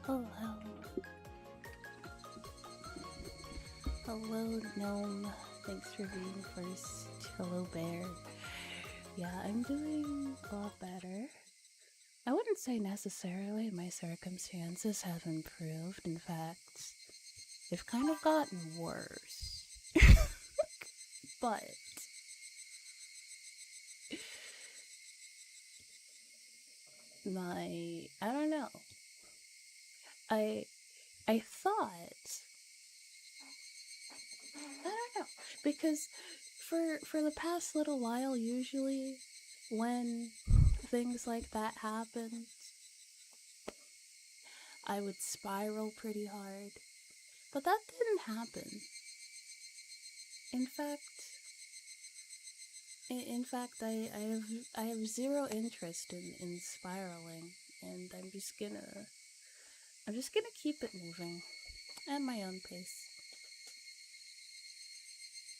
Hello. Hello, Gnome. Thanks for being first. Hello, Bear. Yeah, I'm doing a lot better. I wouldn't wouldn't say necessarily my circumstances have improved. In fact, they've kind of gotten worse. But I don't know. I I thought, I don't know, because for the past little while, usually when things like that happen, I would spiral pretty hard. But that didn't happen. In fact, I have zero interest in spiraling, and I'm just gonna keep it moving at my own pace.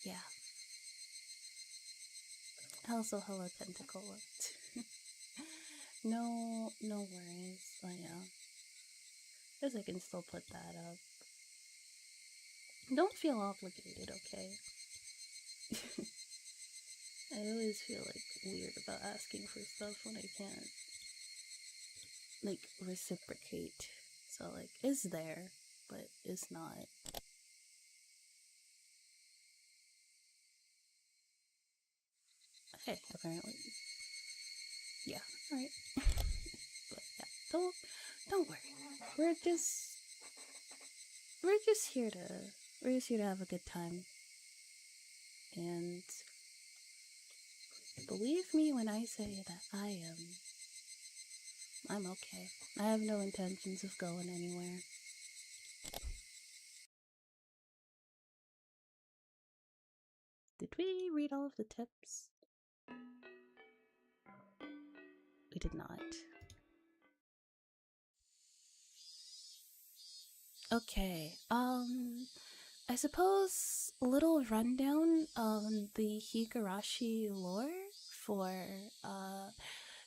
Yeah. Also, hello, Tentacle. No worries. Oh yeah, guess I can still put that up. Don't feel obligated, okay? I always feel like weird about asking for stuff when I can't like reciprocate. So like, is there, but is not. Okay, apparently. Yeah, alright. But yeah, don't worry. We're just we're just here to we're just here to have a good time. And believe me when I say that I'm okay. I have no intentions of going anywhere. Did we read all of the tips? We did not. Okay, I suppose a little rundown on the Higurashi lore for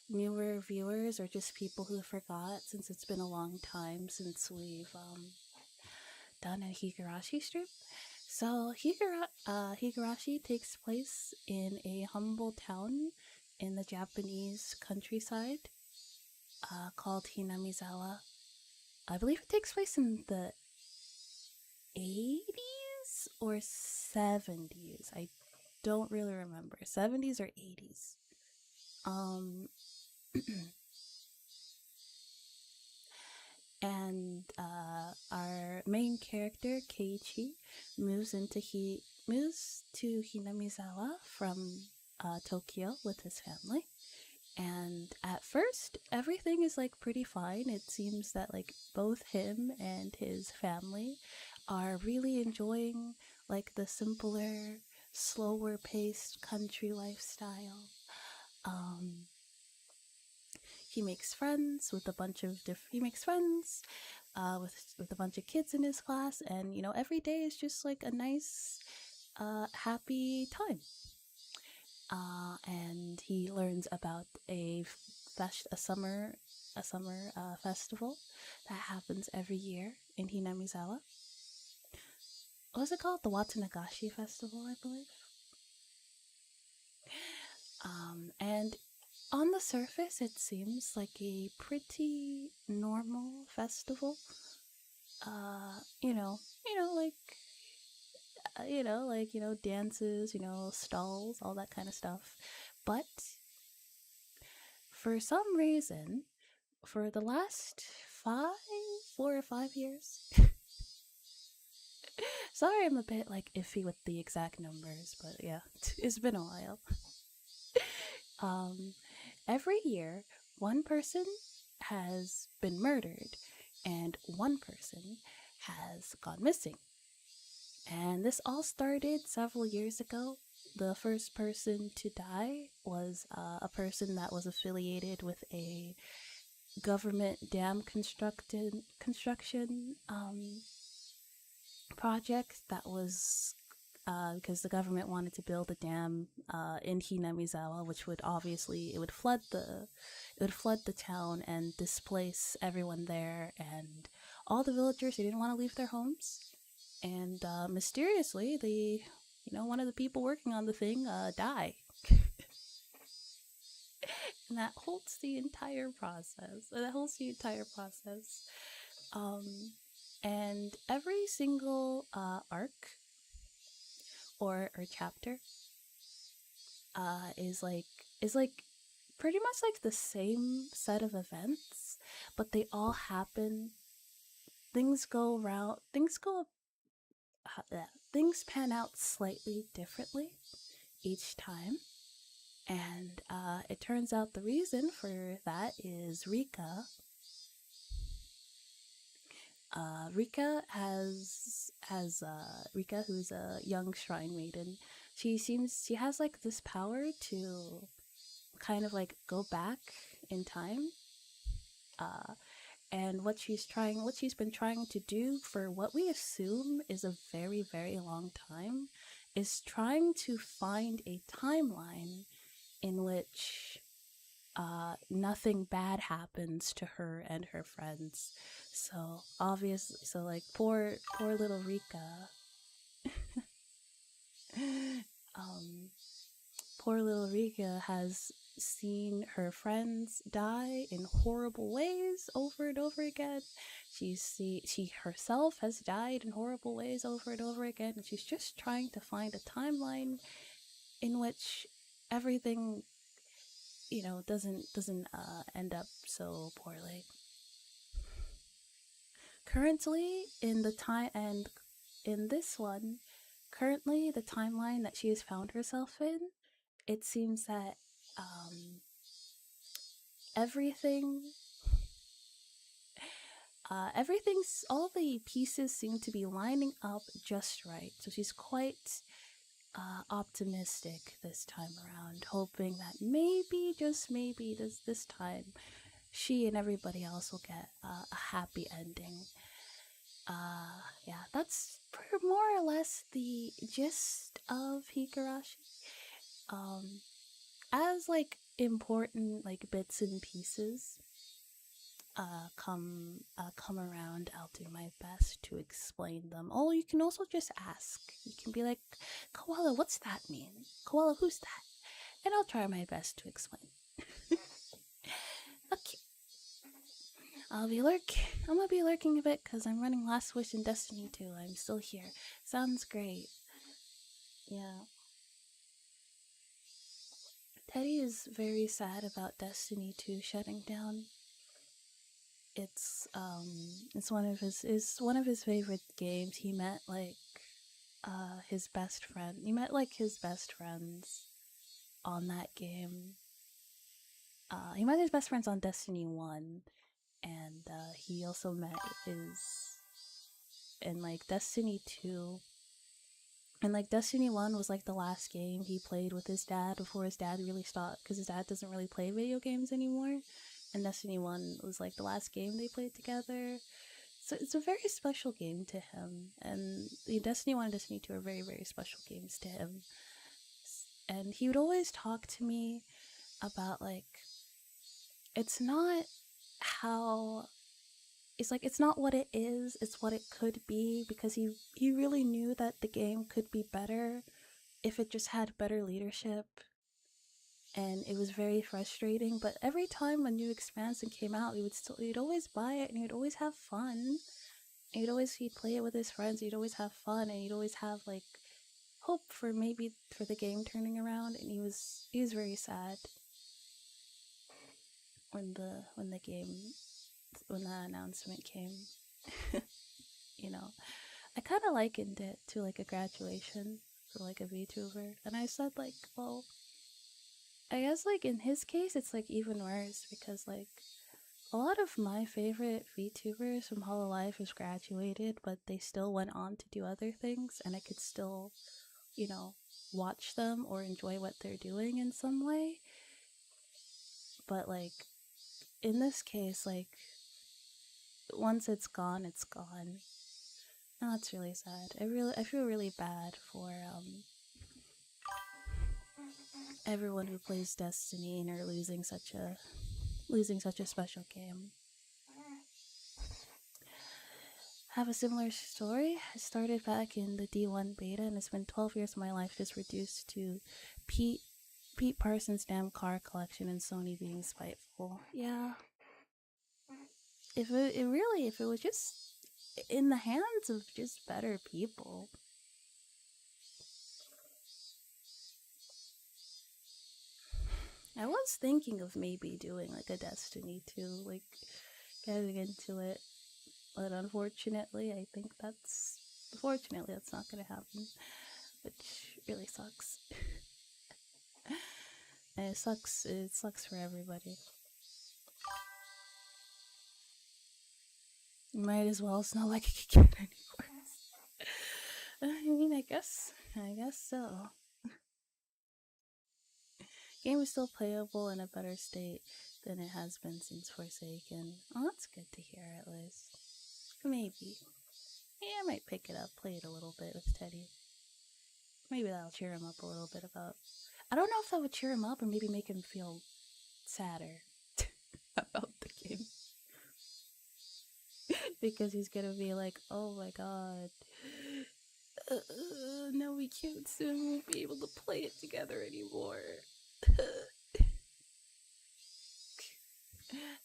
newer viewers or just people who forgot, since it's been a long time since we've done a Higurashi strip. So Higurashi takes place in a humble town in the Japanese countryside called Hinamizawa. I believe it takes place in the 80s or 70s. I don't really remember. 70s or 80s. And our main character, Keiichi, moves to Hinamizawa from Tokyo with his family. And at first, everything is like pretty fine. It seems that like both him and his family are really enjoying like the simpler, slower paced country lifestyle. He makes friends with a bunch of he makes friends with a bunch of kids in his class, and you know, every day is just like a nice happy time. And he learns about a summer festival that happens every year in Hinamizawa. What was it called? The Watanagashi Festival, I believe. And on the surface, it seems like a pretty normal festival. Dances, stalls, all that kind of stuff. But for some reason, for the last 4 or 5 years, sorry, I'm a bit like iffy with the exact numbers, but yeah, it's been a while. Every year, one person has been murdered and one person has gone missing. And this all started several years ago. The first person to die was a person that was affiliated with a government dam construction project that was because the government wanted to build a dam in Hinamizawa, which would flood the town and displace everyone there, and all the villagers, they didn't want to leave their homes. And mysteriously, one of the people working on the thing died. And that holds the entire process. And every single arc or chapter is like pretty much like the same set of events, but they all happen. Things go around. Things pan out slightly differently each time. And it turns out the reason for that is Rika. Rika Rika, who's a young shrine maiden. She has like this power to kind of like go back in time. And what she's been trying to do for what we assume is a very, very long time, is trying to find a timeline in which nothing bad happens to her and her friends. So obviously, so like poor little Rika. Poor little Rika has seen her friends die in horrible ways over and over again. She herself has died in horrible ways over and over again, and she's just trying to find a timeline in which everything, doesn't end up so poorly. Currently, in the timeline that she has found herself in, it seems that all the pieces seem to be lining up just right. So she's quite optimistic this time around, hoping that maybe, just maybe, this time, she and everybody else will get a happy ending. Yeah, that's more or less the gist of Higurashi. As like important like bits and pieces come around, I'll do my best to explain them. Oh, you can also just ask. You can be like, Koala, what's that mean? Koala, who's that? And I'll try my best to explain. Okay. I'm gonna be lurking a bit because I'm running Last Wish in Destiny 2. I'm still here. Sounds great. Yeah. Teddy is very sad about Destiny 2 shutting down. It's one of his favorite games. He met like his best friend. He met like his best friends on that game. He met his best friends on Destiny 1, and he also met his in like Destiny 2. And like Destiny 1 was like the last game he played with his dad before his dad really stopped, because his dad doesn't really play video games anymore. And Destiny 1 was like the last game they played together. So it's a very special game to him. And the Destiny 1 and Destiny 2 are very, very special games to him. And he would always talk to me about like, it's not what it is, it's what it could be, because he really knew that the game could be better if it just had better leadership. And it was very frustrating, but every time a new expansion came out, he'd always buy it, and he'd always have fun. He'd play it with his friends, he'd always have fun, and he'd always have like hope for the game turning around. And he was very sad when the announcement came. I kind of likened it to like a graduation for like a VTuber, and I said like, well, I guess like in his case it's like even worse, because like a lot of my favorite VTubers from Hololive has graduated, but they still went on to do other things, and I could still, watch them or enjoy what they're doing in some way. But like in this case, like once it's gone, it's gone. And that's really sad. I feel really bad for everyone who plays Destiny and are losing such a special game. I have a similar story. I started back in the D1 beta, and it's been 12 years of my life just reduced to Pete Parsons' damn car collection and Sony being spiteful. Yeah. If it was just in the hands of just better people. I was thinking of maybe doing like a Destiny 2, like getting into it, but unfortunately, I think that's not gonna happen, which really sucks. And it sucks for everybody. Might as well. It's not like it could get any worse. I mean, I guess so. Game is still playable in a better state than it has been since Forsaken. Oh, that's good to hear, at least. Maybe. Yeah, I might pick it up, play it a little bit with Teddy. Maybe that'll cheer him up a little bit about... I don't know if that would cheer him up or maybe make him feel sadder about the game. Because he's gonna be like, oh my god, now we won't be able to play it together anymore.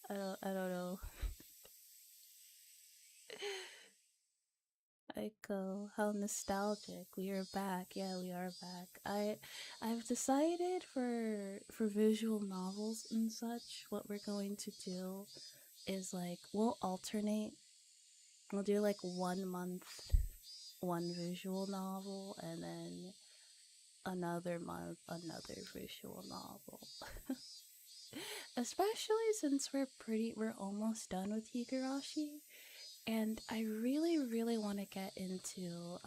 I don't know. Aiko, how nostalgic. We are back. Yeah, we are back. I've decided for visual novels and such, what we're going to do is like we'll alternate. We'll do like 1 month one visual novel and then another month another visual novel. Especially since we're almost done with Higurashi, and I really want to get into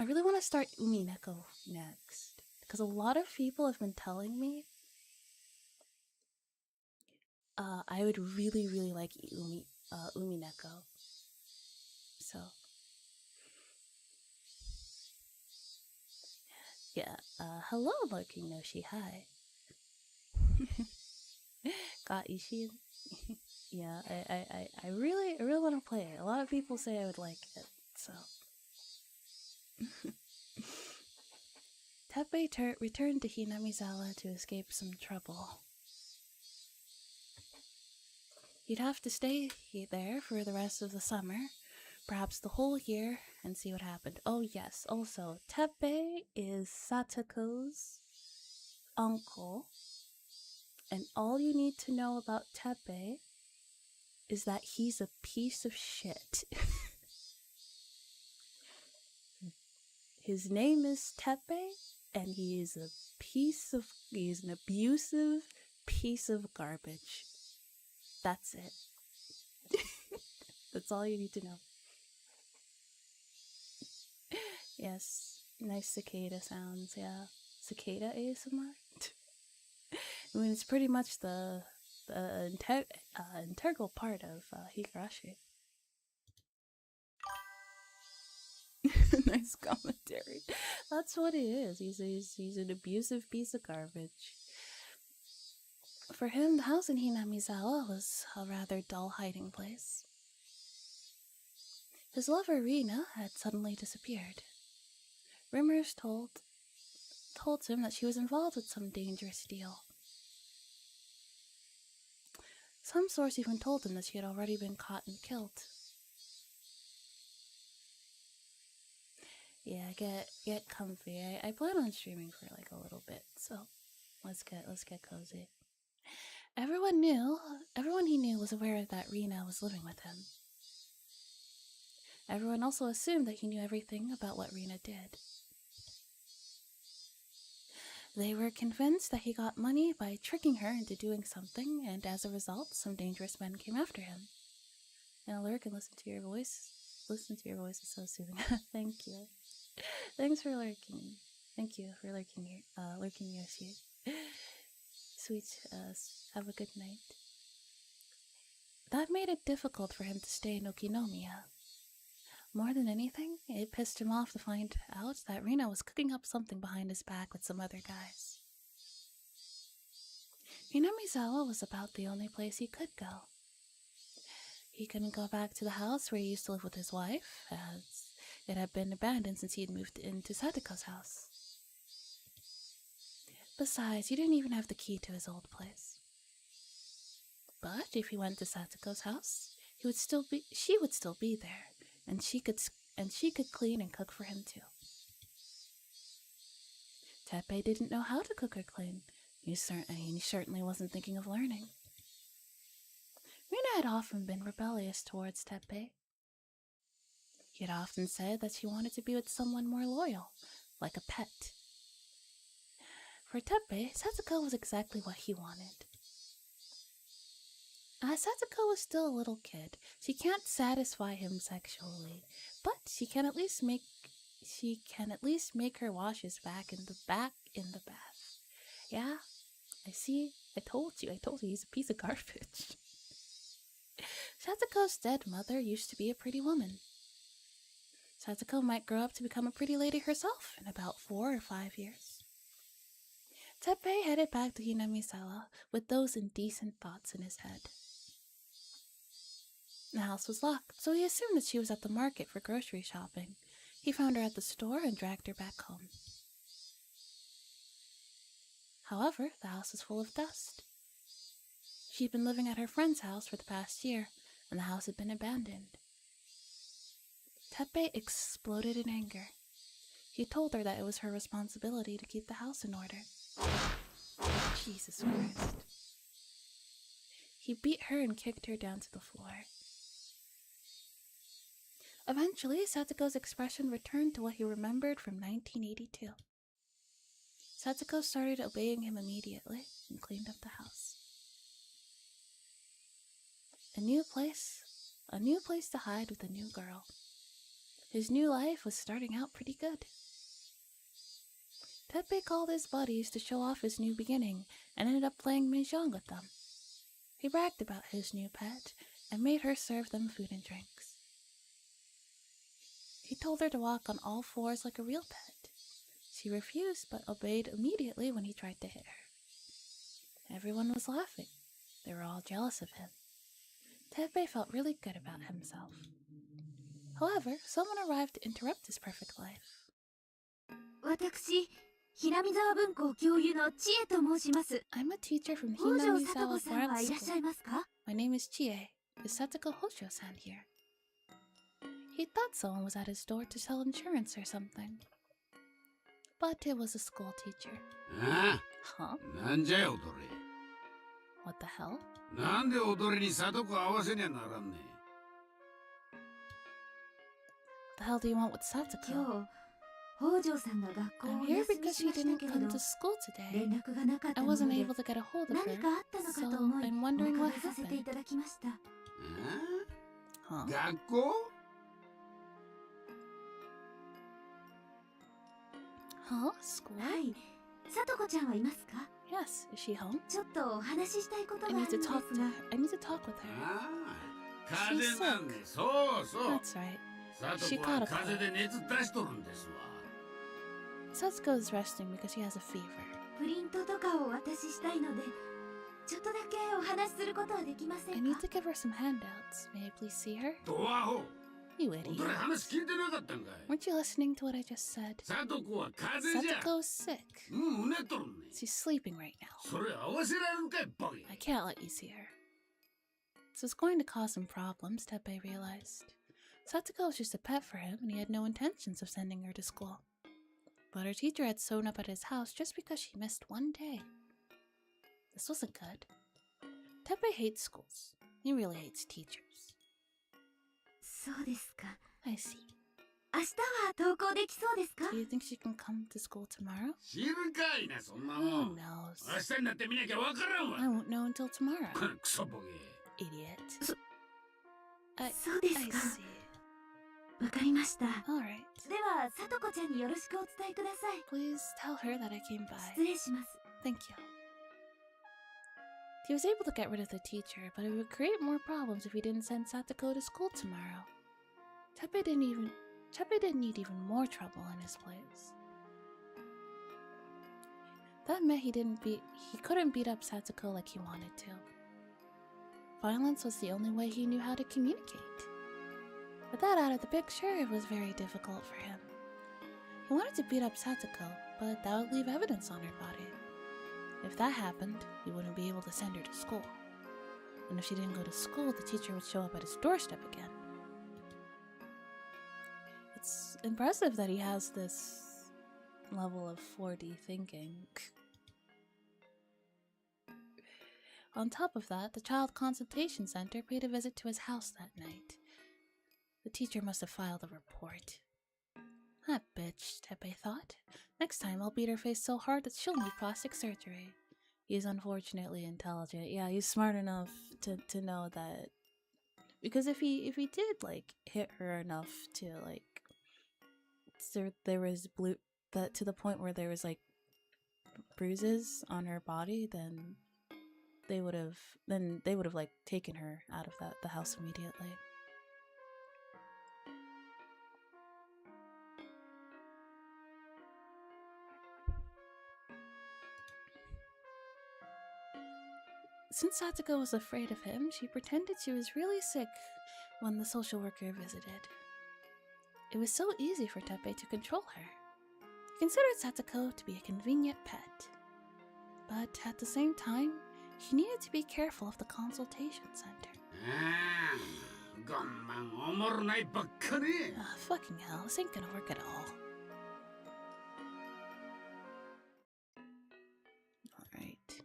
I really want to start Umineko next, because a lot of people have been telling me I would really like Umineko. So yeah, hello Lurking Noshi, hi. Got Ishin. Yeah, I really want to play it. A lot of people say I would like it, so. Teppei returned to Hinamizawa to escape some trouble. He'd have to stay there for the rest of the summer, perhaps the whole year, and see what happened. Oh yes, also, Teppei is Satoko's uncle, and all you need to know about Teppei is that he's a piece of shit. His name is Teppei, and he's an abusive piece of garbage. That's it. That's all you need to know. Yes, nice cicada sounds, yeah. Cicada ASMR? I mean, it's pretty much the integral part of Higurashi. Nice commentary. That's what he is. He's an abusive piece of garbage. For him, the house in Hinamizawa was a rather dull hiding place. His lover Rina had suddenly disappeared. Rumors told him that she was involved with some dangerous deal. Some source even told him that she had already been caught and killed. Yeah, get comfy. I plan on streaming for like a little bit, so let's get cozy. Everyone he knew was aware that Rina was living with him. Everyone also assumed that he knew everything about what Rina did. They were convinced that he got money by tricking her into doing something, and as a result, some dangerous men came after him. Now lurk and listen to your voice. Listen to your voice is so soothing. Thank you. Thanks for lurking. Thank you for lurking, Yoshi. Sweet, have a good night. That made it difficult for him to stay in Okinomiya. More than anything, it pissed him off to find out that Rina was cooking up something behind his back with some other guys. Hinamizawa was about the only place he could go. He couldn't go back to the house where he used to live with his wife, as it had been abandoned since he had moved into Satoko's house. Besides, he didn't even have the key to his old place. But if he went to Satsuko's house, she would still be there, and she could clean and cook for him too. Teppei didn't know how to cook or clean. He certainly wasn't thinking of learning. Rina had often been rebellious towards Teppei. He had often said that she wanted to be with someone more loyal, like a pet. For Teppei, Satsuko was exactly what he wanted. As Satsuko was still a little kid, she can't satisfy him sexually, but she can at least make her wash his back in the bath. Yeah, I told you he's a piece of garbage. Satsuko's dead mother used to be a pretty woman. Satsuko might grow up to become a pretty lady herself in about 4 or 5 years. Teppei headed back to Hinamizawa with those indecent thoughts in his head. The house was locked, so he assumed that she was at the market for grocery shopping. He found her at the store and dragged her back home. However, the house was full of dust. She'd been living at her friend's house for the past year, and the house had been abandoned. Teppei exploded in anger. He told her that it was her responsibility to keep the house in order. Jesus Christ. He beat her and kicked her down to the floor. Eventually, Satsuko's expression returned to what he remembered from 1982. Satsuko started obeying him immediately and cleaned up the house. A new place to hide with a new girl. His new life was starting out pretty good. Teppei called his buddies to show off his new beginning and ended up playing mahjong with them. He bragged about his new pet and made her serve them food and drinks. He told her to walk on all fours like a real pet. She refused but obeyed immediately when he tried to hit her. Everyone was laughing. They were all jealous of him. Teppei felt really good about himself. However, someone arrived to interrupt his perfect life. I'm a teacher from Hinamizawa Grammar School. My name is Chie. Is Satsuko Hosho-san here? He thought someone was at his door to sell insurance or something. But it was a school teacher. Huh? What the hell? What the hell do you want with Satsuko? I'm here because she didn't come to school today. I wasn't able to get a hold of her, so I'm wondering what happened. Huh? Huh? School? Yes, is she home? I need to talk to her. I need to talk with her. She's sick. That's right. She caught a cold. Satsuko is resting because she has a fever. I need to give her some handouts. May I please see her? You idiot. Weren't you listening to what I just said? Satsuko is sick. She's sleeping right now. I can't let you see her. This is going to cause some problems, Teppei realized. Satsuko was just a pet for him, and he had no intentions of sending her to school. But her teacher had shown up at his house just because she missed one day. This wasn't good. Teppei hates schools. He really hates teachers. I see. Do you think she can come to school tomorrow? Who knows? I won't know until tomorrow. Idiot. I see. Alright. Please tell her that I came by. Thank you. He was able to get rid of the teacher, but it would create more problems if he didn't send Satsuko to school tomorrow. Teppei didn't need even more trouble in his place. That meant he couldn't beat up Satsuko like he wanted to. Violence was the only way he knew how to communicate. With that out of the picture, it was very difficult for him. He wanted to beat up Satsuko, but that would leave evidence on her body. If that happened, he wouldn't be able to send her to school. And if she didn't go to school, the teacher would show up at his doorstep again. It's impressive that he has this level of 4D thinking. On top of that, the Child Consultation Center paid a visit to his house that night. The teacher must have filed a report. That bitch, Teppei thought. Next time I'll beat her face so hard that she'll need plastic surgery. He's unfortunately intelligent. Yeah, he's smart enough to know that. Because if he did like hit her enough to like there was that to the point where there was like bruises on her body, then they would have like taken her out of the house immediately. Since Satsuko was afraid of him, she pretended she was really sick when the social worker visited. It was so easy for Teppei to control her. He considered Satsuko to be a convenient pet. But at the same time, he needed to be careful of the consultation center. Fucking hell, this ain't gonna work at all. Alright.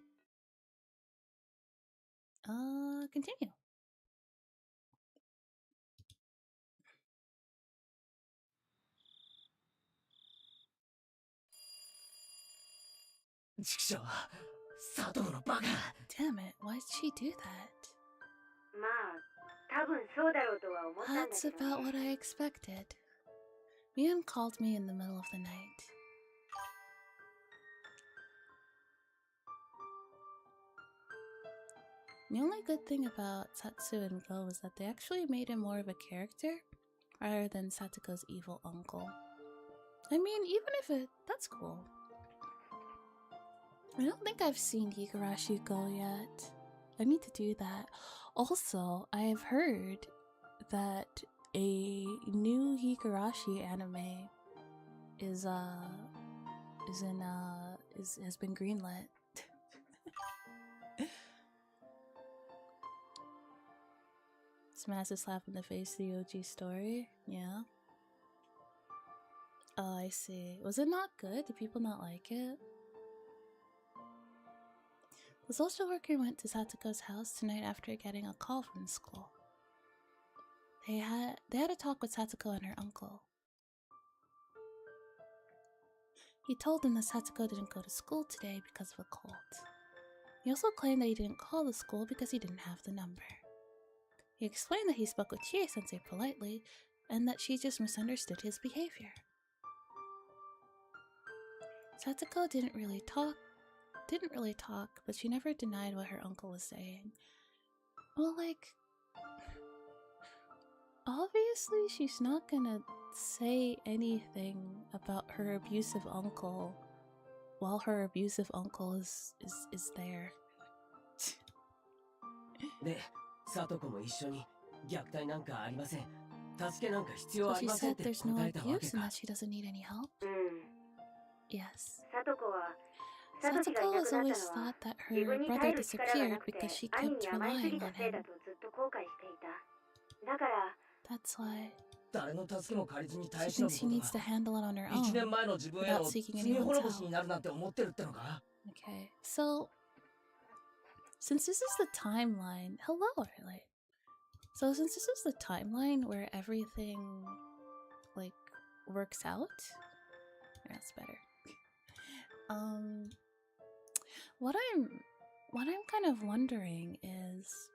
Continue. Damn it, why did she do that? That's about what I expected. Mian called me in the middle of the night. The only good thing about Satsu and Go was that they actually made him more of a character rather than Satsuko's evil uncle. I mean, even if that's cool. I don't think I've seen Higurashi Go yet. I need to do that. Also, I've heard that a new Higurashi anime has been greenlit. Smash a slap in the face to the OG story? Yeah. Oh, I see. Was it not good? Did people not like it? The social worker went to Satsuko's house tonight after getting a call from the school. They had a talk with Satsuko and her uncle. He told them that Satsuko didn't go to school today because of a cold. He also claimed that he didn't call the school because he didn't have the number. He explained that he spoke with Chie-sensei politely and that she just misunderstood his behavior. Satsuko didn't really talk, but she never denied what her uncle was saying. Well, like, obviously she's not gonna say anything about her abusive uncle while her abusive uncle is there. So she said there's no abuse and that she doesn't need any help? Yes. Satsuko has always thought that her brother disappeared because she kept relying on him. That's why she thinks she needs to handle it on her own without seeking anyone's help. Okay, so since this is the timeline, hello, Arlie. So since this is the timeline where everything like works out, that's better. What I'm kind of wondering is,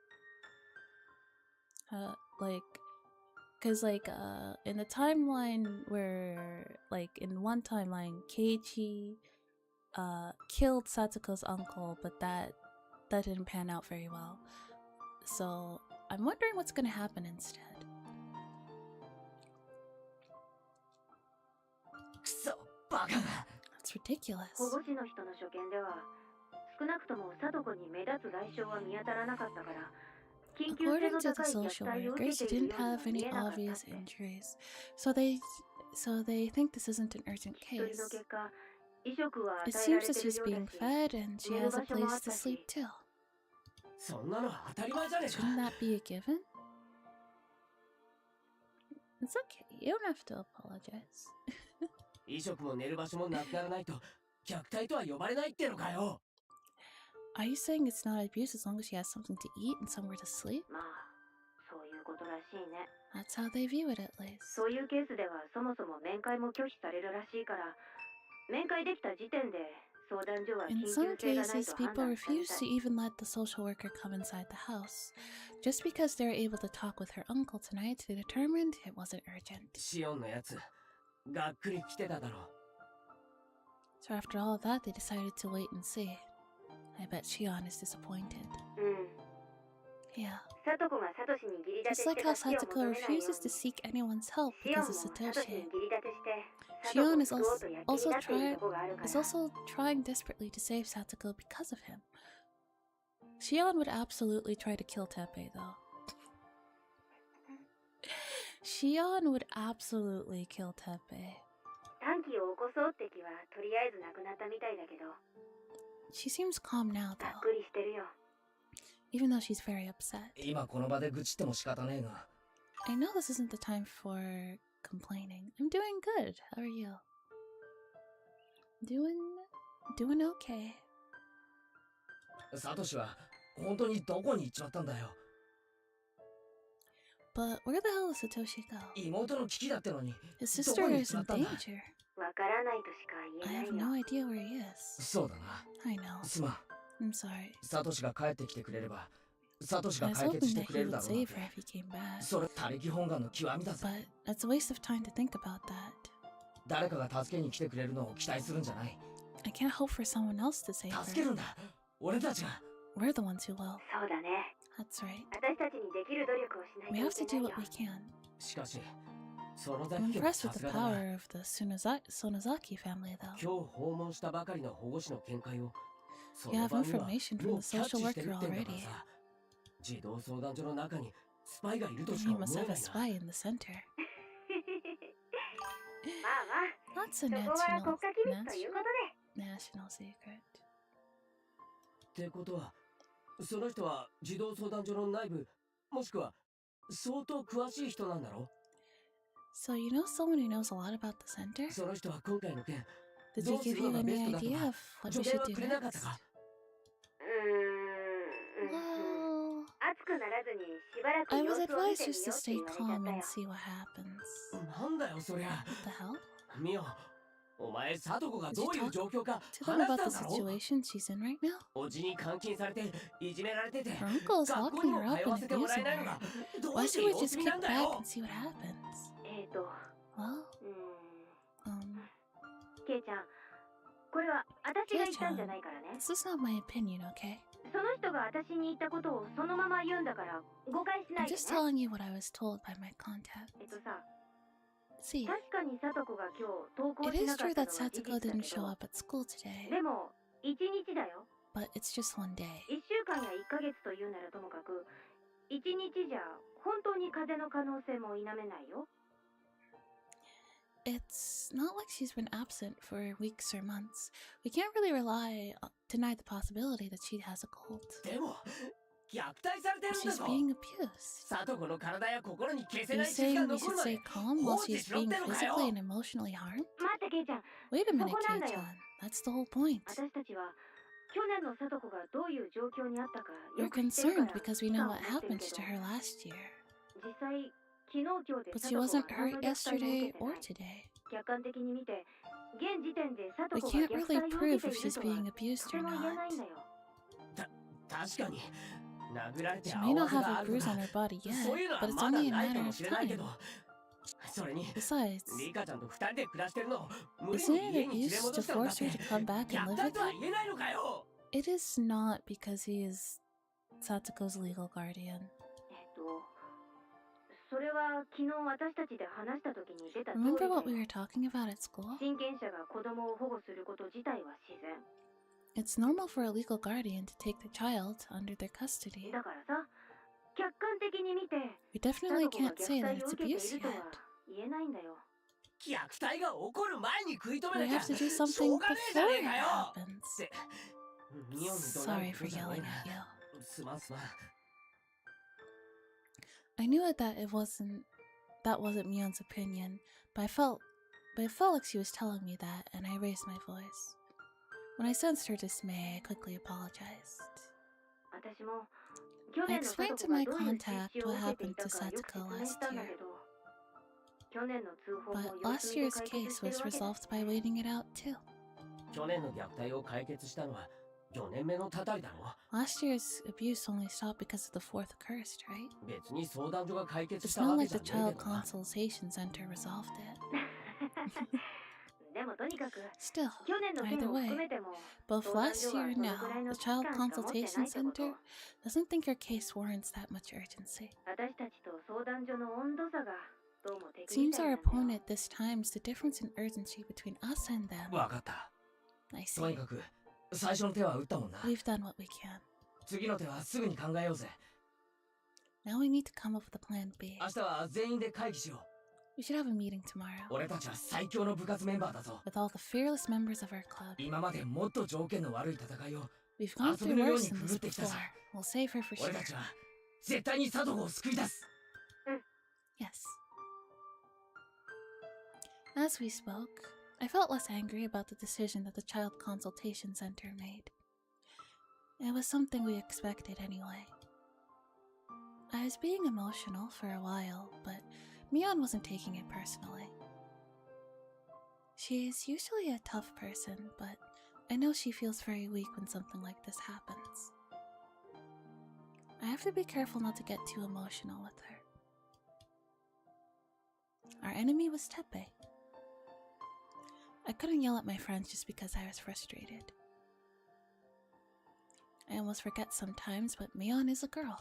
cause in the timeline where, like in one timeline, Keiichi, killed Satsuko's uncle, but that didn't pan out very well. So I'm wondering what's gonna happen instead. That's ridiculous. According to the social workers, he didn't have any obvious injuries, so they think this isn't an urgent case. It seems that she's being fed and she has a place to sleep too. そんなのは当たり前じゃねえか。 Shouldn't that be a given? It's okay. You don't have to apologize. 衣食も寝る場所もなくならないと虐待とは呼ばれないってのかよ。 Are you saying it's not abuse as long as she has something to eat and somewhere to sleep? まあ、そういうことらしいね。 That's how they view it, at least. そういうケースではそもそも面会も拒否されるらしいから、面会できた時点で相談所は緊 In 急 some 性がない cases, と判 people 断され refuse た to even let the social worker come inside the house. Just because they were able to talk with her uncle tonight, they determined it wasn't urgent. シオンのやつがっくり来てただろ。 So after all of that, they decided to wait and see. I bet Shion is disappointed. うん。 Yeah. サトコがサトシに義理立て Just して like how 助けを Satoko 求めないよう refuses to に、 seek anyone's help シオン because も of サトシに Satoshi, 義理立てしてサト Shion コを is 救おうと躍起になっているとこがあるから。 also trying desperately to save Satoko because of him. Shion would absolutely try to kill Teppei, though. Shion would absolutely kill Teppei. 短期を起こそうって気はとりあえずなくなったみたいだけど、 She seems calm now, ざ though, っくりしてるよ。 even though she's very upset. 今この場で愚痴っても仕方ねえが。 I know this isn't the time for complaining. I'm doing good. How are you? Doing okay. サトシは本当にどこに行っちまったんだよ。 But where the hell did Satoshi go? 妹の危機だってのに His ど sister こに行っ is ちま in ったんだ。 danger. わからないとしか I 言え have ない no よ。 idea where he is. そうだな。 I know. すまん。 I'm sorry. サトシが帰ってきてくれればサトシ I が was 解決 hoping して that く he れる would だろう save な her if he came back. それ他力本願の極みだぜ。 But that's a waste of time to think about that. 誰かが助けに来てくれるのを期待するんじゃない。 I can't hope for someone else to save 助け her. るんだ。俺たちが。 We're the ones who will. そうだね。 That's right. 私たちにできる努力をしない We と have い to け do ないよ what。we can. しかしその I'm だけは impressed さ with す the がだな。 power of the Sonozaki family, though. 今日訪問したばかりの保護士の見解をそ You の have 場には information も from う the キャッ social チしてる worker ってんだから already. さ。児童相談所の中にスパイがいると And し you か思 must え have な a いな。 spy in the center. まあまあ、 That's そ a こは国家機密ということで。 national secret. ってことはその人は児童相談所の内部もしくは相当詳しい人なんだろ。 So you know someone who knows a lot about the center? その人は今回の件 Did ど he うす give る you のがベス any トだと idea か of what 助 we 言 should は do くれなかった next? か。Well, 熱くならずにしばらく I 様 was 子を見て advised み just よ to うって stay 言われちゃ calm った and よ。 see what happens. なんだよそりゃ。 What the hell? ミオ、お前サトコが Did ど you ういう talk 状況か to them 話 about した the んだろ。 situation she's in right now? おじに監禁されていじめられてて Her uncle is 学校 locking にも her 通 up わ and せてもらえ abusing ないのが her. どう Why して should we 様 just 子見 kick なんだ back よ。 and see what happens? Well, ケイちゃん、これは私が言ったんじゃないからね。 this is not my opinion, okay? その人が私に言ったことをそのまま言うんだから誤解しな I'm いで just ね。 telling you what I was told by my contact. さ、 See, 確かにサトコが今日登校 it し is なか true ったの that は事 Satoko 実だ didn't け show ど、 up at school today, でも1日だよ。 but it's just one day. 1週間や1ヶ月というならともかく、1日じゃ本当に風邪の可能性も否めないよ。 It's not like she's been absent for weeks or months. We can't really deny the possibility that she has a cold. でも虐待されてるんだ She's ぞ。 being abused. サトコの体や心に消せ Are な you い傷が saying we 残 should るま stay で calm while 放置 she's しろっ being てのかよ。 physically and emotionally harmed? 待ってケイちゃん、 Wait a minute, そこなんだよ。 Kei-chan. That's the whole point. 私たちは去年のサトコがどういう状況にあったか We're よく知ってる concerned から because we 期 know 間を what 持ってる happened け to ど、 her last year. 実際昨日今日で But サ she トコ wasn't は何 hurt の虐待も受 yesterday けてな or い。 today. 客観的に見て現時点でサト We コが can't 虐 really 待を prove 受け if ている she's とは being と abused て or も言え not. ないんだよ。確かに殴られて She 青 may not 技 have があ a ると bruise か on her body そういう yet, のは but it's まだ only a ないか matter も of しれないけ time. ど、それに Besides, リカちゃんと二人で暮らしてるのを無理 isn't に it 家に連れ abuse 戻 to したんだっ force て her to come back 虐 and live 待 with とは him? 言えないのかよ。 It is not because he is Satoko's legal guardian. それは昨日私たちで話した時に出た通り Remember what we で、 were talking about at school? 親権者が子供を保護すること自体は自然。 It's normal for a legal guardian to take the child under their custody. だからさ、客観的に見て We サ definitely トコが can't say 虐 that 待を it's 受けてい abuse るとは yet. 言えないんだよ。虐待が起こる前に食い止 We めなきゃ have to do しょ something うがねえじゃ before ね it えかよ happens. ってミオに怒鳴る Sorry こ for とじゃね yelling えな at you. すまんすまん I knew that it wasn't Mion's opinion, but it felt like she was telling me that, and I raised my voice. When I sensed her dismay, I quickly apologized. 私も去 I 年の explained 貞 to 子が my どういう contact 仕打ちを what 受けてい happened た to かよく Satsuko 説明し last たんだ year, けど、去年の通報 but も様 last 子見で year's 解決し case てる was わけだ。 resolved by waiting it out too. 去年の虐待を解決したのは4年目のたたりだろ Last year's abuse only stopped because of the fourth curse, right? 別に相談所が解決し It's た not わけ like じ the ゃねえ child けどな consultation center resolved it. でもとにかく Still, 去年の件 either を含 way, めても both 相談 last 所は year そ and の now, ぐらいの the 期間 child しか持ってない consultation ってこと。 center doesn't think your case warrants that much urgency. 私たちと相談所の温度差がどうも敵 Seems みたい our なんだよ。 opponent this time is the difference in urgency between us and them. わかった I とに see. かく最初の手は打ったもんな We've done what we can. 次の手はすぐに考えようぜ Now we need to come up with a plan B. 明日は全員で会議しよ We should have a meeting tomorrow う俺たちは最強の部活メンバーだぞ with all the fearless members of our club. 今までもっと条件の悪い戦いを We've gone through遊びのよう worse に than くぐ this ってきた before. さ We'll save her for 俺 sure. たちは絶対に貞子を救い出す Yes. As we spoke, I felt less angry about the decision that the Child Consultation Center made. It was something we expected anyway. I was being emotional for a while, but Mion wasn't taking it personally. She is usually a tough person, but I know she feels very weak when something like this happens. I have to be careful not to get too emotional with her. Our enemy was Tepe. I couldn't yell at my friends just because I was frustrated. I almost forget sometimes, but Mion is a girl.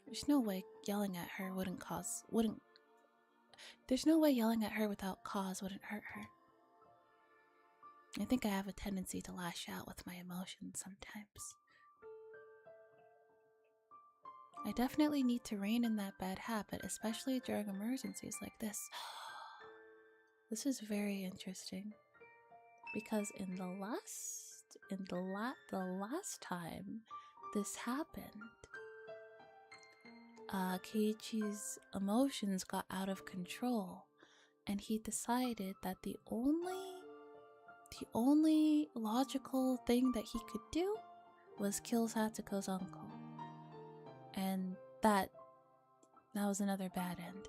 There's no way yelling at her There's no way yelling at her without cause wouldn't hurt her. I think I have a tendency to lash out with my emotions sometimes. I definitely need to rein in that bad habit, especially during emergencies like this. This is very interesting because in the last time this happened, Keiichi's emotions got out of control, and he decided that the only logical thing that he could do was kill Satsuko's uncle, and that was another bad end.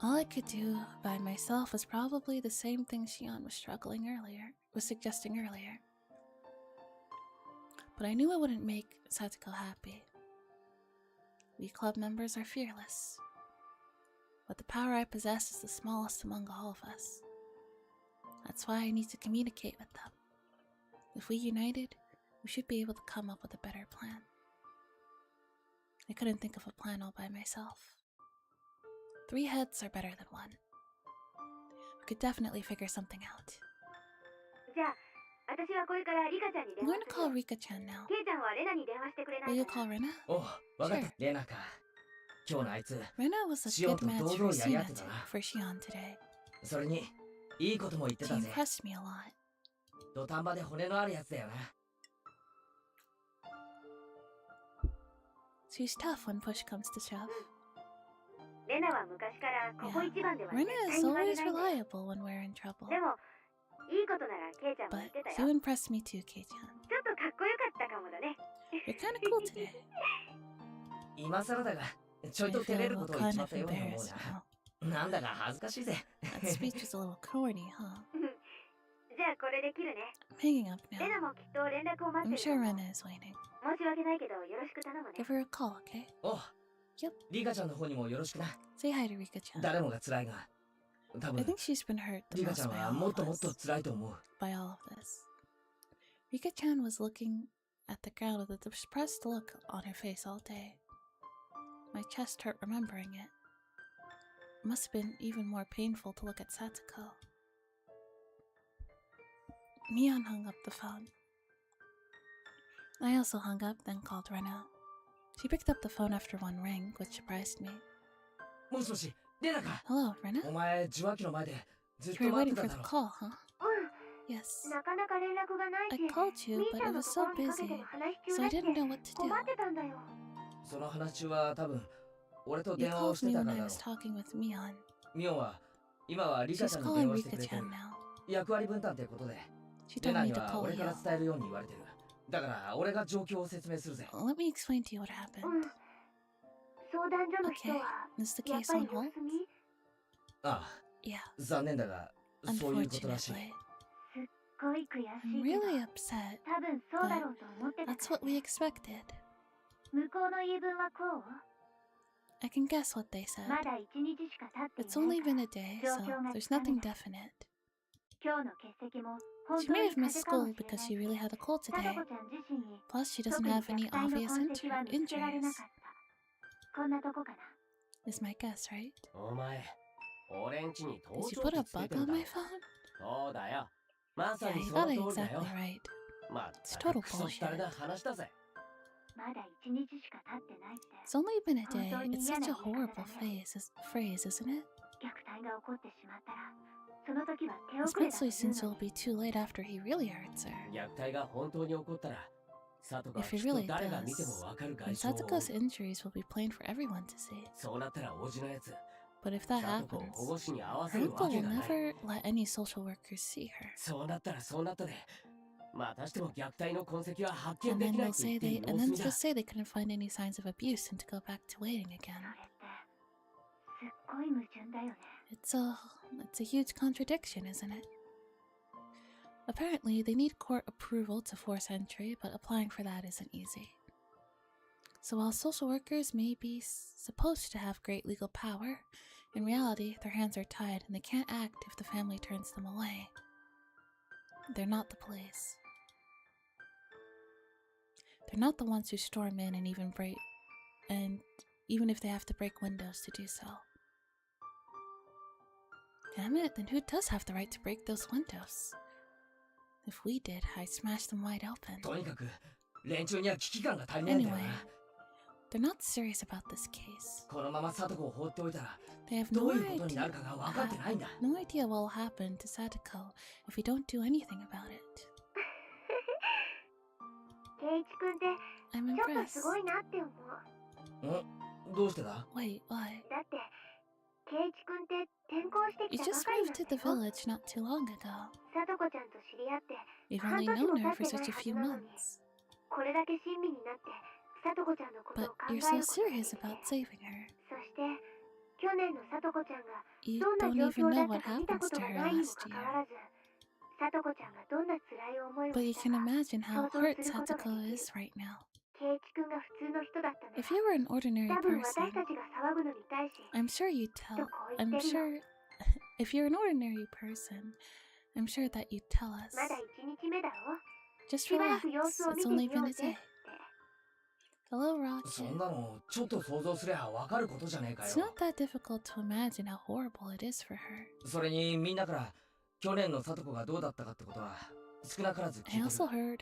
All I could do by myself was probably the same thing Shion was suggesting earlier. But I knew it wouldn't make Satsuko happy. We club members are fearless, but the power I possess is the smallest among all of us. That's why I need to communicate with them. If we united, we should be able to come up with a better plan. I couldn't think of a plan all by myself. 3 heads are better than 1. We could definitely figure something out. じゃあ、私はこれからリカちゃんに I'm 電話 going to す call る。 Rika-chan now. ケイちゃんはレナに電話してくれな Will い you かな。 call Rena? おうわかった Sure. レナか今日のあいつ Rena was a シオン good と match 堂 for 々やり合って Shion たな for Shion today. それにいいことも言って She たぜ impressed me a lot. 土壇場で骨のあるやつだよな She's tough when push comes to shove. レナは昔からここ一番では Rena 絶対 is に負け always ないんだよ。 reliable when we're in trouble. でも、いいことならケイちゃんも言 But ってた you よ。 impressed me too, Kei-chan. ちょっとかっこよかったかもだね。 You're kinda cool today. 今更だがちょ I いと照れ feel る a ことを言っ little ちま kind っ of たように思う embarrassed now. ななんだか恥ずかしいぜ That speech was a little corny, huh? じゃあこれで切るね。 I'm hanging up レナ now. もきっと連絡を待 I'm ってると sure 思う。 Rena is waiting. 申し訳ないけどよろしく頼むね。 Give her a call, okay? おう Yep. リカちゃんの方にもよろしくな Say hi to Rika-chan. 誰もが辛いが多 I 分 think she's been hurt the リカ most ちゃん by は all もっ of ともっと us. 辛いと思う By all of this. Rika-chan was looking at the ground with a depressed look on her face all day. My chest hurt remembering it. It must have been even more painful to look at Satsuko. Mion hung up the phone. I also hung up, then called Rena. She picked up the phone after one ring, which surprised me. もしもし、レナか。 Hello, Rena? お前、受話器の前でずっ You と were 待っ waiting てた for だ the ろ。 call, huh? うん。 Yes. なかなか連絡がない I し、 called you, みー but ちゃ it んの was とこ so ろにかけ busy, ても話し so 中 I だって didn't know what to do. 困ってたんだよ。その話中は多分、俺と You 電話を called して me た when から I だろ was talking with Mion. ミオンは、今はリカ She's ちゃんに電 calling 話してくれて Rika-chan る。 now. 役割分担ってことで、 She レ told ナ me に to は call 俺 you. から伝えるように言われてる。だから俺が状況を説明するぜ。 Let me explain to you what happened. うん。相談所の人 Okay, は is the やっ case ぱり on 様 hold? 子見？ああ、 Yeah, 残念だが、そういうことらしい。 unfortunately. すっごい悔し I'm いけど、 really upset. 多分そうだろうと思ってた That's から what we expected. 向こうの言い分はこう？ I can guess what they said. まだ1日しか経ってい It's ない only か been ら a day, 状 so 況が there's つかめ nothing ない。 definite. 今日の欠席も本 She 当 may に have 風 missed 邪かも school しれ because ない she し、 really had a cold さと today. こちゃん自身に Plus, she 特 doesn't に have 虐 any 待の obvious 痕跡は見つけられな injuries. かった。こんなとこかな。Is my guess right? お前、俺んちに Did 盗 you 聴 put a 器つけ bug てる on だろ。 my phone? そうだよ。まさ Yeah, に you そ got の it 通りだよ。 exactly right. ま It's ったく total クソったれ bullshit. な話だぜ。まだ1日しか経ってないって。 It's only been a 本 day. 当に It's 嫌 such な a 言い方 horrible だね。 phrase, isn't it? 虐待が起こってしまったら、その時は手遅れだと Especially いう since の it'll に。 be too late after he really hurts her. 虐待が本当に起こったら、サトが If きっ he と really 誰が見て does, もわかる then 外傷を負う。 Satsuko's injuries will be plain for everyone to see. そうなったらおじのやつ、 But if that サトコを happens, 保護士に会わ her せる uncle わけ will がない。 never let any social workers see her. そうなったらそうなったで、またしても虐待の痕跡は発見 And で then きない they'll と言 say って they 様 and 子 then 見だ just。say they couldn't find any signs of abuse and to go back to waiting そ again. れって、すっごい矛盾だよね。 It's a huge contradiction, isn't it? Apparently, they need court approval to force entry, but applying for that isn't easy. So while social workers may be supposed to have great legal power, in reality, their hands are tied and they can't act if the family turns them away. They're not the police. They're not the ones who storm in and even if they have to break windows to do so. Damn it, then who does have the right to break those windows? If we did, I'd smash them wide open. とにかく、連中には危機感が足りないんだよ Anyway, な。 they're not serious about this case. このままサトコを放っておいたら、 They have ど no ういうことになるかが分かってないんだ。 no idea what will happen to Sadako if we don't do anything about it. 圭一君って I'm ちょっと impressed. すごいなって思う。どうしてだ？ Wait, why? だって圭一君って転校して You きたば just かり moved なん to で the しょ？ village not too long ago. さとこちゃんと知り合って You've 半 only 年も known her 経 for ってな such い a は few ずなのに、 months. これだけ親身になってさとこちゃんのことを But 考え you're る so ことができ serious て、 about saving her. そして去年のさとこちゃんが You どんな don't 状況 even だ know った what か見た happens こと to が her ないにも last かか year. わらず、さとこちゃんがどんな辛い思いを But you した can か imagine how 想像 hurt することが Satsuko できる。 is right now. 圭一君が普通の人だったな If you were an ordinary ら、多分私 person, たちが騒ぐのに対し、 I'm sure you'd と tell. こう言っ I'm てるの。 sure. If you're an ordinary person, I'm sure that you'd tell us. まだ1日目だろ Just しばら relax. く様子を見 It's て only みよ been う a ぜっ day. て。 Hello, そ Rocket. んなのちょっと想像すりゃ分かることじゃねえか It's よ。 not that difficult to imagine how horrible it is for her. それにみんなから去年のサトコがどうだったかってことは少なからず聞 I いて also る。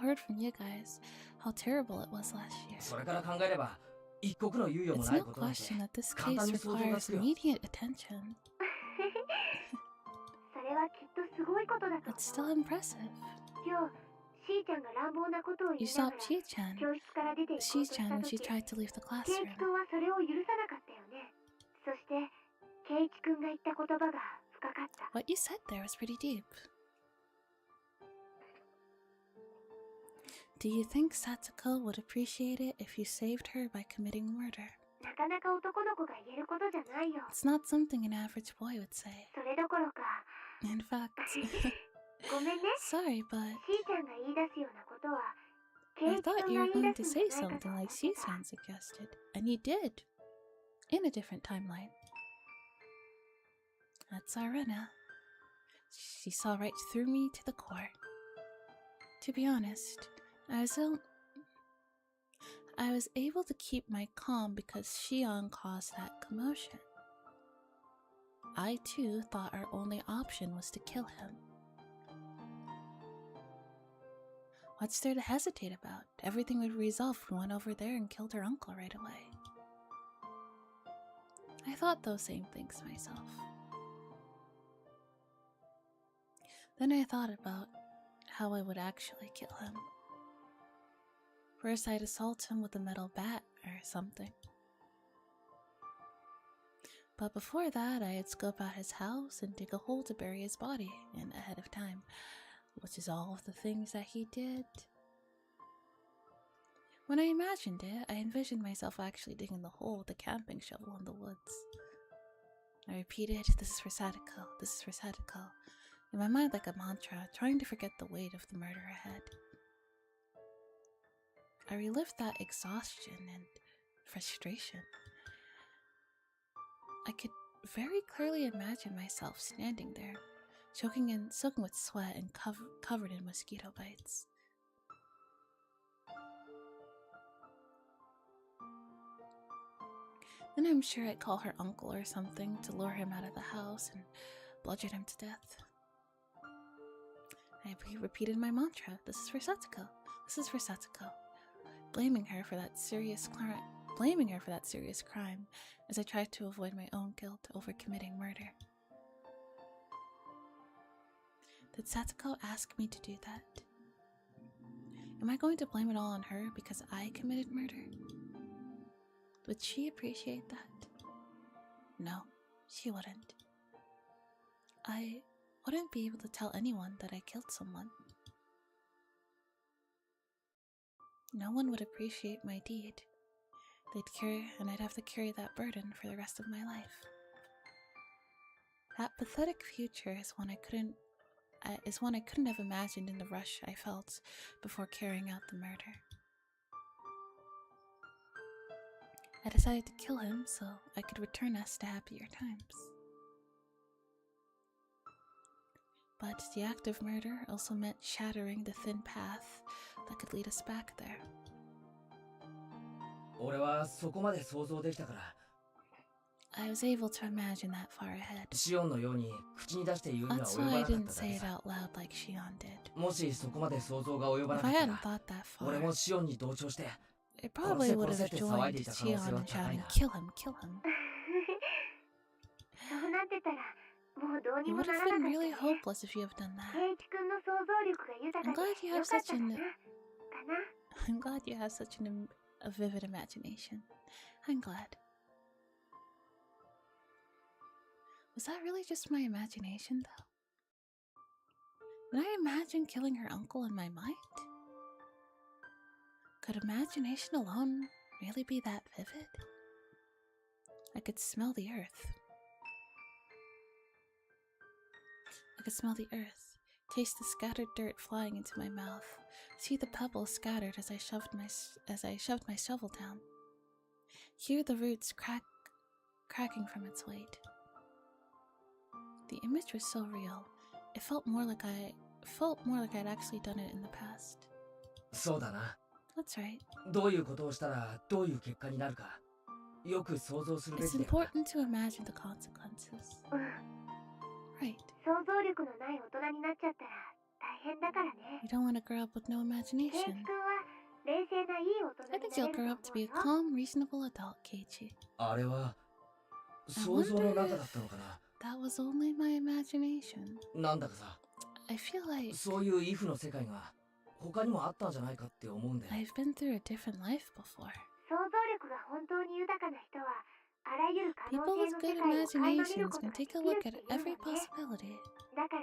heard from you guys how terrible it was last year. それから考えれば一刻の猶予も It's ない no ことなんて question that this 簡 case 単に想像が requires つくよ。 immediate attention. それはきっとすごいことだと It's 思 still う。 impressive. 今日、しーちゃんが乱暴なことを You 言いなが stopped ら Shi-chan, 教室から出て行こうとした Shi-chan when she 時、 tried to leave the 圭 classroom. 一君はそれを許さなかったよね。そして、圭一君が言った言葉が深かった。 What you said there was pretty deep. Do you think Satsuko would appreciate it if you saved her by committing murder? なかなか男の子が言えることじゃないよ。 It's not something an average boy would say. それどころか、 In fact, ごめんね。 sorry, but しーちゃんが言い出すようなことは、圭 I 一 thought 君 you が were 言い going 出 to すんじ say ゃないかと something 思っ like てた。 Shi-chan suggested, and you did. In a different timeline. That's Arena. She saw right through me to the core. To be honest, I was able to keep my calm because Shion caused that commotion. I too thought our only option was to kill him. What's there to hesitate about? Everything would resolve if we went over there and killed her uncle right away. I thought those same things myself. Then I thought about how I would actually kill him. First, I'd assault him with a metal bat or something. But before that, I'd scope out his house and dig a hole to bury his body in ahead of time, which is all of the things that he did. When I imagined it, I envisioned myself actually digging the hole with a camping shovel in the woods. I repeated, "This is for Sadako, this is for Sadako," in my mind like a mantra, trying to forget the weight of the murder ahead. I relived that exhaustion and frustration. I could very clearly imagine myself standing there, soaking with sweat and covered in mosquito bites. Then I'm sure I'd call her uncle or something to lure him out of the house and bludgeon him to death. I repeated my mantra, "This is for Satsuko, this is for Satsuko," blaming her for that serious crime as I tried to avoid my own guilt over committing murder. Did Satsuko ask me to do that? Am I going to blame it all on her because I committed murder? Would she appreciate that? No, she wouldn't. I wouldn't be able to tell anyone that I killed someone. No one would appreciate my deed. And I'd have to carry that burden for the rest of my life. That pathetic future is one I couldn't have imagined in the rush I felt before carrying out the murder. I decided to kill him so I could return us to happier times. But the act of murder also meant shattering the thin path that could lead us back there. 俺はそこまで想像できたから。 I was able to imagine that far ahead. シオンのように口に出して言うには That's 及ば why な I かった didn't だ say け it さ。 out loud like Shion did. もしそこまで想像が及ばな If か I った hadn't ら、 thought that far, 俺もシオンに同調して、 I probably would have joined Shion and shouting, "Kill him, kill him." そうなってたらもうどう It にも would な have らなか been った really ね。 hopeless if you have done that. 圭一君の想像力が豊 I'm か glad で you よ have かっ such たか an な。かな。 I'm glad you have such a vivid imagination. I'm glad. Was that really just my imagination, though? Did I imagine killing her uncle in my mind? Could imagination alone really be that vivid? I could smell the earth. I could smell the earth, taste the scattered dirt flying into my mouth, see the pebbles scattered as I shoved my shovel down, hear the roots cracking from its weight. The image was so real. It felt more like I'd actually done it in the past. そうだな。 That's right. どういうことをしたらどういう結果になるか、よく想像するべ It's きだよな。 important to imagine the consequences. うん。 Right. 想像力のない大人になっちゃったら大変だからね。 You don't want to grow up with no 圭一君 imagination. は冷静ないい大 I 人 think に you'll なれ grow る up と to 思 be う a よ。 calm, reasonable adult, Keiichi. あれは想像の中だったのかな。 That was only my imagination. なんだかさ、 I feel like そういうイフの世界が他にもあったんじゃないかって思うんだよ。 I've been through a different life before. 想像力が本当に豊かな人はあらゆる可能 People 性 with の good 世界を垣間見る imaginations こと can がで take き a る look って at いう every のね。 possibility. だから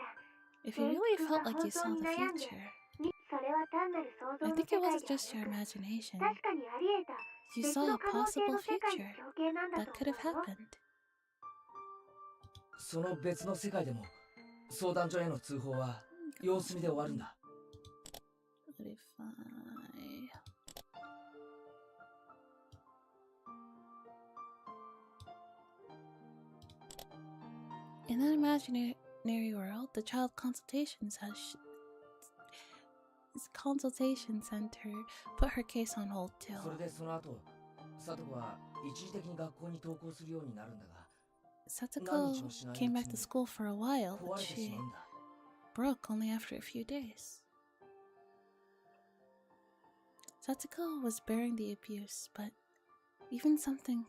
If you really felt like you saw the future, それは単なる想像 I の think 世 it 界 wasn't では just your なく imagination. 確かにあり得た You 別 saw の a 可能性 possible の世界の future 情景なんだ that と could have 思うよ。 happened. その別の世界でも相談所への通報は様子見で終わるんだ。 What if In that imaginary world, the child consultation center put her case on hold too. それでその後、サトコは一時的に学校に登校するようになるんだが、 Satsuko came back to school for a while, 壊 but れてし she まうんだ。 broke only after a few days. Satsuko was bearing the abuse, but even something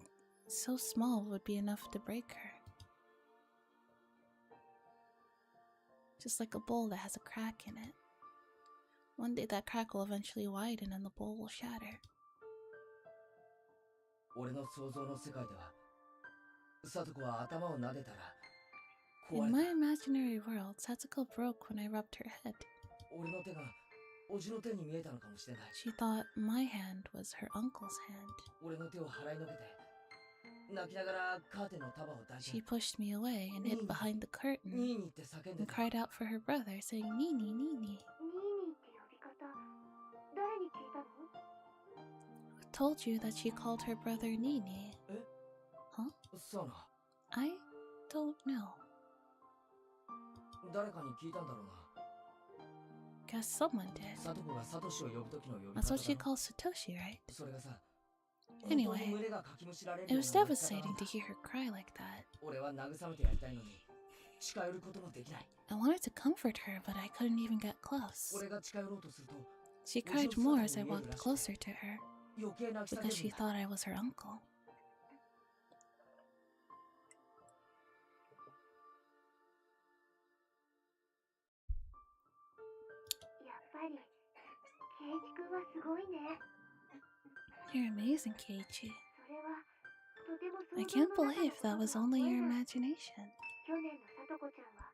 so small would be enough to break her. Just like a bowl that has a crack in it. One day that crack will eventually widen and the bowl will shatter. 俺の想像の世界では、サトコは頭を撫でたら壊 In れ my た。 imaginary world, Satsuko broke when I rubbed her head. 俺の手がおじの手に見えたのかもしれない。 She thought my hand was her uncle's hand. 俺の手を払いのけて、泣きながらカーテンの束を抱い She て、 pushed me away and hid behind the ニ curtain ーニーって叫んで and た。 cried out for her brother, saying, Nini, Nini. ニーニーって呼び方、誰に聞いたの？ Who told you that she called her brother Nini? え？ Huh? さあな、 I don't know. 誰かに聞いたんだろうな。 Guess someone did. サトコがサトシを呼ぶ時の呼び That's 方 what she だろ。 calls Satoshi, right? それがさ、 Anyway, 本当に胸がかきむしられる It よう was な泣き方な devastating ん to だ。 hear her cry like that. 俺は慰めてやりたいのに、近寄ることもできない。 I wanted to comfort her, but I couldn't even get close. 俺が近寄ろうとすると、 She cried more as I walked closer to her 余計泣き叫 because ぶ she んだ。 thought I was her uncle. やっぱり、ケイチ君はすごいね。 You're amazing, Keiichi. それは、とても I 想像 can't の中 believe の that こと was とは only 思え your ない。 imagination. 去年のさとこちゃんは、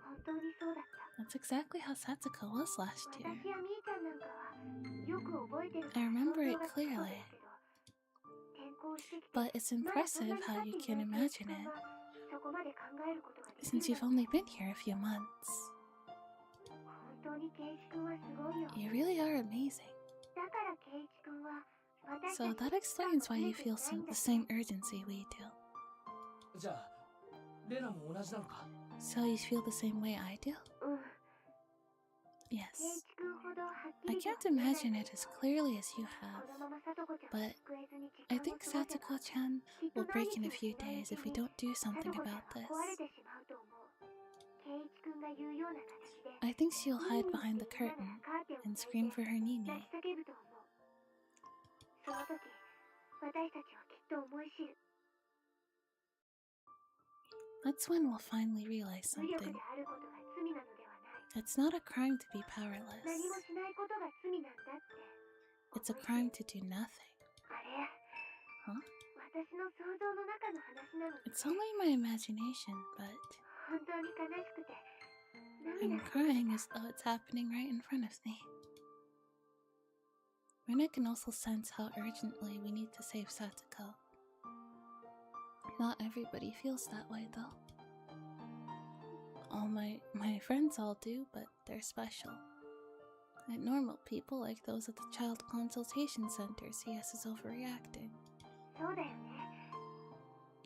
本当にそうだった。 That's exactly how Satsuko was last 私 year. やみーちゃんなんかは、よく覚えてるか I ら remember 想 it 像がつくそう clearly. ですけど、転校してきて、 But it's まだそんな impressive に how 経 you ってい can ないケイチ imagine 君 it が、そこまで考えることができ since る you've なんて。 only been here a few months. 本当にケイチ君はすごいよ。 You really are amazing. だからケイチ君は、私た So ち that に explains why you ずれ feel ていないん the だ。 same urgency we do. じゃあ、レナも同じなのか？ So you feel the same way I do? うん。 Yes. ケイチ君ほどはっき I りとは can't 言えない imagine it as clearly as you こ have, のままさとこちゃん but を救えずに時 I 間を think 過ごせば、 Satsuko-chan きっと will break 何 in a 日 few もしないう days ち if we に don't do さと something こちゃん about は壊れ this. てしまうと思う。ケイチ君が言うような形で、 I think she'll ニー hide ニー behind っ the て言いなが curtain らカーテンを and 開い scream て for her Nini. 泣き叫ぶと思う。その時、私たちはきっと思い知る。 That's when we'll finally realize 無力 something. であることが罪なのではない。 It's not a crime to be 何 powerless. もしないことが罪なんだって。 It's a crime to do nothing. あれ、 Huh? 私の想像の中の話なのに、 It's only my imagination, but 本当に悲しくて、 I'm 涙が crying as though it's happening right in front of me. Rena can also sense how urgently we need to save Satsuko. Not everybody feels that way, though. All my friends all do, but they're special. And normal people, like those at the child consultation center, see us as overreacting. そうだよね。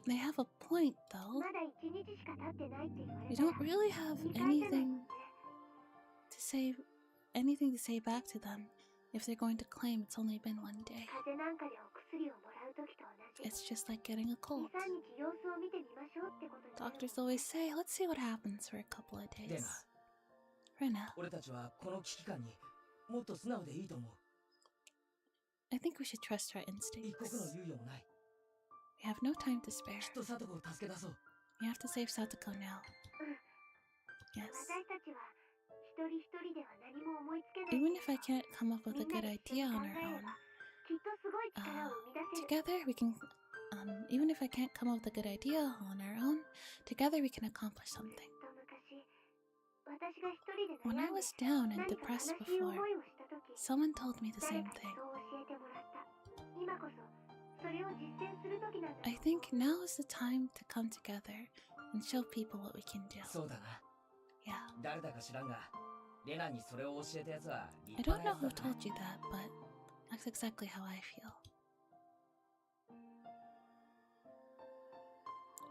They have a point, though. まだ1日しか経ってないって言われ We たら don't really have 2回じゃないもん anything ね。 to say back to them if they're going to claim it's only been one day. 風邪なんかでお薬をもらうときと同じ。 It's just like getting a 2、cold. 3日様子を見てみましょうってことになる。 Doctors always say, let's see what happens for a couple of レナ、 days. Rena, 俺たちはこの危機感にもっと素直でいいと思う。 I think we should trust our 一刻の instincts. 猶予もない。 We have no time to spare. きっとサトコを助け出そう。 We have to save Satsuko now. うん。 Yes. 私たちは一人一人では何も思いつけない。 Even if I can't come up with み a んな good で一緒に idea 考 on え our れ own, ば、きっとすごい力を生み出せる。 together we can, even if I can't come up with a good idea on our own, together we can accomplish something. と昔、私が一人で When 悩 I んで was down and 何か悲 depressed しい before, 思いをしたとき、 someone told me the 誰 same かに thing. そう教えてもらった。今こそ、それを実践するときなんだと I 思う。 think now is the time to come together and show people what we can do. そうだな。 Yeah. 誰だか知らんが、レナにそれを教えたやつは I 立 don't 派な know や who つだな。 told you that, but that's exactly how I feel.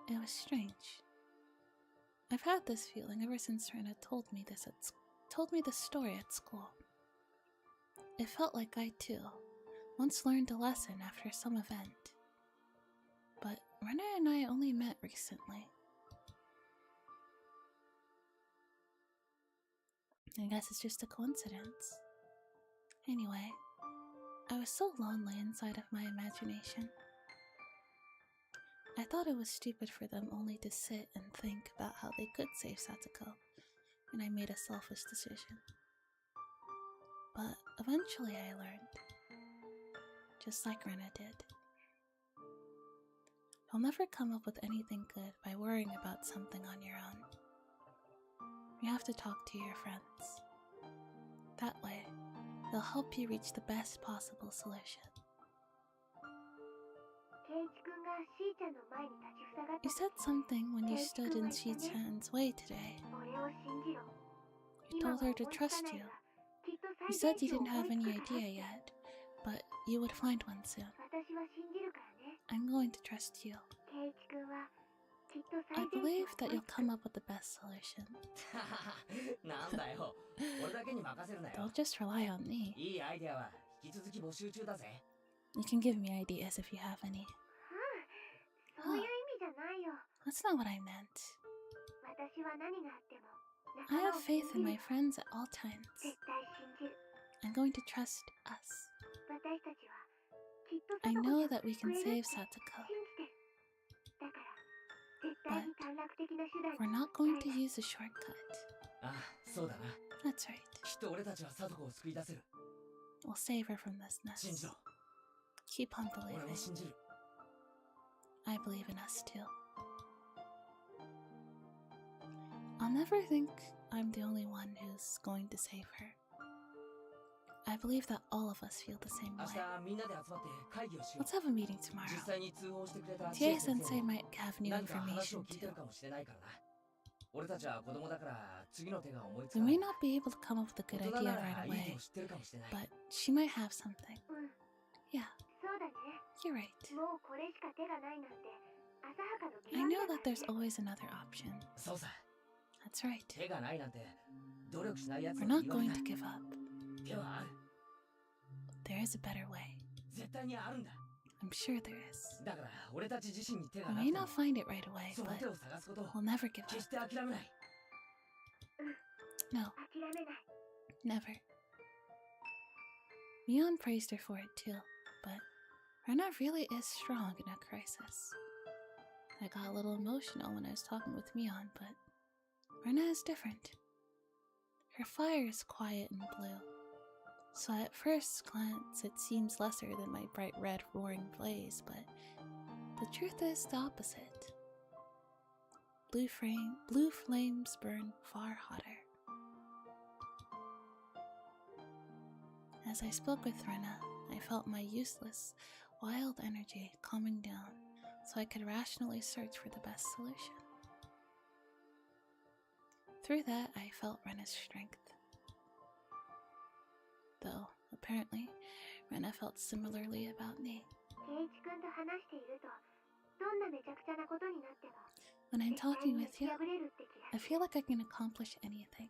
It was strange. I've had this feeling ever since Rena told me this story at school. It felt like I too once learned a lesson after some event. But Rena and I only met recently. I guess it's just a coincidence. Anyway, 今日は Satsuko のことを考えていた。 Satsuko は Rena に会いに来たの。 うん。 Rena は Rena に会いに来たの。 うん。 Rena は Rena に会いに来たの。 うん。 Rena は Rena に会いに来たの。 うん。I was so lonely inside of my imagination. I thought it was stupid for them only to sit and think about how they could save Satoko, and I made a selfish decision. But eventually I learned, just like Rena did. You'll never come up with anything good by worrying about something on your own. You have to talk to your friends. That way, they'll help you reach the best possible solution. You said something when you stood in Shi-chan's way today. You told her to trust you. You said you didn't have any idea yet, but you would find one soon. I'm going to trust you. I believe that you'll come up with the best solution. Don't just rely on me. You can give me ideas if you have any. That's not what I meant. I have faith in my friends at all times. I'm going to trust us. I know that we can save Satoko. But we're not going to use a shortcut. That's right. We'll save her from this mess. Keep on believing. I believe in us too. I'll never think I'm the only one who's going to save her. I believe that all of us feel the same way. Let's have a meeting tomorrow. TA-sensei might have new information too. We may not be able to come up with a good idea right away, but she might have something. Yeah, you're right. I know that there's always another option. That's right. We're not going to give up. There is a better way. I'm sure there is. We may not find it right away, but we'll never give up. No. Never. Mion praised her for it too, but Rena really is strong in a crisis. I got a little emotional when I was talking with Mion, but Rena is different. Her fire is quiet and blue, so at first glance it seems lesser than my bright red roaring blaze, but the truth is the opposite. Blue flames burn far hotter. As I spoke with Rena, I felt my useless, wild energy calming down so I could rationally search for the best solution. Through that, I felt Rena's strength. Though, apparently, Rena felt similarly about me. When I'm talking with you, I feel like I can accomplish anything.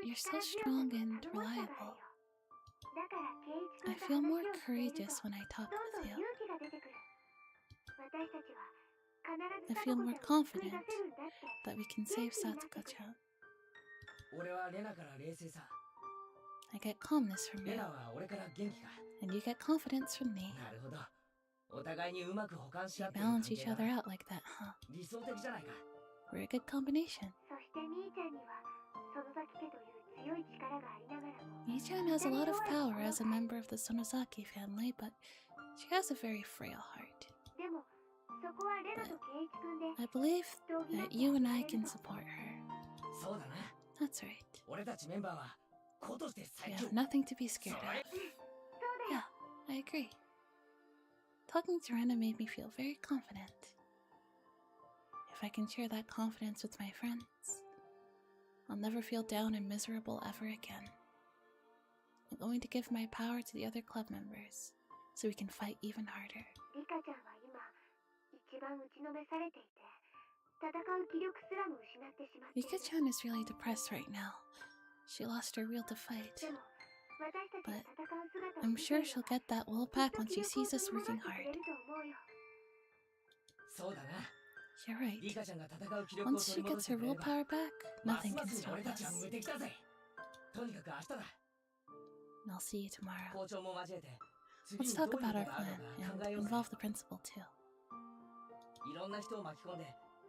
You're so strong and reliable. I feel more courageous when I talk with you. I feel more confident that we can save Satoko-chan. I get calmness from you, and you get confidence from me. We balance each other out like that, huh? We're a good combination. Mii-chan has a lot of power as a member of the Sonozaki family, but she has a very frail heart. But I believe that you and I can support her. That's right. We have nothing to be scared of. Yeah, I agree. Talking to Rena made me feel very confident. If I can share that confidence with my friends, I'll never feel down and miserable ever again. I'm going to give my power to the other club members, so we can fight even harder. Rika-chan is really depressed right now. She lost her will to fight. But I'm sure she'll get that will back when she sees us working hard. You're right. Once she gets her willpower back, nothing can stop us. And I'll see you tomorrow. 校長も交えて Let's 次に talk どういう about 手 our がある plan のか考 and えようぜ involve the principal too. いろんな人を巻き込んで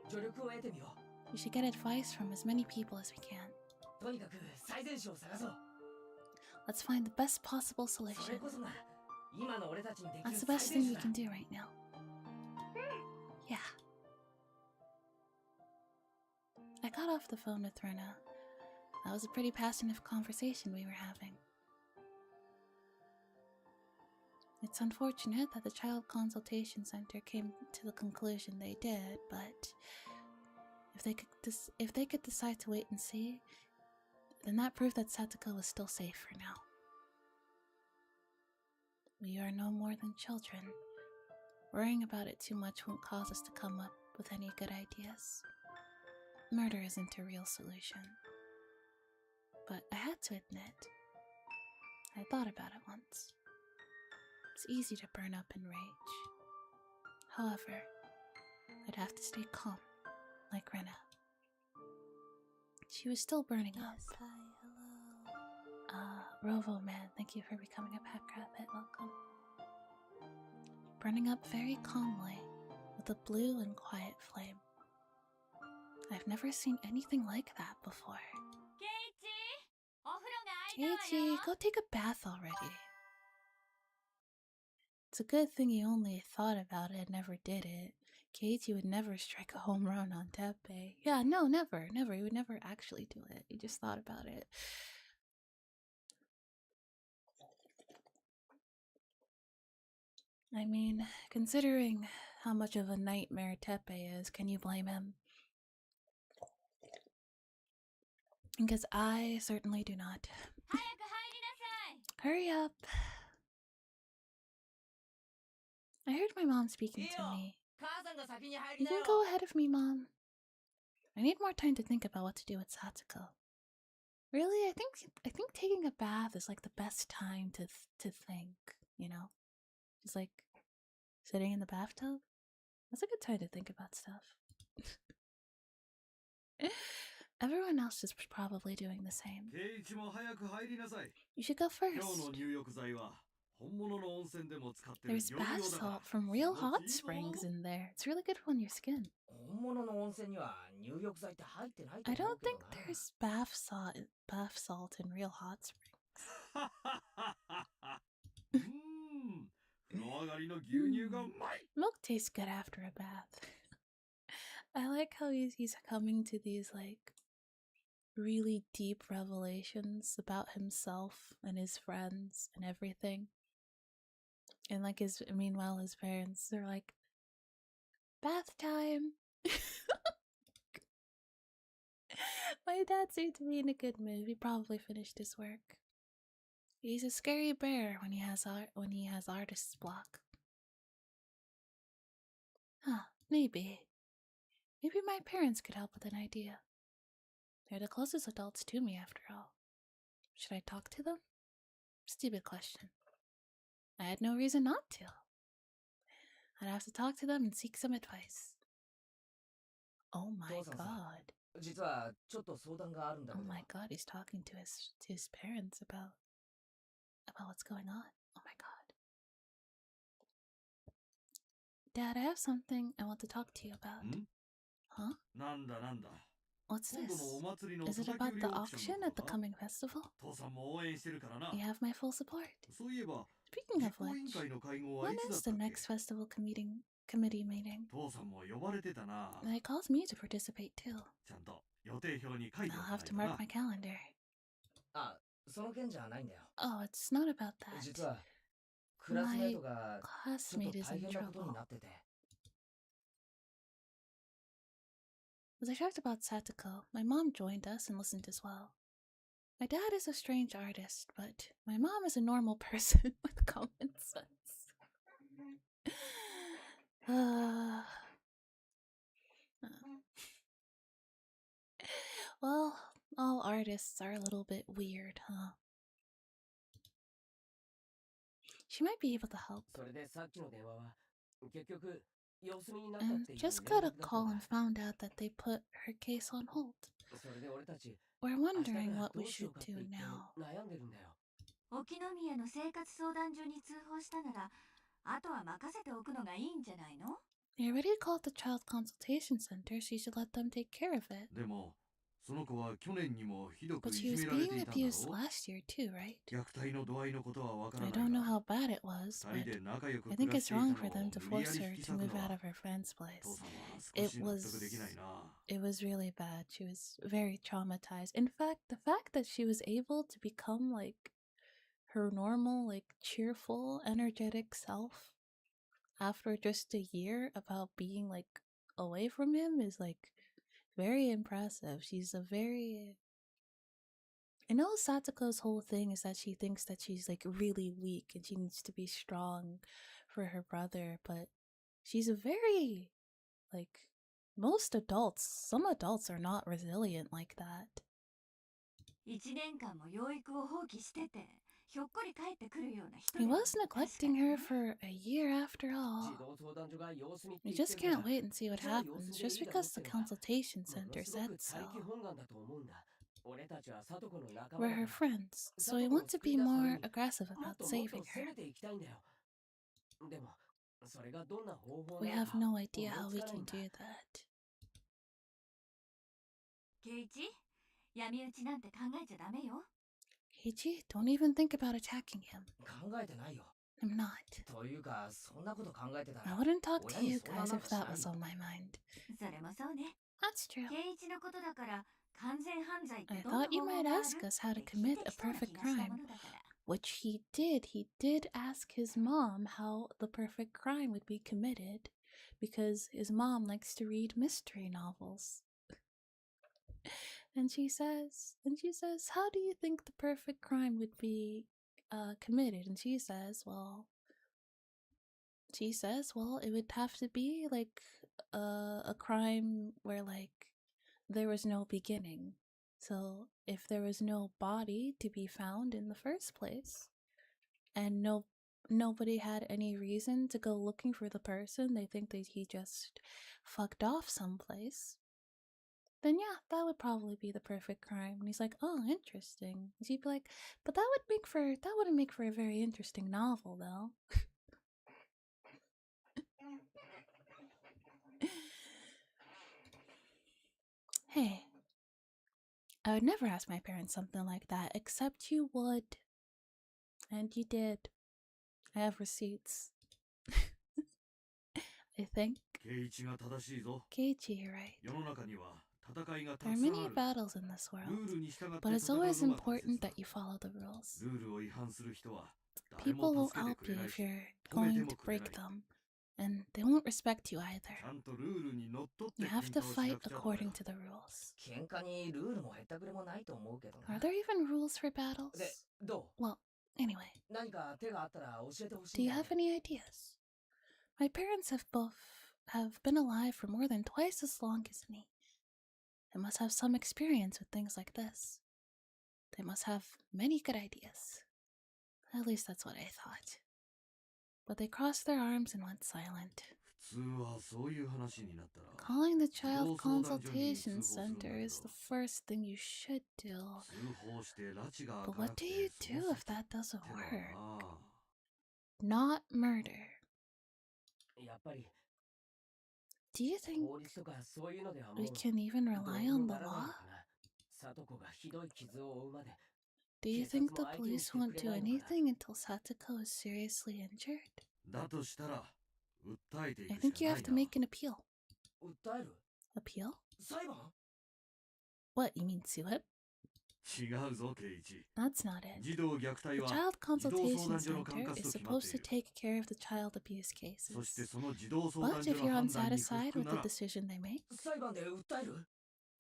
助力を得てみよ We should get advice from as many people as we can. うとにかく最善手を探そう Let's find the best possible それ solution. こそが今の俺たちにでき That's る the 最 best 善 thing 手 we だ can do right now. Yeah. I got off the phone with Runa. That was a pretty passionate conversation we were having. It's unfortunate that the Child Consultation Center came to the conclusion they did, but if they could decide to wait and see, then that proved that Satoko was still safe for now. We are no more than children. Worrying about it too much won't cause us to come up with any good ideas. Murder isn't a real solution. But I had to admit, I thought about it once. It's easy to burn up in rage. However, I'd have to stay calm, like Rena. She was still burning up. Yes, hi, hello. Rovo Man, thank you for becoming a pet rabbit. Welcome. Burning up very calmly, with a blue and quiet flame. I've never seen anything like that before. Keiichi, go take a bath already. It's a good thing you only thought about it and never did it. Keiichi would never strike a home run on Teppei. Yeah, no, never. He would never actually do it. He just thought about it. I mean, considering how much of a nightmare Teppei is, can you blame him? Because I certainly do not. Hurry up. I heard my mom speaking to me. 母さんが先に入 You りな can よ go ahead of me, Mom. I need more time to think about what to do with Satsuko. Really, I think taking a bath is like the best time to think, you know? Just like sitting in the bathtub. That's a good time to think about stuff. Everyone else is probably doing the same. You should go first. There's bath salt from real hot springs in there. It's really good on your skin. 本物の温泉には入浴剤って入ってないと I 思う don't けど think な there's bath salt in real hot springs. Milk tastes good after a bath. I like how he's coming to these like really deep revelations about himself and his friends and everything. And like meanwhile his parents are like, bath time. My dad seemed to be in a good mood. He probably finished his work. He's a scary bear when he has artist's block. Huh, maybe. Maybe my parents could help with an idea. They're the closest adults to me after all. Should I talk to them? Stupid question. I had no reason not to. I'd have to talk to them and seek some advice. Oh my god. 実はちょっと相談があるんだけ Oh ど my god, he's talking to his parents about what's going on. Oh my god. Dad, I have something I want to talk to you about. Huh? What's this? Is it about the auction at the coming festival? You have my full support. Speaking of which, when is the next festival committee meeting? They called me to participate too. I'll have to mark my calendar. あ、その件じゃないんだよ Oh, it's not about that. 実はクラスメイトがちょっ Classmate と is 大 in 変なことに trouble. なってて As I talked about Satoko, my mom joined us and listened as well. My dad is a strange artist, but my mom is a normal person with common sense. Well, all artists are a little bit weird, huh? She might be able to help. それでさっきの電話は結局様子見になったっ And ていう just 連 got a 絡だった call ん and だ found out that they put her case on hold. それで俺たち We're 明日か wondering ら what ど we うしよ should うかって do 言って now. 悩んでるんだよ沖宮の生活相談所に通報したなら、あとは任せておくのがいいんじゃないの? They already called the child consultation center, so you should let them take care of it. でも、その子は去年にもひどく But い she じ was められて being いたんだろ abused last year too, right? 虐待の度合いのことはわから I ない don't know が、 how bad it was, 二人 but で仲良く I 暮 think らし it's ていた wrong の for を them to 無理や force り her 引き to 裂く move の out は、 of her friend's 父 place. さんは少 It し納得できないな。 was really bad. She was very traumatized. In fact, the fact that she was able to become like her normal, like cheerful, energetic self after just a year about being like away from him is like very impressive. She's a very... I know Satoko's whole thing is that she thinks that she's like really weak and she needs to be strong for her brother, but she's a very, like, most adults, some adults are not resilient like that. 1年間も養育を放棄してて、ひょっこり帰ってくるような人 He では was neglecting her for a year after 児 all. 童相談所が様子見って We 言って just るから can't wait and see what じゃあ様 happens 子見でい just いだろう because っ the てのは consultation も center のすご said く so. 大気本願だと思うんだ。俺たちはサトコの仲間 We're だか her ら friends, so サ we トコを want to 救い be 出すため more に aggressive もっ about ともっ saving と攻 her. めていきたいんだよ。でもそれがどんな方法 We なの have か no 思 idea い how つ we かない can んだ。 do that. 圭一、闇討ちなんて考えちゃダメよ。 Keiichi, don't even think about attacking him. 考えてないよ。 I'm not. というかそんなこと考えてた I ら wouldn't talk to 親に you 相談 guys なん if かし that ない was よ。 on my mind. それもそうね。 That's true. 圭一のことだから完全犯罪って I どんな thought you 方法 might がある ask us how っ to て聞い commit て a きそうな perfect 気がした crime, ものだから which he did. He did ask his mom how the perfect crime would be committed because his mom likes to read mystery novels. And she says, how do you think the perfect crime would be committed? And she says, well, it would have to be like a crime where like there was no beginning. So if there was no body to be found in the first place, and nobody had any reason to go looking for the person, they think that he just fucked off someplace, then yeah, that would probably be the perfect crime. And he's like, oh, interesting. And she'd be like, but that wouldn't make for a very interesting novel, though. Hey, I would never ask my parents something like that, except you would. And you did. I have receipts. I think. 圭一が正しいぞ。 Keiichi, you're right. 世の中には戦いがた There く are さん many ある。 battles in this ル world, ールに従って but it's 戦う always のが大 important 切だ that。you follow the rules. ルールを違反する人は誰 People も will 助けて help くれ you ない if し、 you're 褒めて going も to くれな break い。 them, and they won't respect you ち either. ゃんとルールにのっとって You 喧 have to 嘩をし fight なくちゃダメ according だ。 to the rules. 喧嘩にルールもへったくれもないと思うけど Are な。 there even rules for battles? で、ど Well, anyway, う？何か手があったら教えてほし do いん you だ have けど。 any ideas? My parents have been alive for more than twice as long as me. They must have some experience with things like this. They must have many good ideas. At least that's what I thought. But they crossed their arms and went silent. 普通はそういう話になったら Calling the 児童 child 相談所に通 consultation 報するんだ center け is ど、 the first thing you should do. 通報して拉致が But 開かな what く do て you そ do の if 先 that doesn't っての work? は Not murder. やっぱり Do you think 法律とかそういうのではも we う can even どう rely にも on the ならない law? のかな。サトコがひどい傷を負うまで Do you 警察 think the も相手に police してく won't れ do ないのかな。 anything until Satoko is seriously injured? だとしたら訴えてい I くし think か you な have い to な。 make an appeal. 訴える？ Appeal? 裁判？ What, you mean sue it? 違うぞ圭一。 That's not it. 児童虐待 The は child 児童相 consultation 談所の center 管轄 is と決まって supposed い to る。 take care of the child abuse そして cases. その児童相 But 談所 if の you're 判断に不 unsatisfied 服 with な the ら decision they make, 裁判で訴える？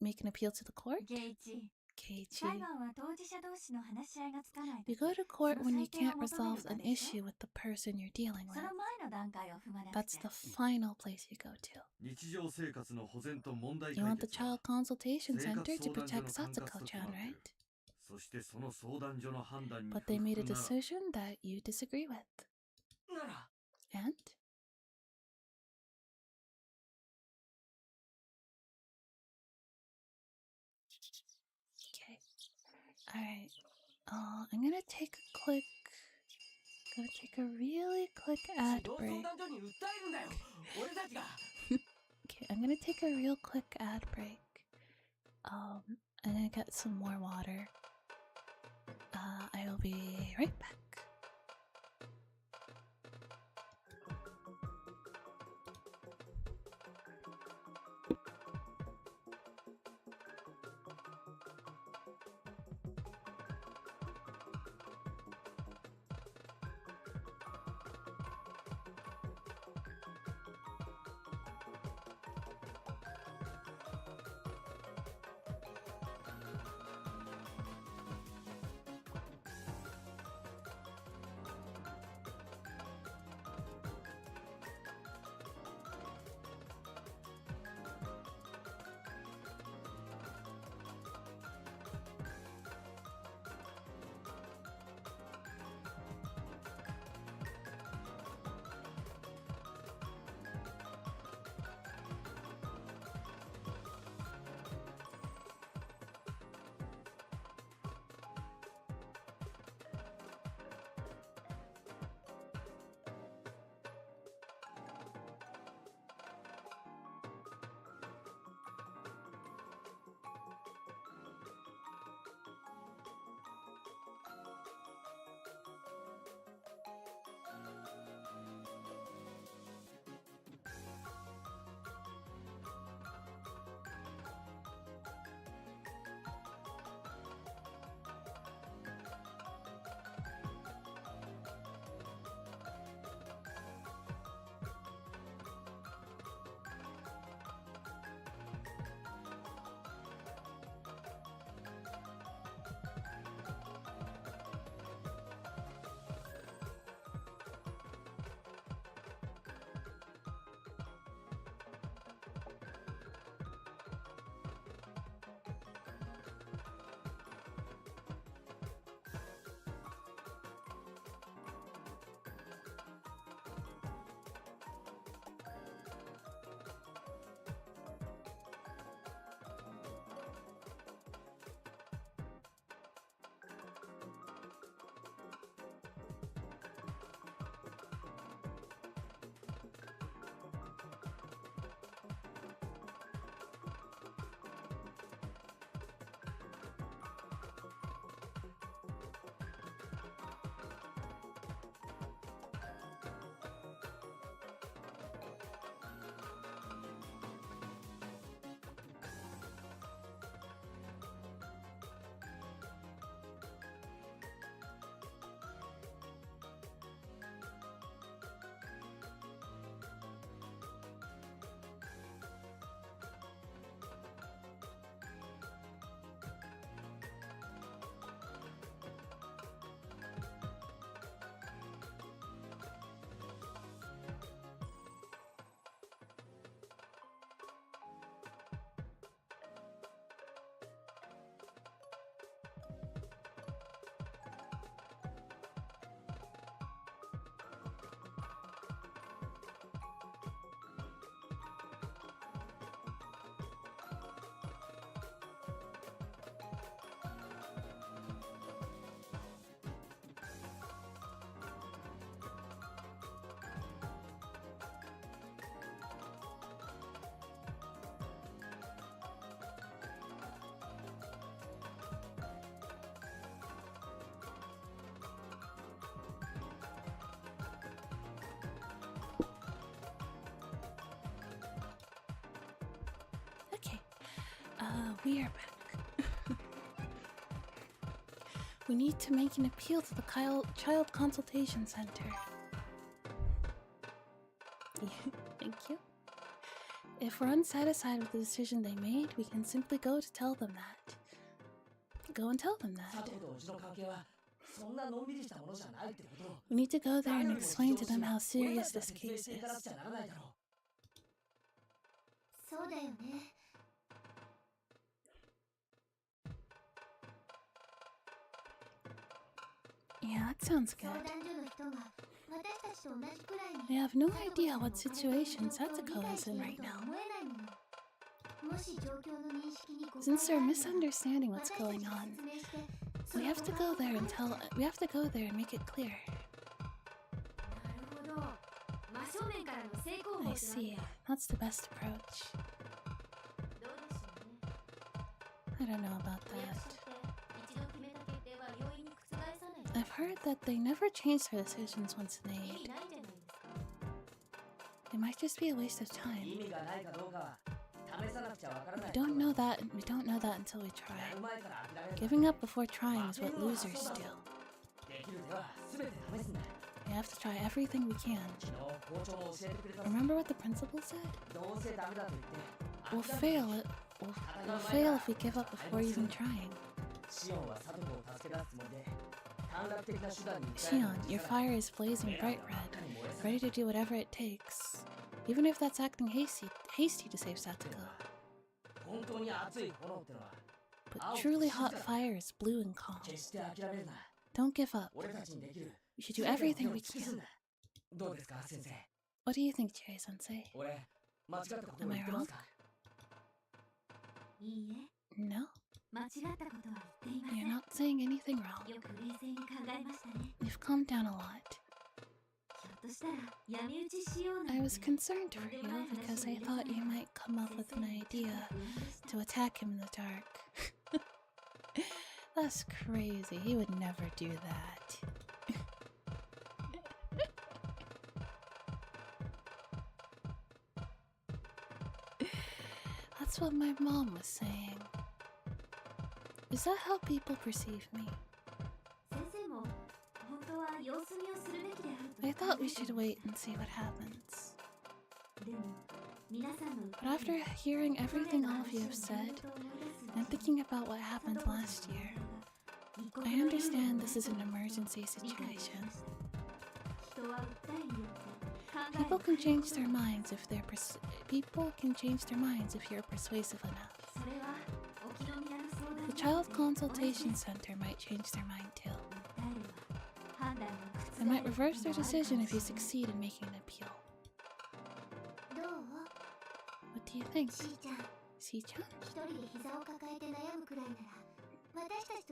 make an appeal to the court? 圭一、 Keiichi. 裁判は当事者同士の話し合いがつかないと You き、 go to court その when you 裁定を can't 求め resolve る場 an でしょ。 issue with the person you're dealing そ with. の前の段階を踏まなく That's ちゃ。 the final place you go to. 日常生活の保全と問題 You 解 want the 決は child consultation 生活 center to 相談 protect 所の管轄 Satoko-chan, と決まってい right? る。そしてその相談所の判断に不 But they made a 服なら decision that you disagree with. なら And? Okay. Alright. I'm gonna take a really quick ad 児童 break. 相談所に訴えるんだよ俺たちが Okay, I'm gonna take a real quick ad break. I'm gonna get some more water. I'll be right back. We are back. We need to make an appeal to the Child Consultation Center. Thank you. If we're unsatisfied with the decision they made, we can simply go to tell them that. Go and tell them that. We need to go there and explain to them how serious this case is. Yeah, that sounds good. We have no idea what situation Satsuko is in right now. Since they're misunderstanding what's going on, We have to go there and tell. We have to go there and make it clear. I see. That's the best approach. I don't know about that. I've heard that they never change their decisions once made. It might just be a waste of time. We don't know that until we try. Giving up before trying is what losers do. We have to try everything we can. Remember what the principal said? We'll fail if we give up before even trying. Shion, your fire is blazing bright red, ready to do whatever it takes. Even if that's acting hasty to save Satsuko. But truly hot fire is blue and calm. Don't give up. We should do everything we can. What do you think, Chie-sensei? Am I wrong? No? You're not saying anything wrong. You've calmed down a lot. I was concerned for you because I thought you might come up with an idea to attack him in the dark. That's crazy. He would never do that. That's what my mom was saying. Is that how people perceive me? I thought we should wait and see what happens. But after hearing everything all of you have said, and thinking about what happened last year, I understand this is an emergency situation. People can change their minds if you're persuasive enough. The Child Consultation Center might change their mind too. They might reverse their decision if you succeed in making an appeal. What do you think? Si-chan?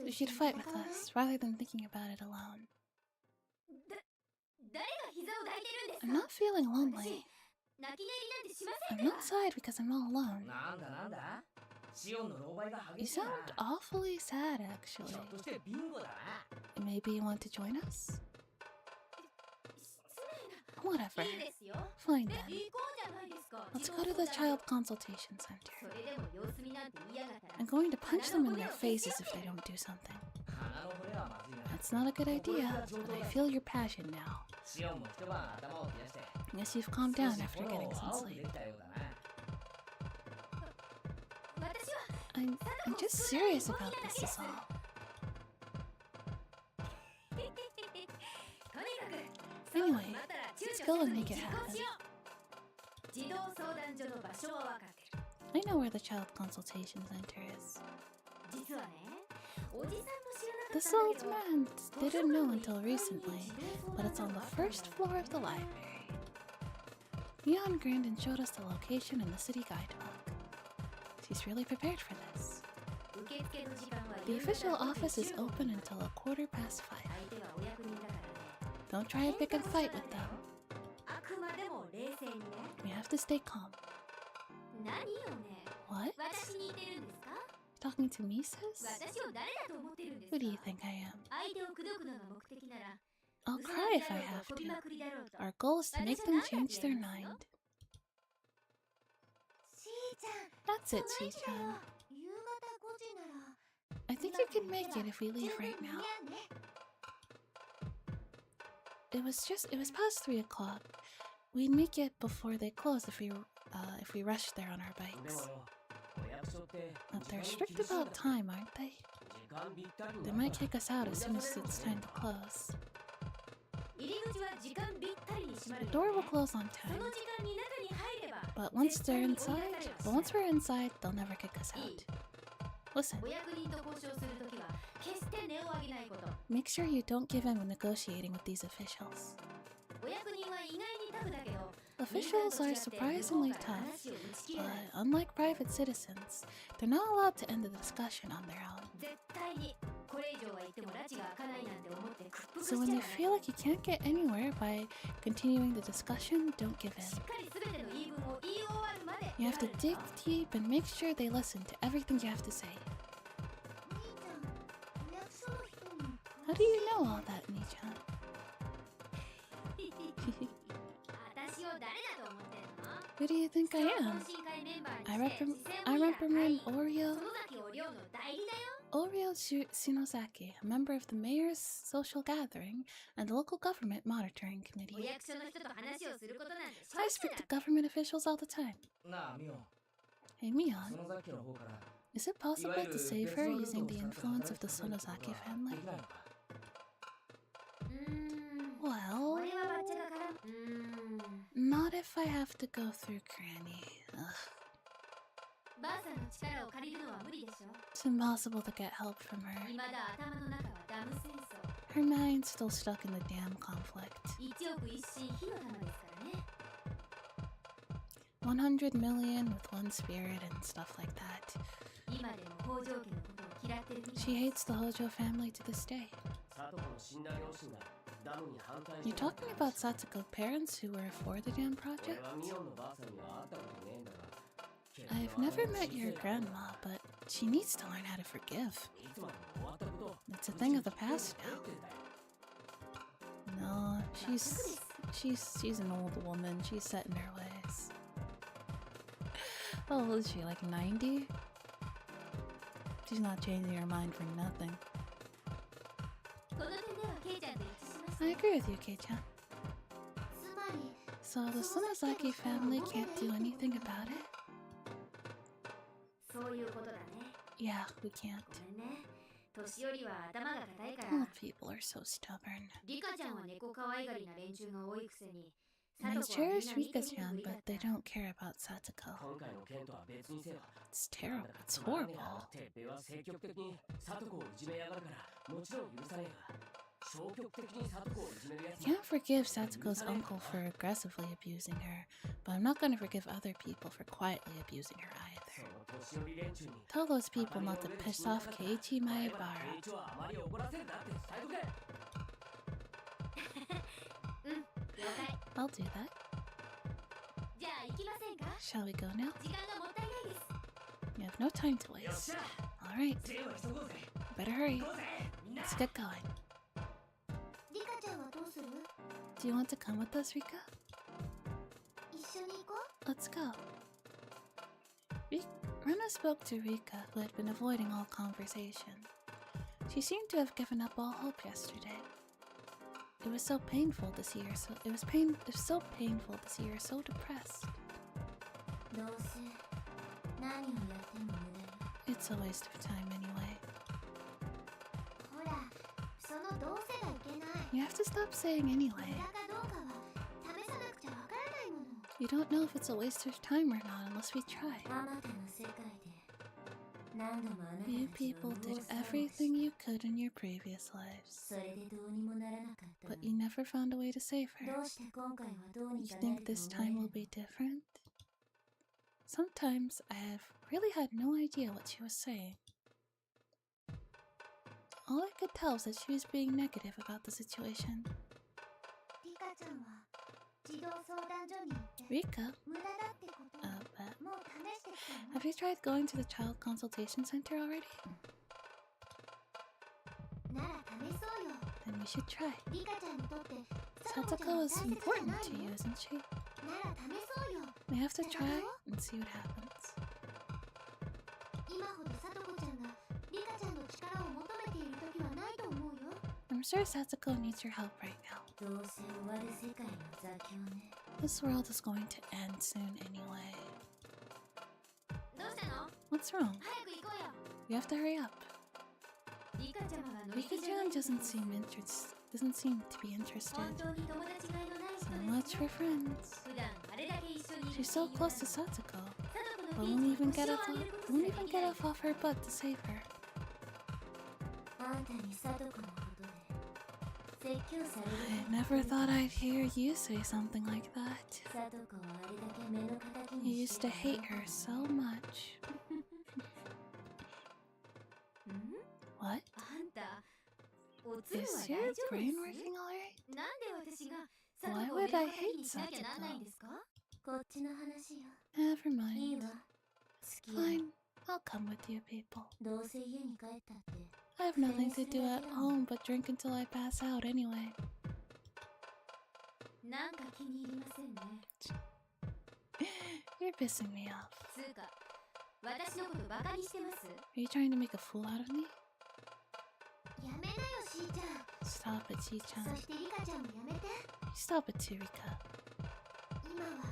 You should fight with us, rather than thinking about it alone. I'm not feeling lonely. I'm not sad because I'm all alone. You sound awfully sad, actually. Maybe you want to join us? Whatever. Fine then. Let's go to the Child Consultation Center. I'm going to punch them in their faces if they don't do something. That's not a good idea, but I feel your passion now. Guess you've calmed down after getting some sleep. I'm just serious about this is all. Anyway, let's go and make it happen. I know where the Child Consultation Center is. This old man didn't know until recently, but it's on the first floor of the library. Mion grinned and showed us the location in the city guidebook. She's really prepared for this. The official office is open until 5:15. Don't try and pick a fight with them. We have to stay calm. What? Talking to me, sis? Who do you think I am? I'll cry if I have to. Our goal is to make them change their mind. That's it, Shi-chan. I think you can make it if we leave right now. It was past 3 o'clock. We'd make it before they close if we rushed there on our bikes. But they're strict about time, aren't they? They might kick us out as soon as it's time to close. The door will close on time. But once we're inside, they'll never kick us out. Listen. Make sure you don't give in when negotiating with these officials. Officials are surprisingly tough, but unlike private citizens, they're not allowed to end the discussion on their own. So when you feel like you can't get anywhere by continuing the discussion, don't give in. You have to dig deep and make sure they listen to everything you have to say. How do you know all that, Nii-chan? Who do you think I am? I represent Oreo Shinozaki, a member of the mayor's social gathering and the local government monitoring committee. I speak to government officials all the time. Hey, Mion. Is it possible to save her using the influence of the Sonozaki family? Well, not if I have to go through Granny. Ugh. It's impossible to get help from her. Her mind's still stuck in the damn conflict. 100 million with one spirit and stuff like that. She hates the Hojo family to this day. You're talking about Satsuko's parents who were for the damn project? I've never met your grandma, but she needs to learn how to forgive. It's a thing of the past now. No, she's an old woman. She's set in her ways. How old is she, like 90? She's not changing her mind for nothing. I agree with you, Kei-chan. So the Sonozaki family can't do anything about it? Yeah, we can't. Old people are so stubborn. They cherish Rika-chan, but they don't care about Satsuko. It's terrible. It's horrible. I can't forgive Satsuko's uncle for aggressively abusing her, but I'm not going to forgive other people for quietly abusing her either. Tell those people not to piss off Keiichi Maebara. I'll do that. Shall we go now? You have no time to waste. Alright. Better hurry. Let's get going. Do you want to come with us, Rika? Let's go. Rena spoke to Rika, who had been avoiding all conversation. She seemed to have given up all hope yesterday. It was so painful to see her so painful to see her so depressed. It's a waste of time anyway. You have to stop saying anyway. You don't know if it's a waste of time or not unless we try. You people did everything you could in your previous lives, but you never found a way to save her. You think this time will be different? Sometimes I have really had no idea what she was saying. All I could tell was that she was being negative about the situation. Rika? Have you tried going to the child consultation center already? Then we should try. Satsuko is important to you, isn't she? We have to try and see what happens. I'm sure Satsuko needs your help right now. This world is going to end soon anyway. What's wrong? You have to hurry up. Rika-chan doesn't seem to be interested. So much for friends. She's so close to Satsuko, but won't even get off her butt to save her. I never thought I'd hear you say something like that. You used to hate her so much. What? Is your brain working alright? なんで私が Why 貞子を目 would の I 敵に hate しなきゃなんないん Satoko? ですか？こっちの話よ。 Never いい mind. わ。付き合う。 Fine, I'll come with you people. どうせ家に帰ったって I have nothing to do at home but drink until I pass out anyway. なんか気に入りませんね。 You're pissing me off. つうか、私のことバカにしてます？ Are you trying to make a fool out of me? やめなよ、しーちゃん。 Stop it, Chi-chan. そしてリカちゃんもやめて。 Stop it too, Rika. 今は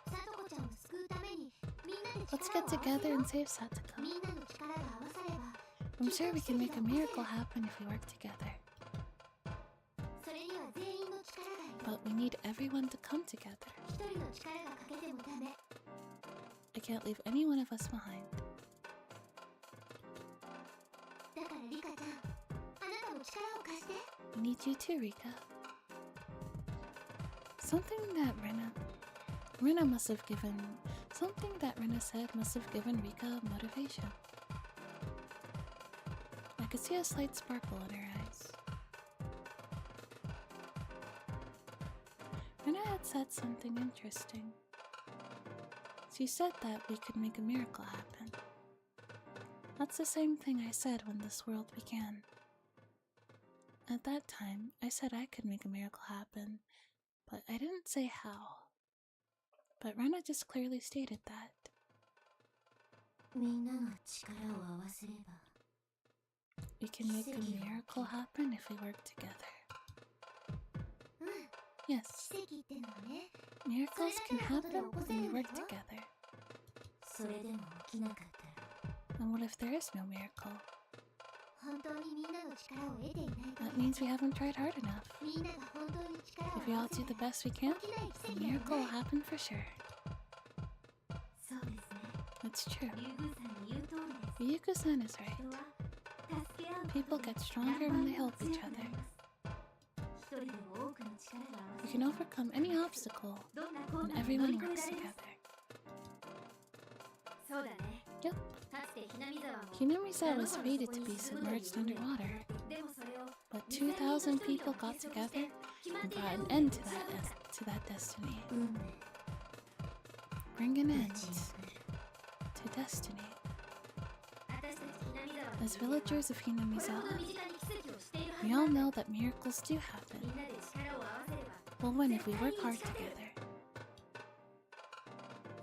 さとこちゃんを救うためにみんなで Let's 力を get 合わせ together よ and う。 save Satoko. みんなの力が合わされば I'm sure we can make a miracle happen if we work together. それには全員の力がいる。 But we need everyone to come together. 一人の力が欠けてもダメ。 I can't leave any one of us behind. だからリカちゃん、あなたも力を貸して。 We need you too, Rika. Something that Rena must have given. Something that Rena said must have given Rika motivation. I could see a slight sparkle in her eyes. Rena had said something interesting. She said that we could make a miracle happen. That's the same thing I said when this world began. At that time, I said I could make a miracle happen, but I didn't say how. But Rena just clearly stated that. みんなの力を合わせれば We can make a miracle happen if we work together. うん、 Yes, 奇跡ってのはね、 miracles can happen when we work together. それでも起きなかったら And what if there is no miracle? 本当にみんなの力を得ていないか That ら means we haven't tried hard enough. みんなが本当に力を If we 合 all わせ do た the ら best we can, 起きない a 奇跡だよ miracle will ね。 happen for sure. そうですね。 That's true. リュウグウさんの言う通りです。 Ryuko-san is right. 人は助け合う People ことで get stronger when they help 強 each くな other. ります。一人でも多くの力が合わ We せ can れば overcome any obstacle どんな困 when 難も乗 everyone り越え works られま together. す。そうだね。 Yep. かつてひなみざわも Hinamizawa was fated to be submerged underwater, でもそれを but 2,000 people got together and brought an end to that destiny. 運命 Bring an う end ちに来る。 to destiny. 私たちひなみざわの As 人間は villagers of これほど Hinamizawa, 身近に奇跡をしているは we ず all なんだ。 know that miracles do happen. みんなで力を合わせれば We'll win if we work hard together.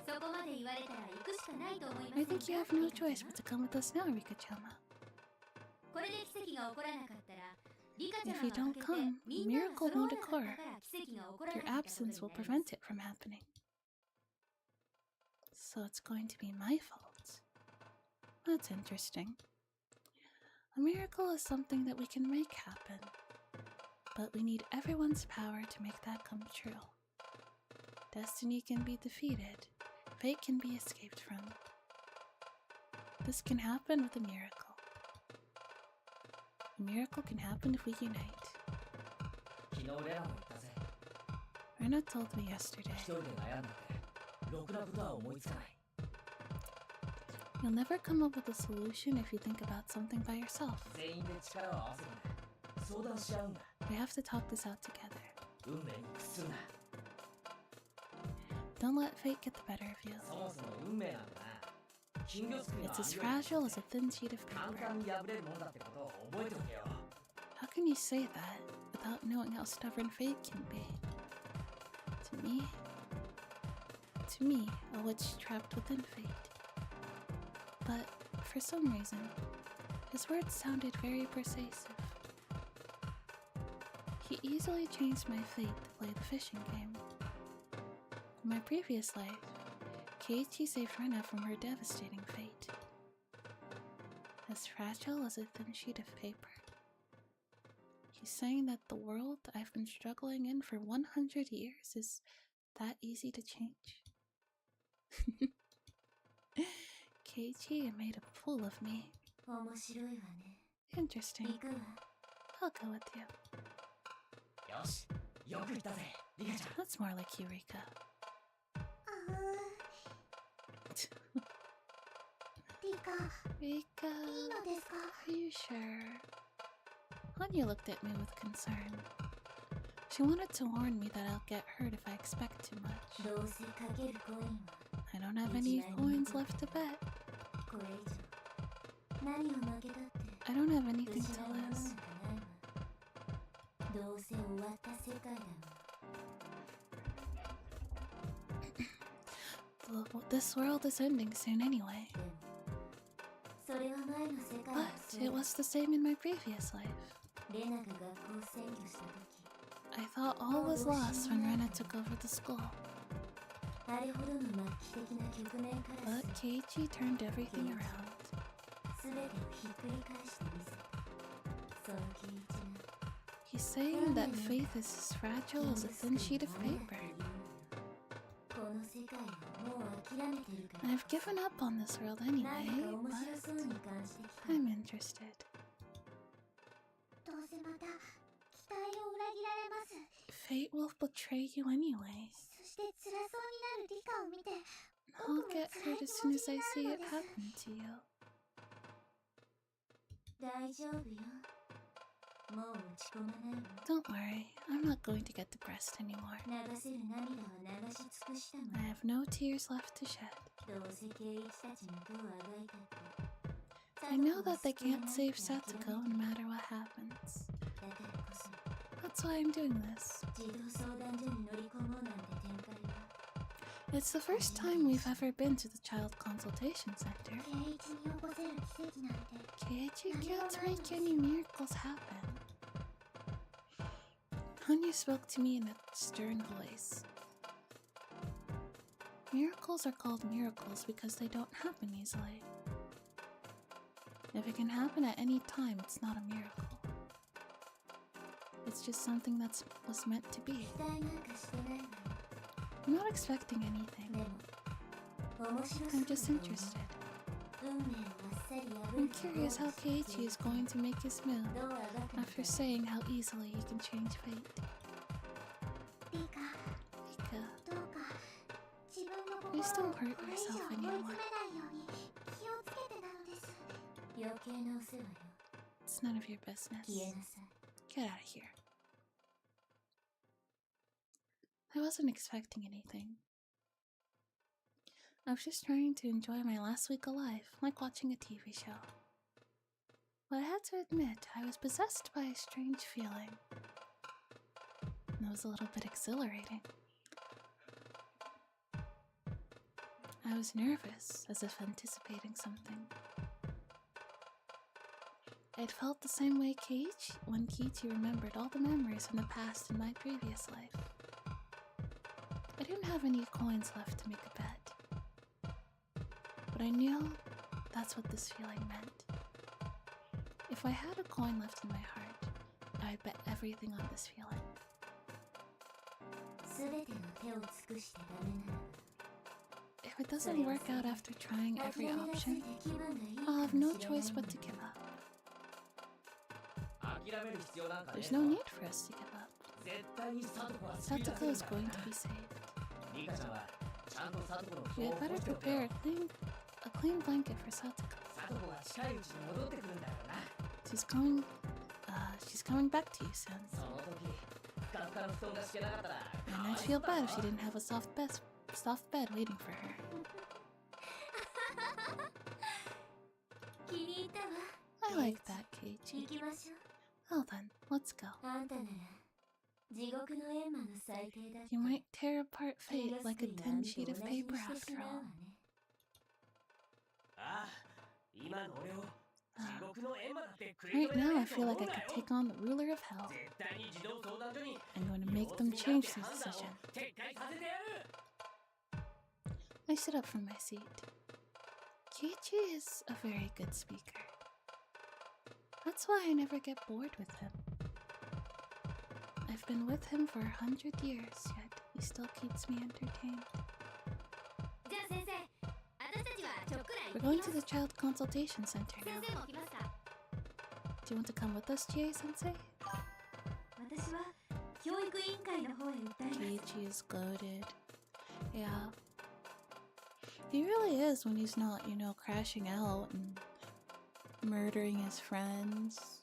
そこまで言われたら行くしかないと思いま I せん think you か have no リカちゃ choice ん but to come with us now, Rika-chama. これで奇跡が起こらなかったらリカちゃん If you が don't 負けて come, みんなが miracle 揃わ won't なかった occur. から奇跡が起こらな Your かったことに absence will なります。 prevent it from happening. So it's going to be my fault. That's interesting. A miracle is something that we can make happen, but we need everyone's power to make that come true. Destiny can be defeated, fate can be escaped from. This can happen with a miracle. A miracle can happen if we unite. 昨日レナも言ったぜ。 Rena told me yesterday, 一人で悩んだってろくなことは思いつかない。 you'll never come up with a solution if you think about something by yourself. 全員で力を合わせるんだ。相談し合うんだ。 We have to talk this out together. 運命に屈するな。 Don't let fate get the better of you. そもそも運命なんだな。金魚すくいの It's as 網漁 fragile as a thin sheet of 簡 paper. 単に破れるもんだってことを覚えておけよ。 How can you say that without knowing how stubborn fate can be? To me, a witch trapped within fate. But for some reason, his words sounded very persuasive. He easily changed my fate to play the fishing game. In my previous life, Keiichi saved Rena from her devastating fate. As fragile as a thin sheet of paper. He's saying that the world I've been struggling in for 100 years is that easy to change. Keiichi made a fool of me. 面白いわね。 Interesting. 行くわ。 I'll go with you. よし、よく言ったぜ、リカちゃん。 That's more like you, Rika. リカ、いい Rika, のですか？ are you sure? Anya looked at me with concern. She wanted to warn me that I'll get hurt if I expect too much. I don't have any coins left to bet. I don't have anything to lose. This world is ending soon anyway. But it was the same in my previous life. I thought all was lost when Rena took over the school. But Keiichi turned everything around. He's saying that faith is as fragile as a thin sheet of paper. I've given up on this world anyway, but I'm interested. Fate will betray you anyway. I'll get hurt as soon as I see it happen to you. Don't worry, I'm not going to get depressed anymore. I have no tears left to shed. I know that they can't save Satoko no matter what happens. That's why I'm doing this. It's the first time we've ever been to the Child Consultation Center. Keiichi can't make any miracles happen. Anya spoke to me in a stern voice. Miracles are called miracles because they don't happen easily. If it can happen at any time, it's not a miracle. It's just something that was meant to be. I'm not expecting anything. I'm just interested. I'm curious how Keiichi is going to make his move after saying how easily he can change fate. Rika, please don't hurt yourself anymore. It's none of your business. Get out of here. I wasn't expecting anything. I was just trying to enjoy my last week alive, like watching a TV show. But I had to admit, I was possessed by a strange feeling. And it was a little bit exhilarating. I was nervous, as if anticipating something. I'd felt the same way when Keiichi remembered all the memories from the past in my previous life. I didn't have any coins left to make a bet. But I knew that's what this feeling meant. If I had a coin left in my heart, I'd bet everything on this feeling. If it doesn't work out after trying every option, I'll have no choice but to give up. There's no need for us to give up. Satoko is going to be saved. We had better prepare a clean blanket for Satoko. She's coming back to you soon. And I'd feel bad if she didn't have a soft bed waiting for her. I like that, Keiichi. Well then, let's go. You might tear apart fate like a thin sheet of paper after all. Right now I feel like I could take on the ruler of hell. I'm going to make them change their decision. I stood up from my seat. Keiichi is a very good speaker. That's why I never get bored with him. I've been with him for 100 years, yet he still keeps me entertained. We're going to the Child Consultation Center now. Do you want to come with us, Chie-sensei? Keiichi is goated. Yeah. He really is when he's not, crashing out and murdering his friends.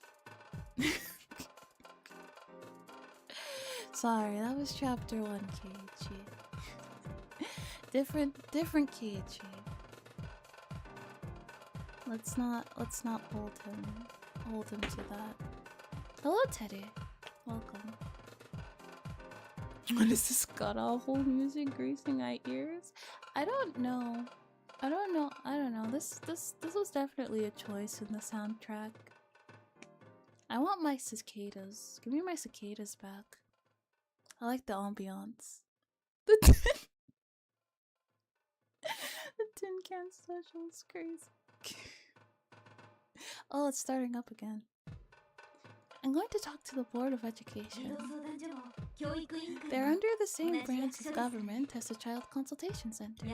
sorry, that was chapter 1, Keiichi. different Keiichi. Let's not hold him to that. Hello, Teddy. Welcome. What is this god-awful music greasing my ears? I don't know. This was definitely a choice in the soundtrack. I want my cicadas. Give me my cicadas back. I like the ambiance. The tin can special is crazy. Oh, it's starting up again. I'm going to talk to the Board of Education. They're under the same branch of government as the Child Consultation Center.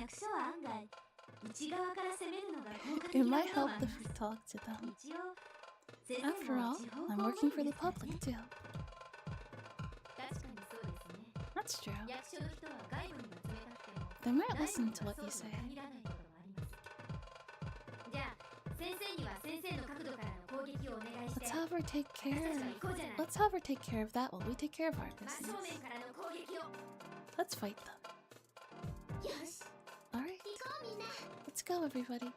It might help if we talk to them. After all, I'm working for the public too. That's true. They might listen to what you say. Let's have her take care of that while we take care of our business. Let's fight them. Alright. Let's go, everybody.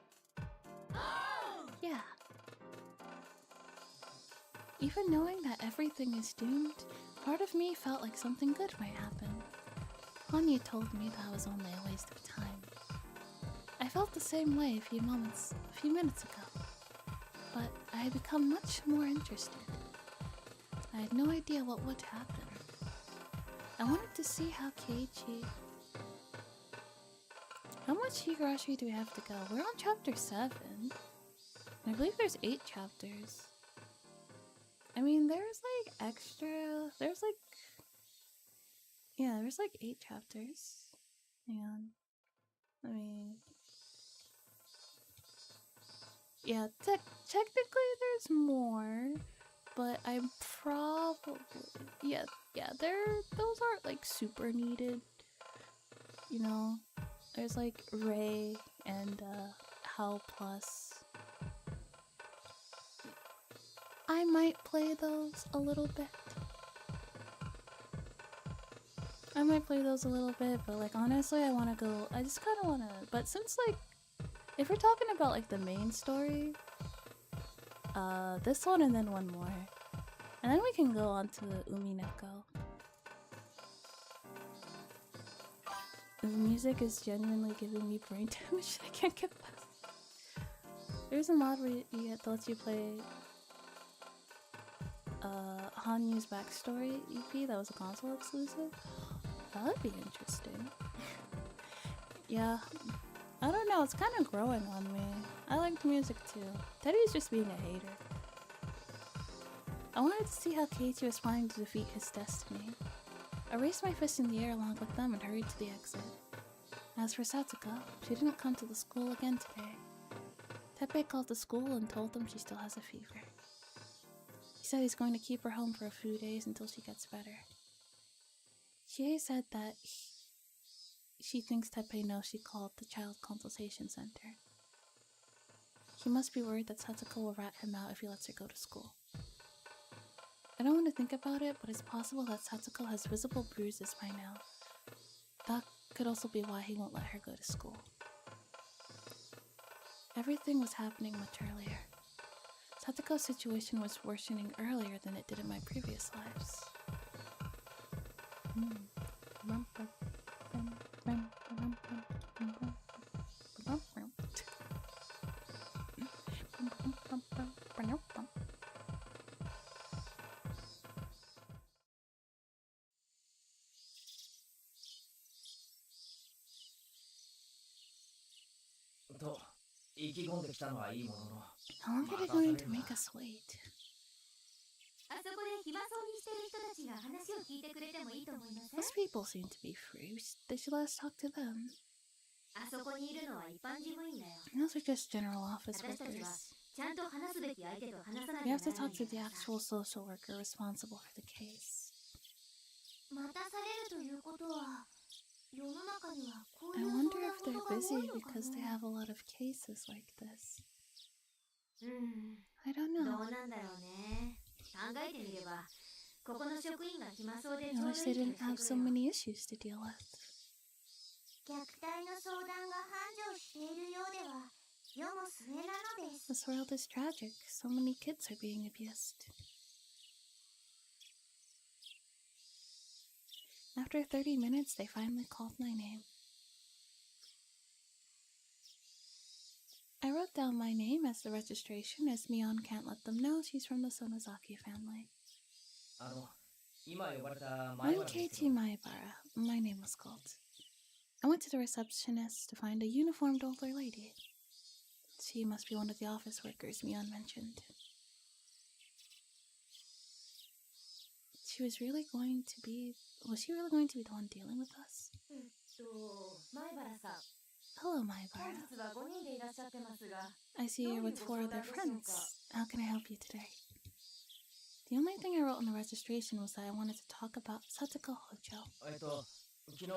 Yeah. Even knowing that everything is doomed, part of me felt like something good might happen. Hanyu told me that was only a waste of time. I felt the same way a few minutes ago, but I had become much more interested. I had no idea what would happen. I wanted to see how Keiichi... How much Higurashi do we have to go? We're on chapter 7. I believe there's 8 chapters. I mean, there's like extra... There's like 8 chapters. Hang on. I mean... Yeah, technically there's more, but I'm probably... Yeah, those aren't like super needed. You know? There's like Ray and How Plus. I might play those a little bit. But like honestly I wanna go, I just kinda wanna, but since like, if we're talking about like the main story, this one and then one more. And then we can go on to Umineko. The music is genuinely giving me brain damage. I can't get past. There's a mod where that lets you play Hanyu's backstory EP that was a console exclusive. That would be interesting. Yeah, I don't know, it's kind of growing on me. I liked music too. Teddy's just being a hater. I wanted to see how Keiichi was planning to defeat his destiny. I raised my fist in the air along with them and hurried to the exit. As for Satsuko, she didn't come to the school again today. Teppei called the school and told them she still has a fever. He said he's going to keep her home for a few days until she gets better. Chie said that she thinks Teppei knows she called the Child Consultation Center. He must be worried that Satsuko will rat him out if he lets her go to school. I don't want to think about it, but it's possible that Satsuko has visible bruises by now. That could also be why he won't let her go to school. Everything was happening much earlier. Satsuko's situation was worsening earlier than it did in my previous lives. How long are they going to make us wait? Those people seem to be free. They should let us talk to them. Those are just general office workers. We have to talk to the actual social worker responsible for the case. I wonder if they're busy because they have a lot of cases like this. I don't know. ここの職員が暇そうで I ちょう wish ど they いいから didn't して have く so れよ。 many issues to deal with. 虐待の相談が繁盛しているようでは世も末なのです。 This world is tragic. So many kids are being abused. After 30 minutes, they finally called my name. I wrote down my name as the registration, as Mion can't let them know she's from the Sonozaki family. 今呼ばれた I'm KT Maibara. My name was called. I went to the receptionist to find a uniformed older lady. She must be one of the office workers Mion mentioned. Was she really going to be the one dealing with us? 前原さん、 Hello, 本 Maibara. 日は5人でいらっしゃってますが、 I see you're with 4 other friends. How can I help you today? The only thing I wrote on the registration was that I wanted to talk about Satsuko Hojo. 昨日、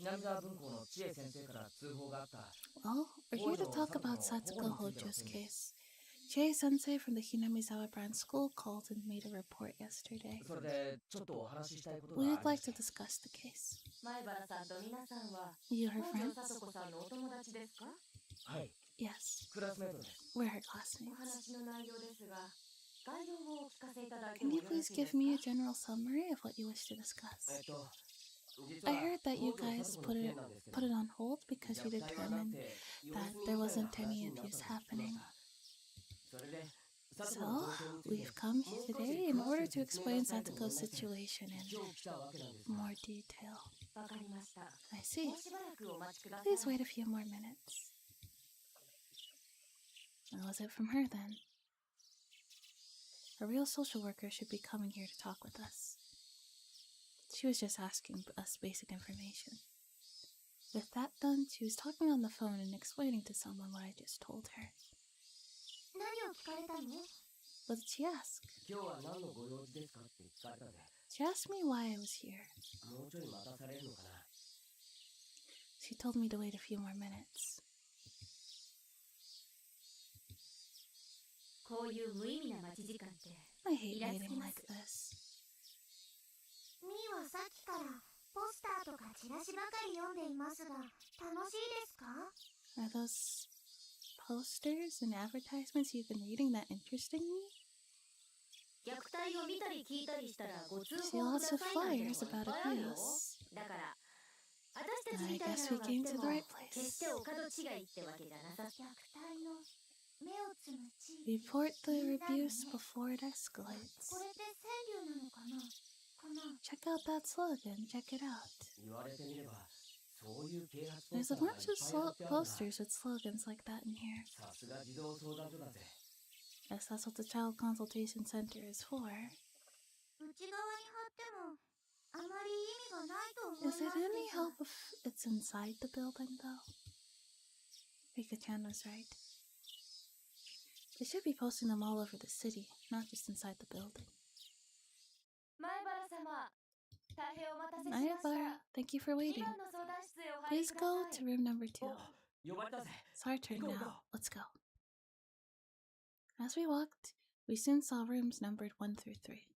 Hinamizawa 文庫の千恵先生から通報があった。 Well, we're here to talk about Satsuko Hojo's case. Chie-sensei from the Hinamizawa brand school called and made a report yesterday. それで、ちょっとお話ししたいことがあ We り would ま like し to て。 discuss the case. 前原さんと皆さんは You her 北条 friends? 聡子さんのお友達ですか？はい、 Yes, クラスメートです。 we're her お classmates. 話の内容ですが、概要をお聞かせいただいて Can も you よろ please しいで give すか？ me a general summary of what you wish to discuss? 実 I は heard that you 北条 guys 聡子 put の it 件なんですけど、 put it on hold because you 虐待はなく determined て、様 that 子見 there みたいな wasn't any 話になった abuse と聞きま happening. した。それで、 So, 聡子の状況につい we've て、 come もう here 少し today in 詳 order しく to 説明 explain がしたいと思いま Satsuko's して、 situation in 今日来たわけなんですが、 more detail. わかりました。 I see. もうしばらくお待ちください。 Please wait a few more minutes. That was it from her then. A real social worker should be coming here to talk with us. She was just asking us basic information. With that done, she was talking on the phone and explaining to someone what I just told her. 何を聞かれたの？ What did she ask? 今日は何のご用事ですかって聞かれたぜ。 She asked me why I was here. もうちょい待たされるのかな。 She told me to wait a few more minutes. こういう無意味な待ち時間って I hate イラつき waiting ま like す。 this. みーはさっきからポスターとかチラシばかり読んでいますが、楽しいですか？ Are those posters and advertisements you've been reading that interesting me? 虐待を見たり聞いたりしたらご通 See 報く lots だ of さいなんての flyers もいっ about ぱいあるよ。 abuse. だから私たち I みたいな guess の we が came 来て to も the right 決して place. お門違いってわけじゃなさ虐待の目をつむ地域。 Report the みんなのね。 abuse before it こ escalates. れって川柳なのかな？Check out that slogan. Check it out. 言われてみれば、そういう啓発ポ There's ス a ターがいっ bunch ぱ of い貼ってあるな。 posters with slogans like that in here. さすが児童相談所だぜ。 Yes, that's what the Child Consultation Center is for. 内側に貼ってもあまり意味がないと思い Is ま it す any が。 help if it's inside the building, though? Rika-chan was right. They should be posting them all over the city, not just inside the building. 前原様、大変お待たせしました。 Nyalpaca, thank you for 2 waiting. 番の相談室へお入り Please くだ go さ to い。 room number 2. 呼ばれたぜ。 It's our turn Go, now. go. Let's go. As we walked, we soon saw rooms numbered 1 through 3. へ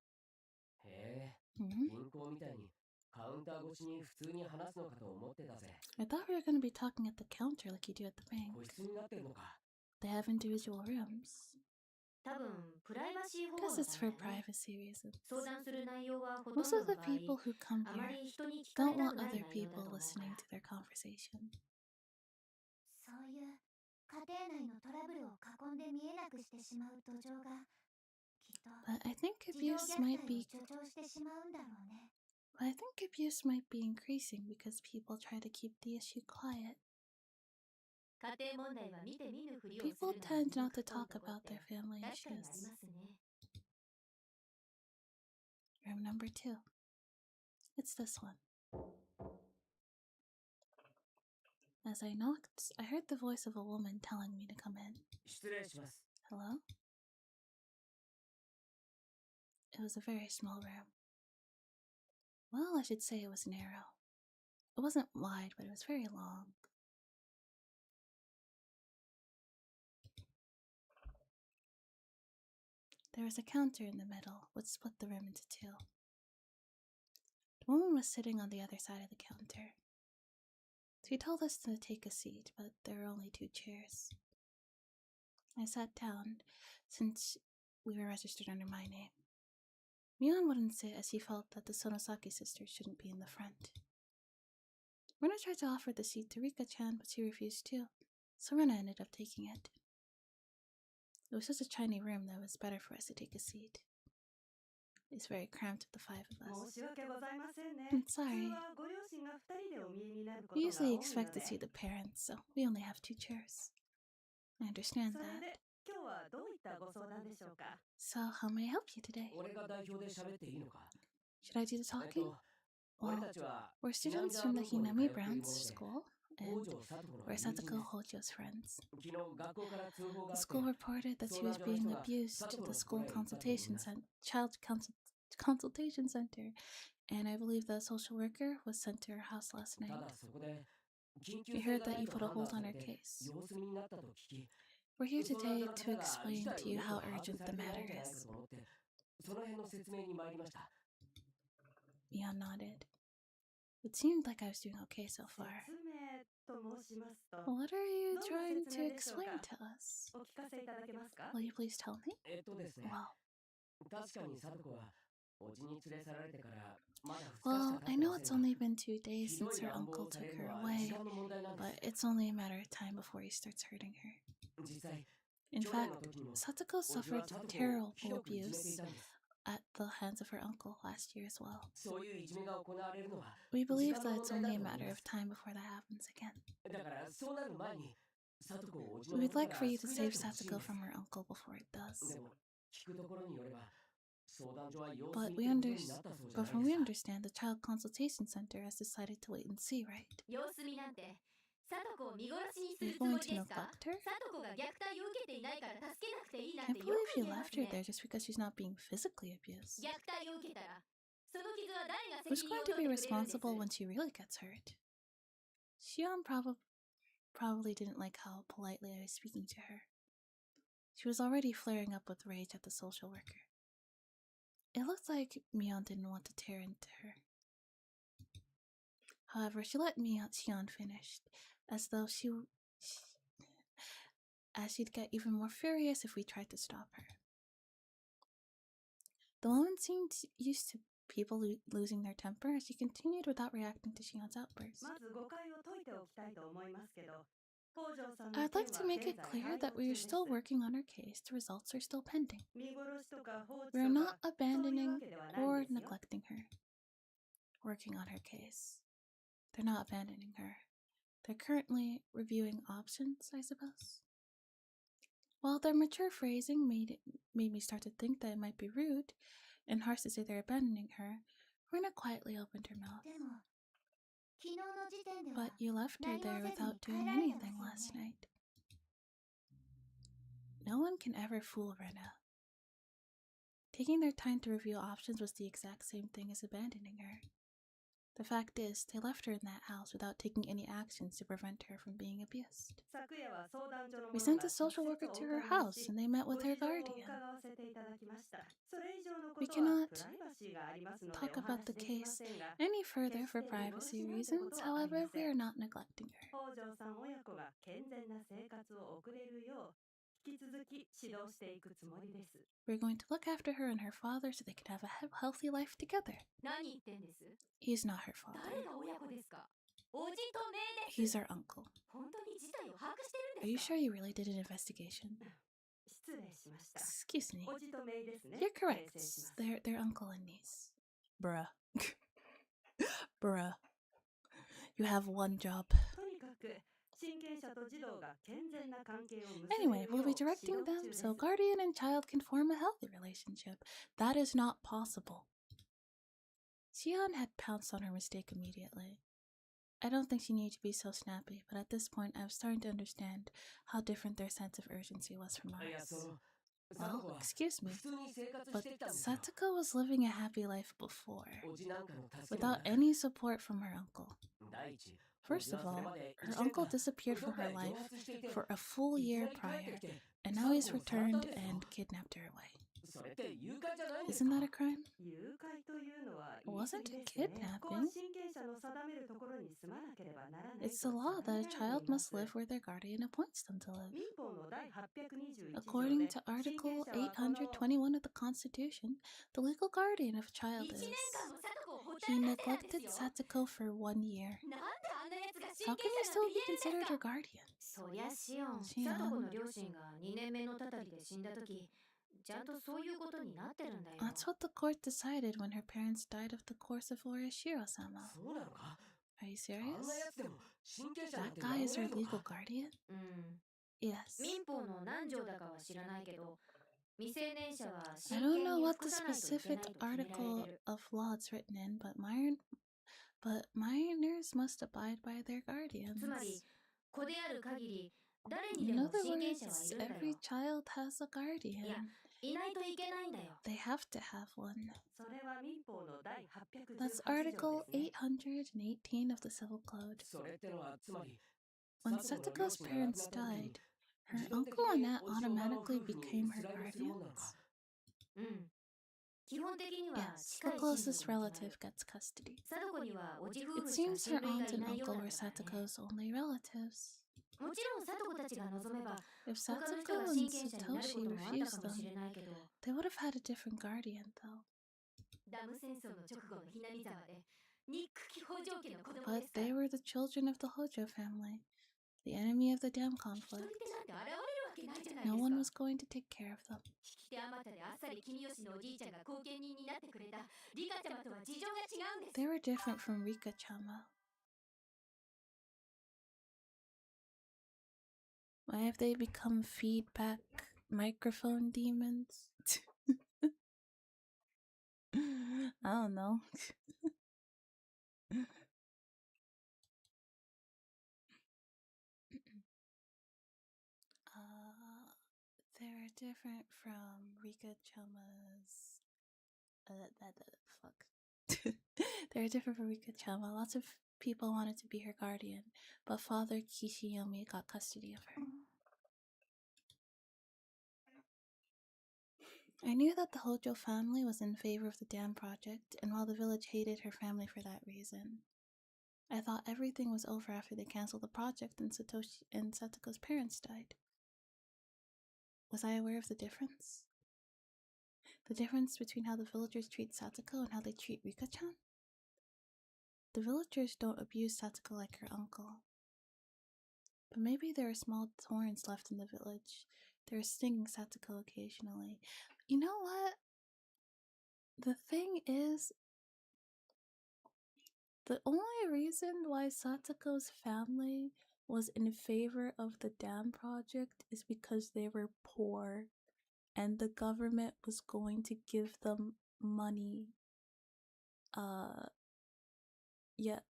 え、 Hmm? 銀行みたいにカウンター越しに普通に話すのかと思ってたぜ。 I thought we were going to be talking at the counter like you do at the bank. 個室になってるのか。 They have individual rooms. 多分プライバシー保護 Guess の it's た for めね。 privacy reasons. 相談する内容はほとん Most ど of の the 場合、 people who come あま here り人に聞かれ don't た want くない other 内容だ people と思うか listening ら。 to their conversation. そういう家庭内のトラブルを囲んで見えなくしてしまう土壌がきっと But I think 児童 abuse 虐 might 待を be 助長してしまうんだろうね。 I think abuse might be increasing because people try to keep the issue quiet. 家庭問題は見て見ぬふりをする People のが tend 魅 not 力 to ポイン talk ト about って their family 確かにあり issues. ますね。 Room number 2. It's this one. As I knocked, I heard the voice of a woman telling me to come in. 失礼します。 Hello? It was a very small room. Well, I should say it was narrow. It wasn't wide, but it was very long. There was a counter in the middle, which split the room into 2. woman was sitting on the other side of the counter. She told us to take a seat, but there were only 2 chairs. I sat down, since we were registered under my name. Mion wouldn't sit as he felt that the Sonosaki sisters shouldn't be in the front. Rena tried to offer the seat to Rika-chan, but she refused too, so Rena ended up taking it. It was such a tiny room that it was better for us to take a seat. It's very cramped with the 5 of us. I'm sorry. We usually expect to see the parents, so we only have 2 chairs. I understand that. So, how may I help you today? 俺が代表で喋っていいのか？ Should I do the talking? Well, たちは we're students from the Hinami Brown's school, and we're Satoko Hojo's friends. 昨日学校から通報があ The って school reported that she was being abused at the school consultation center, and I believe the social worker was sent to her house last た night. だそこで緊急 We 性 heard が that ない you と put a 判断 hold さ on れ her て case. 様子見になったと聞き We're here 相談 today 所の to 方が explain 事態 to を you よく how 把握 urgent さ the れていないん matter じゃないか is. と思ってその辺の説明に参りました。 Mion nodded. It seemed like I was doing okay so far. 説明と申しますと What are you どんな trying 説 to 明でしょう explain か？ to us? お聞かせいただけますか？ Will you please tell me? ですね Well, 確かに貞子はおじに連れ去られてからまだ2日し well, か経 I って know ま it's せんが only been 2 days ひど since い her 乱暴 uncle をさ took れる her のは away, 時間の問題なんで but す。 it's only a matter of time before he starts hurting her. 実際 In 去年 fact, の時にも Satoko おじは suffered 貞子を terrible ひどくいじめてい abuse たんです。 at the hands of her uncle last year as well. そういういじめが行われるのは We 時 believe 間の that 問 it's 題だ only と a 思い matter ま of す。 time before that happens again. だからそうなる前に貞子をおじの We も would と like か for ら you to 救い出 save してほしいん Satoko です。 from her uncle before it does. でも聞くところによれば相談所は様子 But 見 we ってことになったそうじゃ but ない from で we すか。 understand, the child consultation center has decided to wait and see, right? 様子見なんて貞子を見殺しにす Are you るつも going り to ですか？ neglect her? 貞子が虐待を受けていないから助けなくていいなん Can't てよ believe く you 言えま left す her ね。 there just because she's not being physically abused. 虐待を受けたらその傷は誰が Who's 責任 going を to 取 be ってくれるんです？ responsible when she really gets hurt? Xion probably didn't like how politely I was speaking to her. She was already flaring up with rage at the social worker. It looked like Mion didn't want to tear into her. However, she let Xion finish, as though as she'd get even more furious if we tried to stop her. The woman seemed used to people losing their temper as she continued without reacting to Xion's outburst. まず誤解を解いておきたいと思いますけど、北条さんの I'd 件 like は to make 現 it 在 clear 対 that 応 we 中 are です。 still working on our case. The results are still pending. 見殺しとか放置 We are と not かそういうわ abandoning けではないん or ですよ。 neglecting her. Working on her case. They're not abandoning her. They're currently reviewing options, I suppose. While their mature phrasing made me start to think that it might be rude and harsh to say they're abandoning her, Rena quietly opened her mouth. でも昨日の時点では But you left her 何も there せずに without 帰 doing られたんです anything よ last ね。 night. No one can ever fool Rena. Taking their time to review options was the exact same thing as abandoning her. The fact is, they left her in that house without taking any actions to prevent her from being abused. 昨夜は相談所の We 者 sent が a social 直接 worker お to her 伺い house し and they met ご with 事 her 情を guardian. 伺わせていただきました。それ以上のこ We とは cannot プライバシーがありますので talk お about 話 the しできま case せんが、 any further for privacy reasons. However, we are not neglecting her. 北条さん親子が健全な生活を送れるよう引き続き指導していくつもりです。 We're going to look after her and her father so they can have a healthy life together. 何言ってんです？ He's not her 誰 father. が親子ですか？おじと姪です。 He's our uncle. 本当に事態を把握してるん Are で you すか？ sure you really did an investigation? 失礼しました。 Excuse me. おじと姪ですね。 You're correct. 訂正します。 They're uncle and niece. Bruh. Bruh. You have one job. とにかく親権者と児童が健全な関係を結べ Anyway, る we'll よ be う directing 指導 them 中です so guardian and child can form a healthy relationship. That is not possible. Xion had pounced on her mistake immediately. I don't think she needed to be so snappy, but at this point I was starting to understand how different their sense of urgency was from いや ours. その貞子 Well, は excuse me, 普通に生活 but してきたんですよ。 Satoko was living a happy life before, おじなんかの助けも without なく any support from her uncle. 第一 First of おじはそれ all, まで her 1年 uncle 間 disappeared ど from っか her へ蒸 life 発していて for a full いき year なり帰って prior, きて and now he's 貞子をさらったん returned ですよ。 and kidnapped her away. それって誘拐じゃないんです Isn't か that a crime? 誘拐というのは It 言い過 wasn't ぎですね。ここは kidnapping. 親権者の定めるところに住まなければならない It's と the law 定め that a られてい child ま must す。 live where their guardian appoints them to live. 民法の第821条 According で to 親権 Article 者はこの 821 of the Constitution, the legal guardian of a child 1年 is... 間も貞子をほった He らかしてたんで neglected すよ。 Satoko for 1 year. なんであんな奴が How 親 can 権 they 者 still なんて be 言えるんです considered か her guardian? そりゃシオン、シオン。貞子の両親が2年目のたたりで死んだ時、ちゃんとそういうことになってるんだよ。 That's what the court decided when her parents died of the course of Orishiro-sama. そうなのか Are you あんな serious? やつでも親権者なん That て guy 名 is 乗れ her るの legal か guardian? うん。 Yes. 民法の何条だかは知らないけど、未成年者は I 親 don't 権 know に what 服 the さないといけな specific いと決められて article る。 of law it's written in, but minors must abide by their guardians. つまり、子である限り、誰に In でも other 親権者はい words, るんだ every よ。 child has a guardian. いないといけないんだよ。 They have to have one. それは民法の第818 That's 条 Article ですね。 818 of the Civil Code. それってのはつまり When 貞子の両 Satoko's 親が亡く parents なった時に died, her 自動的 uncle に and aunt おじおばの automatically 夫婦に became ス her ライドするもんなの guardians. かうん。基本的には Yes, 近 the い親 closest 族が決ま relative る。 gets custody. 貞子にはおじ夫 It 婦しか seems 親 her 類が aunt い and ないよう uncle だ were からね。 Satoko's only relatives. もちろん貞子たちが望めば If 他の人が Satoko 親 and 権者になるこ Satoshi ともあったか refused もし them, れないけど、 they would have had a different guardian, though. ダム戦争の直後のひなみ沢でニック気泡条家の子供 But ですから they were the children of the Hojo family, the enemy of the dam 一人 conflict. 手なんて現れるわけないじゃない No です one か was going to take care of them. 引き手あまたであっさり君吉のおじいちゃんが後見人になってくれたリカちゃまとは事情が違うんです They were different from Rika-chama. Why have they become feedback microphone demons? I don't know. They're different from Rika-chama's... fuck. They're different from Rika-chama. Lots of people wanted to be her guardian, but Father Kishiyomi got custody of her. I knew that the Hojo family was in favor of the dam project, and while the village hated her family for that reason, I thought everything was over after they canceled the project and Satoko's parents died. Was I aware of the difference? The difference between how the villagers treat Satoko and how they treat Rika-chan? The villagers don't abuse Satoko like her uncle. But maybe there are small thorns left in the village. They're stinging Satoko occasionally. You know what? The thing is, the only reason why Satoko's family was in favor of the dam project is because they were poor and the government was going to give them money.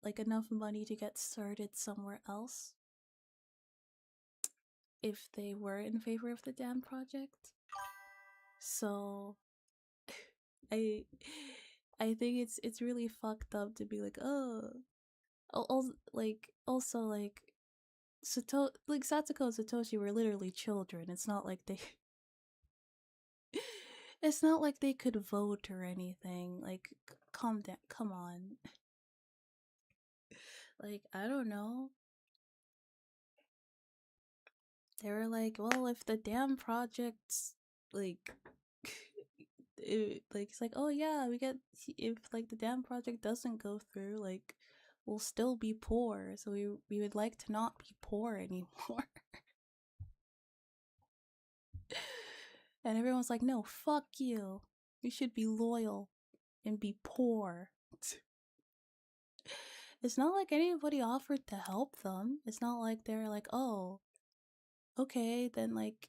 Like enough money to get started somewhere else if they were in favor of the dam project. So I think it's really fucked up to be like, oh, also like Satoko and Satoshi were literally children. It's not like they it's not like they could vote or anything. Like, calm down, come on. Like, I don't know. They were like, well, if the dam project's like it's like, oh yeah, if like the dam project doesn't go through, like we'll still be poor, so we would like to not be poor anymore. And everyone's like, no, fuck you. You should be loyal and be poor. It's not like anybody offered to help them. It's not like they're like, oh, okay, then like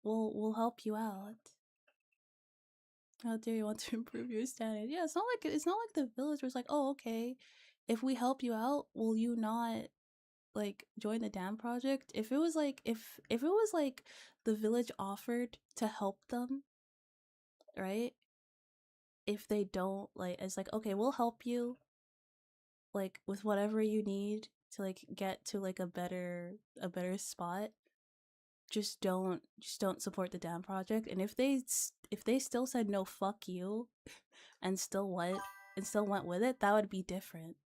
we'll help you out. How dare you want to improve your standard? Yeah, it's not like the village was like, oh, okay, if we help you out, will you not like join the dam project? If it was like if it was like the village offered to help them, right? If they don't, like, it's like, okay, we'll help you like with whatever you need to like get to like a better spot. just don't support the damn project. And if they still said no, fuck you, and still went with it, that would be different.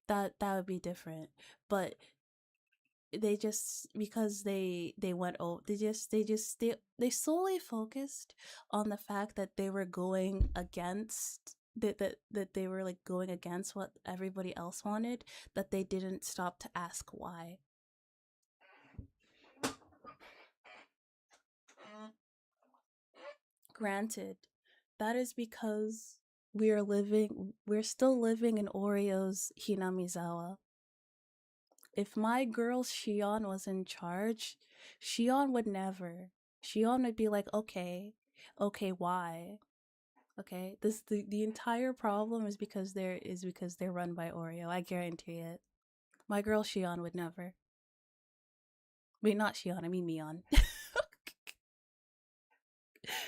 That would be different. But they just, because they went, oh, they solely focused on the fact that they were going against that they were like going against what everybody else wanted, that they didn't stop to ask why. Granted, that is because we're still living in Oreo's Hinamizawa. If my girl Shion was in charge, Shion would never. Shion would be like, okay, why? Okay, the entire problem is because they're run by Oreo. I guarantee it. My girl Shion would never. Wait, not Shion. I mean Mion.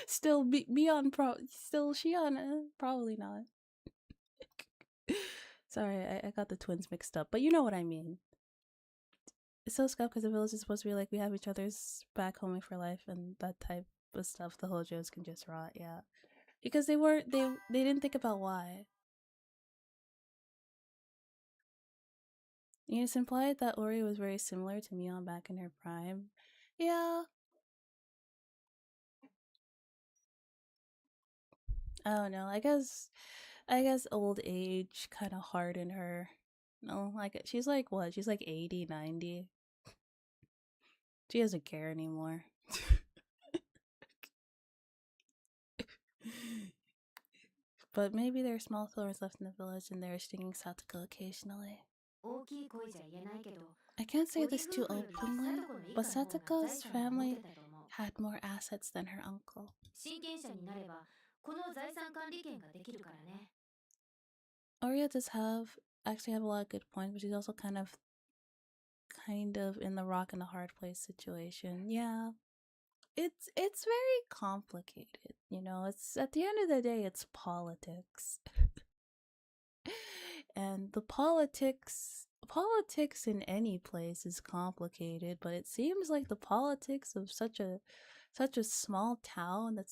Still, Mion still Shion. Probably not. Sorry, I got the twins mixed up, but you know what I mean. It's so scuffed because the village is supposed to be like, we have each other's back homing for life and that type of stuff. The Hojos can just rot, yeah. Because they didn't think about why. It's implied that Ori was very similar to Mion back in her prime. Yeah. I don't know. I guess old age kind of hardened her. No, like she's like what? She's like 80, 90. She doesn't care anymore. But maybe there are small thorns left in the village and they're stinging Satoko occasionally. I can't say this too openly, but Satoko's family had more assets than her uncle. Oria does actually have a lot of good points, but she's also kind of in the rock and a hard place situation. Yeah. It's very complicated, it's at the end of the day it's politics. And the politics in any place is complicated, but it seems like the politics of such a small town that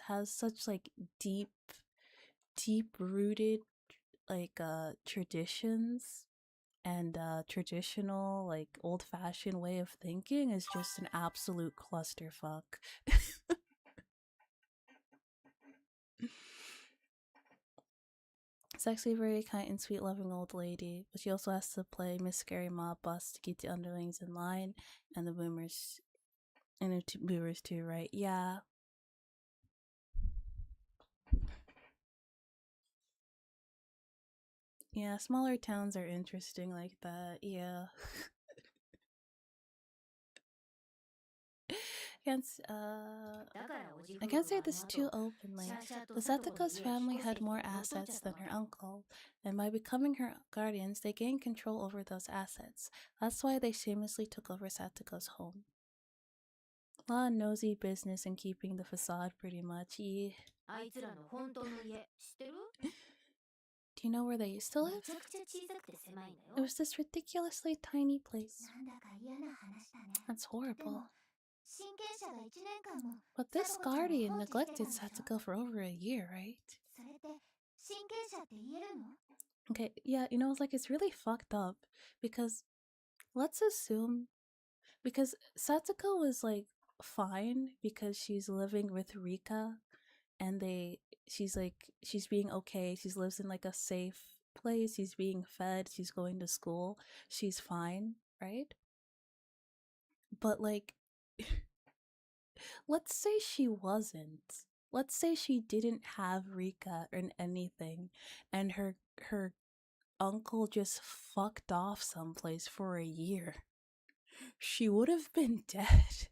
has such like deep rooted like traditions and traditional like old-fashioned way of thinking is just an absolute clusterfuck. It's actually a very kind and sweet loving old lady, but she also has to play Miss Scary Mob Boss to keep the underlings in line and the boomers too, right? Yeah. Yeah, smaller towns are interesting like that, yeah. I can't say this too openly, but Satoko's family had more assets than her uncle, and by becoming her guardians, they gained control over those assets. That's why they shamelessly took over Satoko's home. A lot of nosy business and keeping the facade, pretty much. Yeah. Do you know where they used to live? It was this ridiculously tiny place. That's horrible. But this guardian neglected Satoko for over a year, right? Okay, yeah, it's really fucked up because let's assume, because Satoko was like fine because she's living with Rika and she's being okay, she lives in like a safe place, she's being fed, she's going to school, she's fine, right? But like let's say she wasn't. Let's say she didn't have Rika or anything, and her uncle just fucked off someplace for a year. She would have been dead.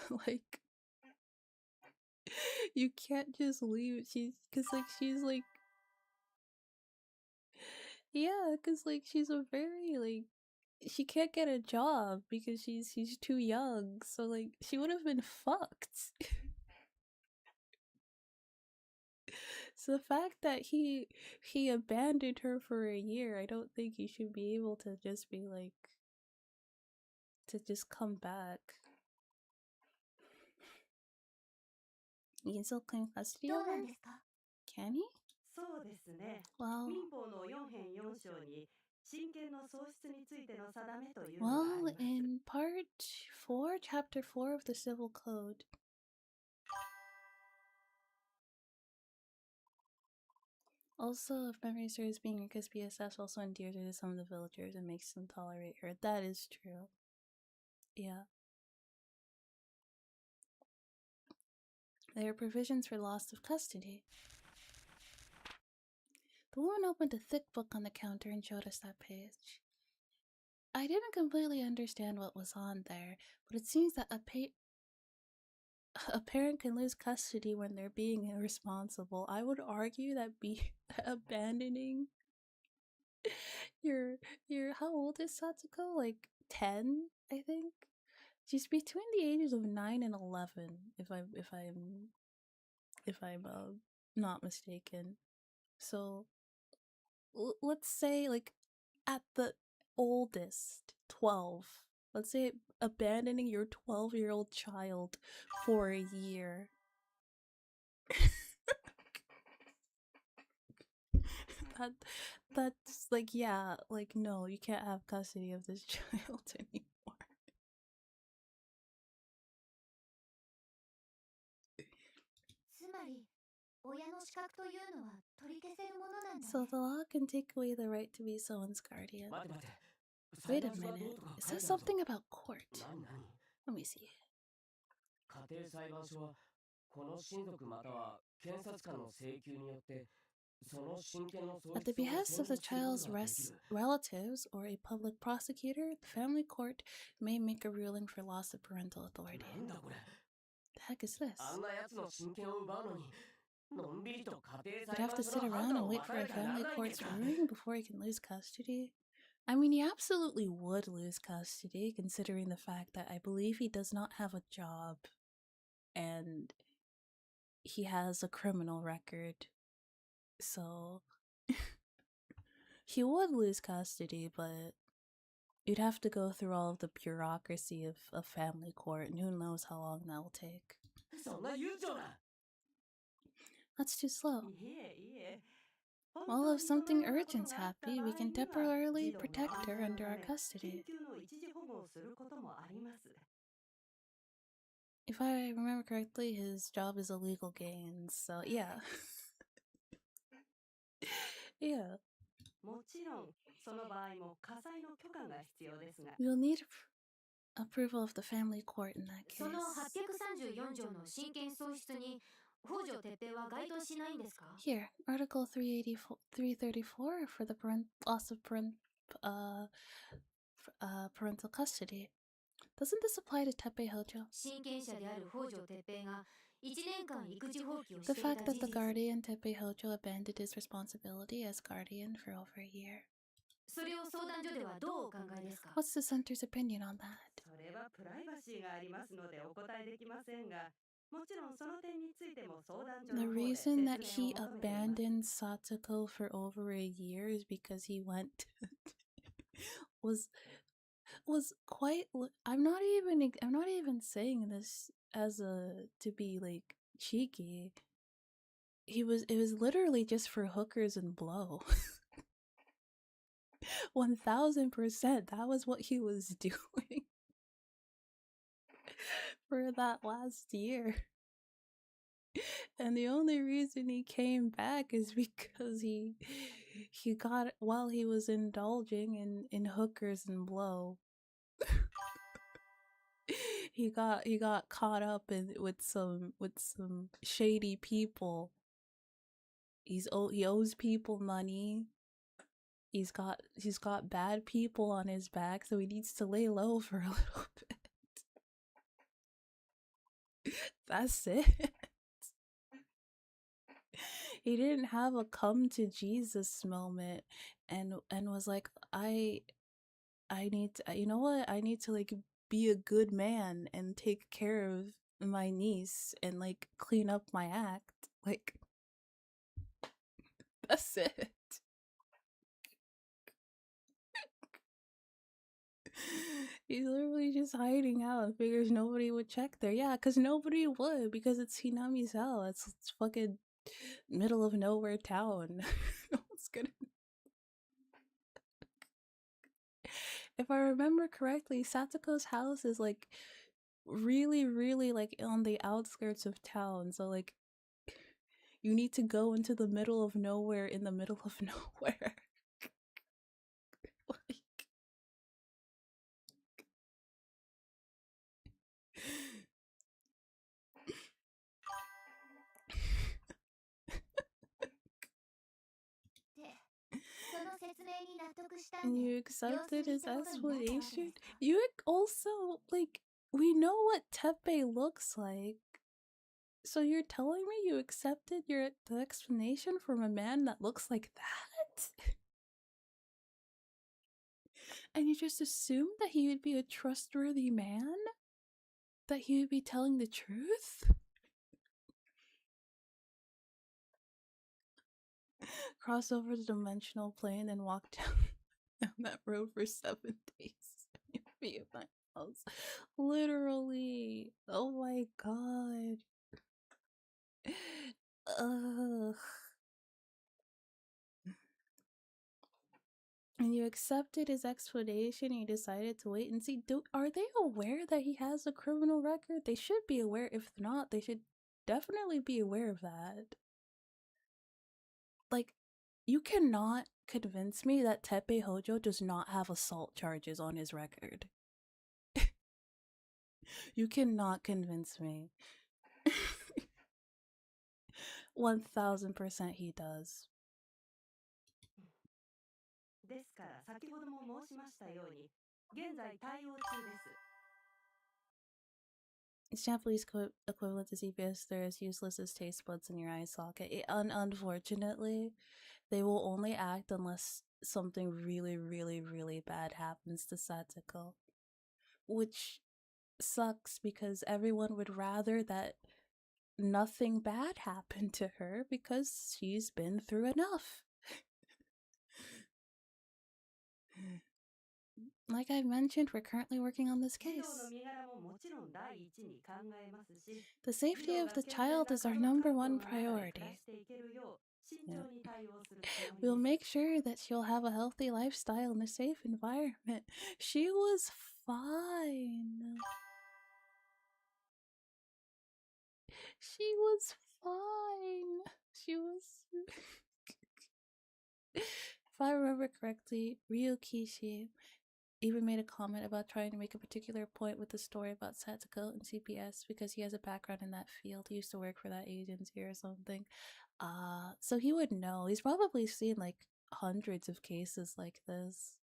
Like, you can't just leave. She's yeah, because like she's a very like, she can't get a job because she's too young, so like she would have been fucked. So the fact that he abandoned her for a year, I don't think he should be able to just be like to just come back. You can still claim custody of her? Can he? そうですね。 Well, 民法の4編4章に親権の喪失についての定めというのがあ well, ります。 in part 4, chapter 4 of the Civil Code, also, if memory serves, being a KSPSS also endears her to some of the villagers and makes them tolerate her. That is true. Yeah. There are provisions for loss of custody. The woman opened a thick book on the counter and showed us that page. I didn't completely understand what was on there, but it seems that a parent can lose custody when they're being irresponsible. I would argue that abandoning your how old is Satsuko? Like 10, I think. She's between the ages of 9 and 11, if I'm not mistaken. So let's say like at the oldest 12. Let's say abandoning your 12-year-old child for a year. That's like, yeah, like, no, you can't have custody of this child anymore. So the law can take away the right to be someone's guardian. 待て待て。 Wait a 裁判所はど minute. うとか It 書い says てあるぞ。 something about court. 何何？ Let me see. 家庭裁判所はこの親族または検察官の請求によってその親権の喪 At the 失を behest of the 宣告すること child's ができる。 relatives or a public prosecutor, the family court may make a ruling for loss of parental authority. なんだこれ。 The heck is this? あんな奴の親権を奪うのにのんびりと家庭 You'd 裁 have 判 to 所 sit の判 around 断 and を wait 待 for た a なきゃなら family ないんです court's か。 ruling before he can lose custody. I mean, he absolutely would lose custody, considering the fact that I believe he does not have a job and he has a criminal record. So he would lose custody, but you'd have to go through all of the bureaucracy of family court, and who knows how long that will take. そんな悠長な。 That's too slow. いえいえ。 Well, if something urgent's happy, we can temporarily protect her under our custody. 緊急の一時保護をすることもあります。 If I remember correctly, his job is illegal gains, so yeah. Yeah. もちろん、その場合も家裁の許可が必要ですが。 We'll need approval of the family court in that case. その834条の親権喪失に北条哲平は該当しないんですか？ Here, Article 334 for the loss of parental custody. Doesn't this apply to Teppei Hojo? 親権者である北条哲平が1年間育児放棄をし The ていた fact 事 that the 実。 guardian Teppei Hojo abandoned his responsibility as guardian for over a year. それを相談所ではどうお考えですか？ What's the center's opinion on that? それはプライバシーがありますのでお答えできませんが、もちろんその点についても相談所 The の方で reason that 説明 he を求めています。 abandoned Satsuko for over a year is because he went was quite I'm not even saying this as to be like cheeky. It was literally just for hookers and blow. 1000%, that was what he was doing for that last year. And the only reason he came back is because he got, while he was indulging in hookers and blow, he got caught up with some shady people. He owes people money. He's got bad people on his back, so he needs to lay low for a little bit. That's it. He didn't have a come to Jesus moment and was like, I need to, you know what? I need to like be a good man and take care of my niece and like clean up my act. Like, That's it. He's literally just hiding out and figures nobody would check there. Yeah, because nobody would, because it's Hinamizawa. It's fucking middle of nowhere town. No one's gonna. If I remember correctly, Satoko's house is like really, really like on the outskirts of town. So like you need to go into the middle of nowhere in the middle of nowhere. Like, and you accepted his explanation? You also, like, we know what Teppei looks like. So you're telling me you accepted the explanation from a man that looks like that? And you just assumed that he would be a trustworthy man? That he would be telling the truth? Cross over the dimensional plane and walk down that road for 7 days. Be at my house. Literally. Oh my god. Ugh. And you accepted his explanation and you decided to wait and see. Are they aware that he has a criminal record? They should be aware. If not, they should definitely be aware of that. Like, you cannot convince me that Teppei Hojo does not have assault charges on his record. You cannot convince me. 1000% he does. ですから先ほども申しましたように、現在対応中です。It's Japanese equivalent to CPS. They're as useless as taste buds in your eye socket. Unfortunately, they will only act unless something really, really, really bad happens to Satoko. Which sucks because everyone would rather that nothing bad happened to her because she's been through enough. Like I mentioned, we're currently working on this case. The safety of the child is our #1 priority. Yeah. We'll make sure that she'll have a healthy lifestyle in a safe environment. She was fine. She was fine. She was... If I remember correctly, Ryukishi even made a comment about trying to make a particular point with the story about Satoko and CPS because he has a background in that field. He used to work for that agency or something. So he would know. He's probably seen like hundreds of cases like this.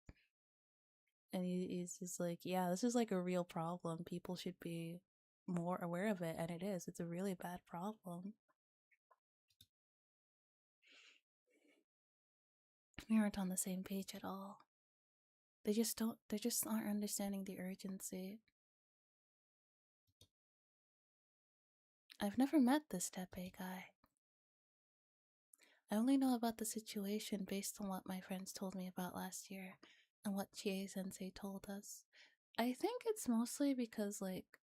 And he's just like, yeah, this is like a real problem. People should be more aware of it. And it is. It's a really bad problem. We aren't on the same page at all. They just aren't understanding the urgency. I've never met this Teppei guy. I only know about the situation based on what my friends told me about last year and what Chie-sensei told us. I think it's mostly because, like,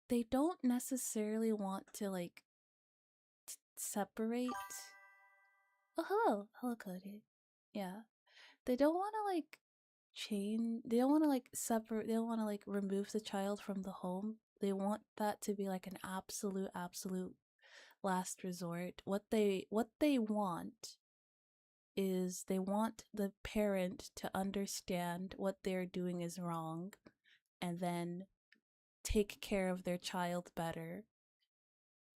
they don't necessarily want to, like, separate. Oh, hello. Hello, Cody. Yeah. They don't want to, like, they don't want to, like, separate, they don't want to, like, remove the child from the home. They want that to be, like, an absolute last resort. What they want is they want the parent to understand what they're doing is wrong and then take care of their child better.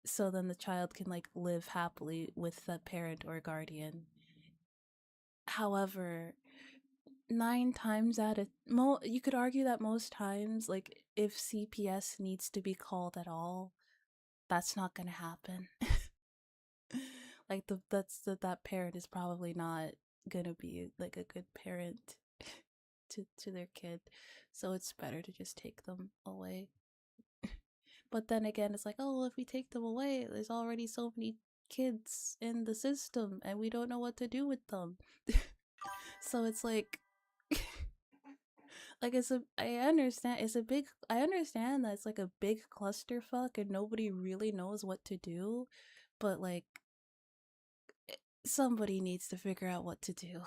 So then the child can, like, live happily with the parent or guardian. However, 9 times out of you could argue that most times, like, if CPS needs to be called at all, that's not gonna happen. Like, that parent is probably not gonna be, like, a good parent to their kid, so it's better to just take them away. But then again, it's like, oh, well, if we take them away, there's already so many kids in the system and we don't know what to do with them. So it's like I understand that it's like a big clusterfuck and nobody really knows what to do, but like somebody needs to figure out what to do.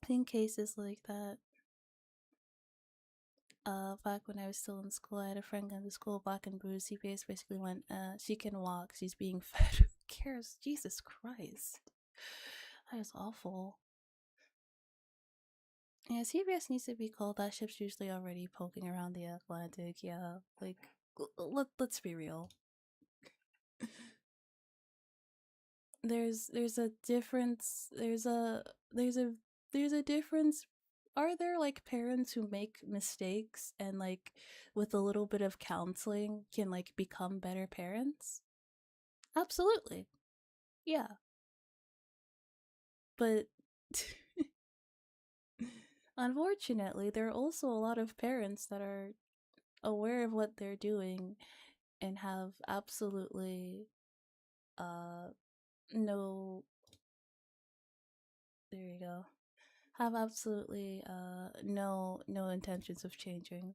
In cases like that, back when I was still in school, I had a friend in the school, black and bruised. CPS basically went, she can walk, she's being fed. Who cares? Jesus Christ. That is awful. Yeah, CBS needs to be called. That ship's usually already poking around the Atlantic. Yeah, like, let's be real. There's a difference. There's a difference. Are there like parents who make mistakes and like with a little bit of counseling can like become better parents? Absolutely. Yeah. But unfortunately, there are also a lot of parents that are aware of what they're doing and have absolutely no, there you go, have absolutely no intentions of changing.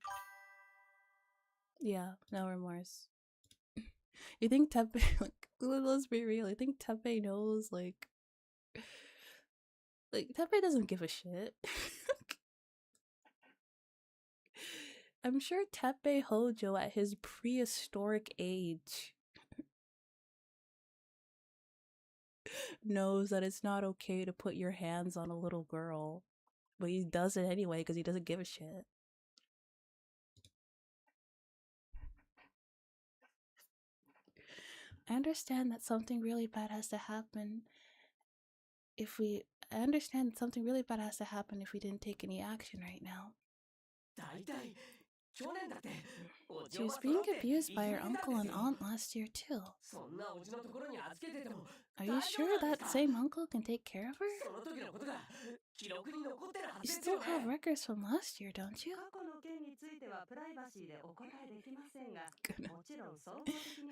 Yeah, no remorse. You think Tepe, like, let's be real, I think Tepe knows, like Tepe doesn't give a shit. I'm sure Tepe Hojo at his prehistoric age knows that it's not okay to put your hands on a little girl, but he does it anyway because he doesn't give a shit. I understand that something really bad has to happen if we didn't take any action right now. She was being abused by her uncle and aunt last year too. Are you sure that same uncle can take care of her? You still have records from last year, don't you?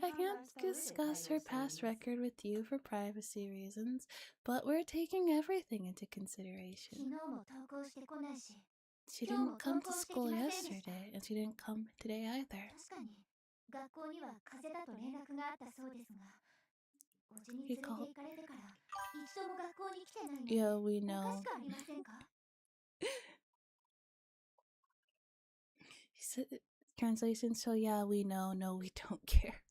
I can't discuss her past record with you for privacy reasons, but we're taking everything into consideration. She didn't come to school yesterday, and she didn't come today either. He called. Yeah, we know. He said, translation, so yeah, we know, no, we don't care.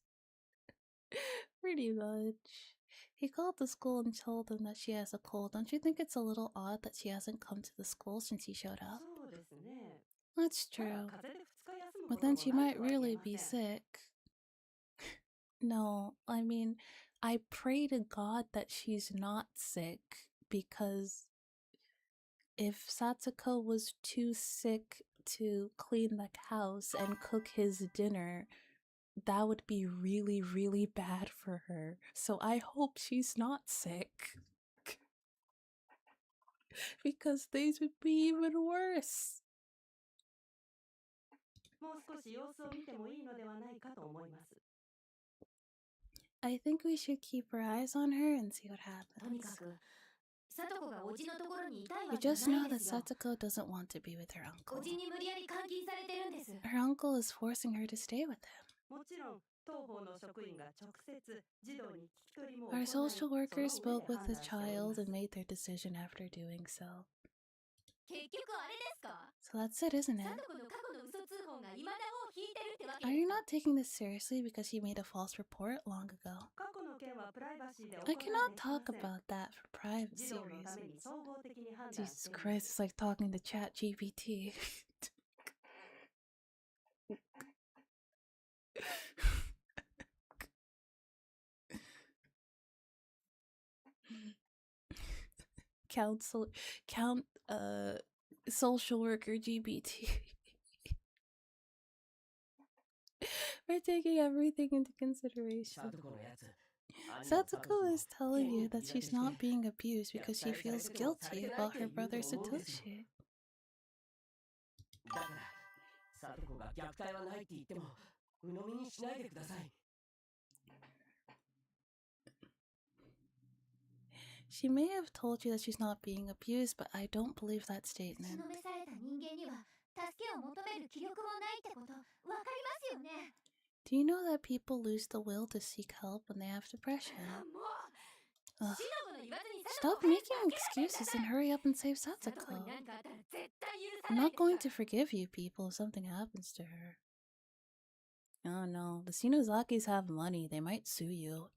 Pretty much. He called the school and told them that she has a cold. Don't you think it's a little odd that she hasn't come to the school since he showed up? That's true. But then she might really be sick. No, I mean, I pray to God that she's not sick, because if Satsuko was too sick to clean the house and cook his dinner, that would be really, really bad for her. So I hope she's not sick. Because things would be even worse. I think we should keep our eyes on her and see what happens. We just know that Satsuko doesn't want to be with her uncle. Her uncle is forcing her to stay with him. Our social workers spoke with the child and made their decision after doing so. So that's it, isn't it? Are you not taking this seriously because he made a false report long ago? I cannot talk about that for privacy reasons. Jesus Christ, it's like talking to ChatGPT. Social worker GBT. We're taking everything into consideration. Satsuko is telling you that she's not being abused because she feels guilty about her brother Satoshi. サトコが虐待はないって言っても鵜呑みにしないでください。 She may have told you that she's not being abused, but I don't believe that 打ち statement. のめされた人間には助けを求める気力もないってことわかりますよね。 Do you know that people lose the will to seek help when they have depression? もう Ugh. シノブの言わずに Stop making excuses and hurry up and save サトコ Satsuko. に何かあったら絶対許さ I'm ない not です going か to forgive you people if something happens to her. Oh no, the Shinozakis have money. They might sue you.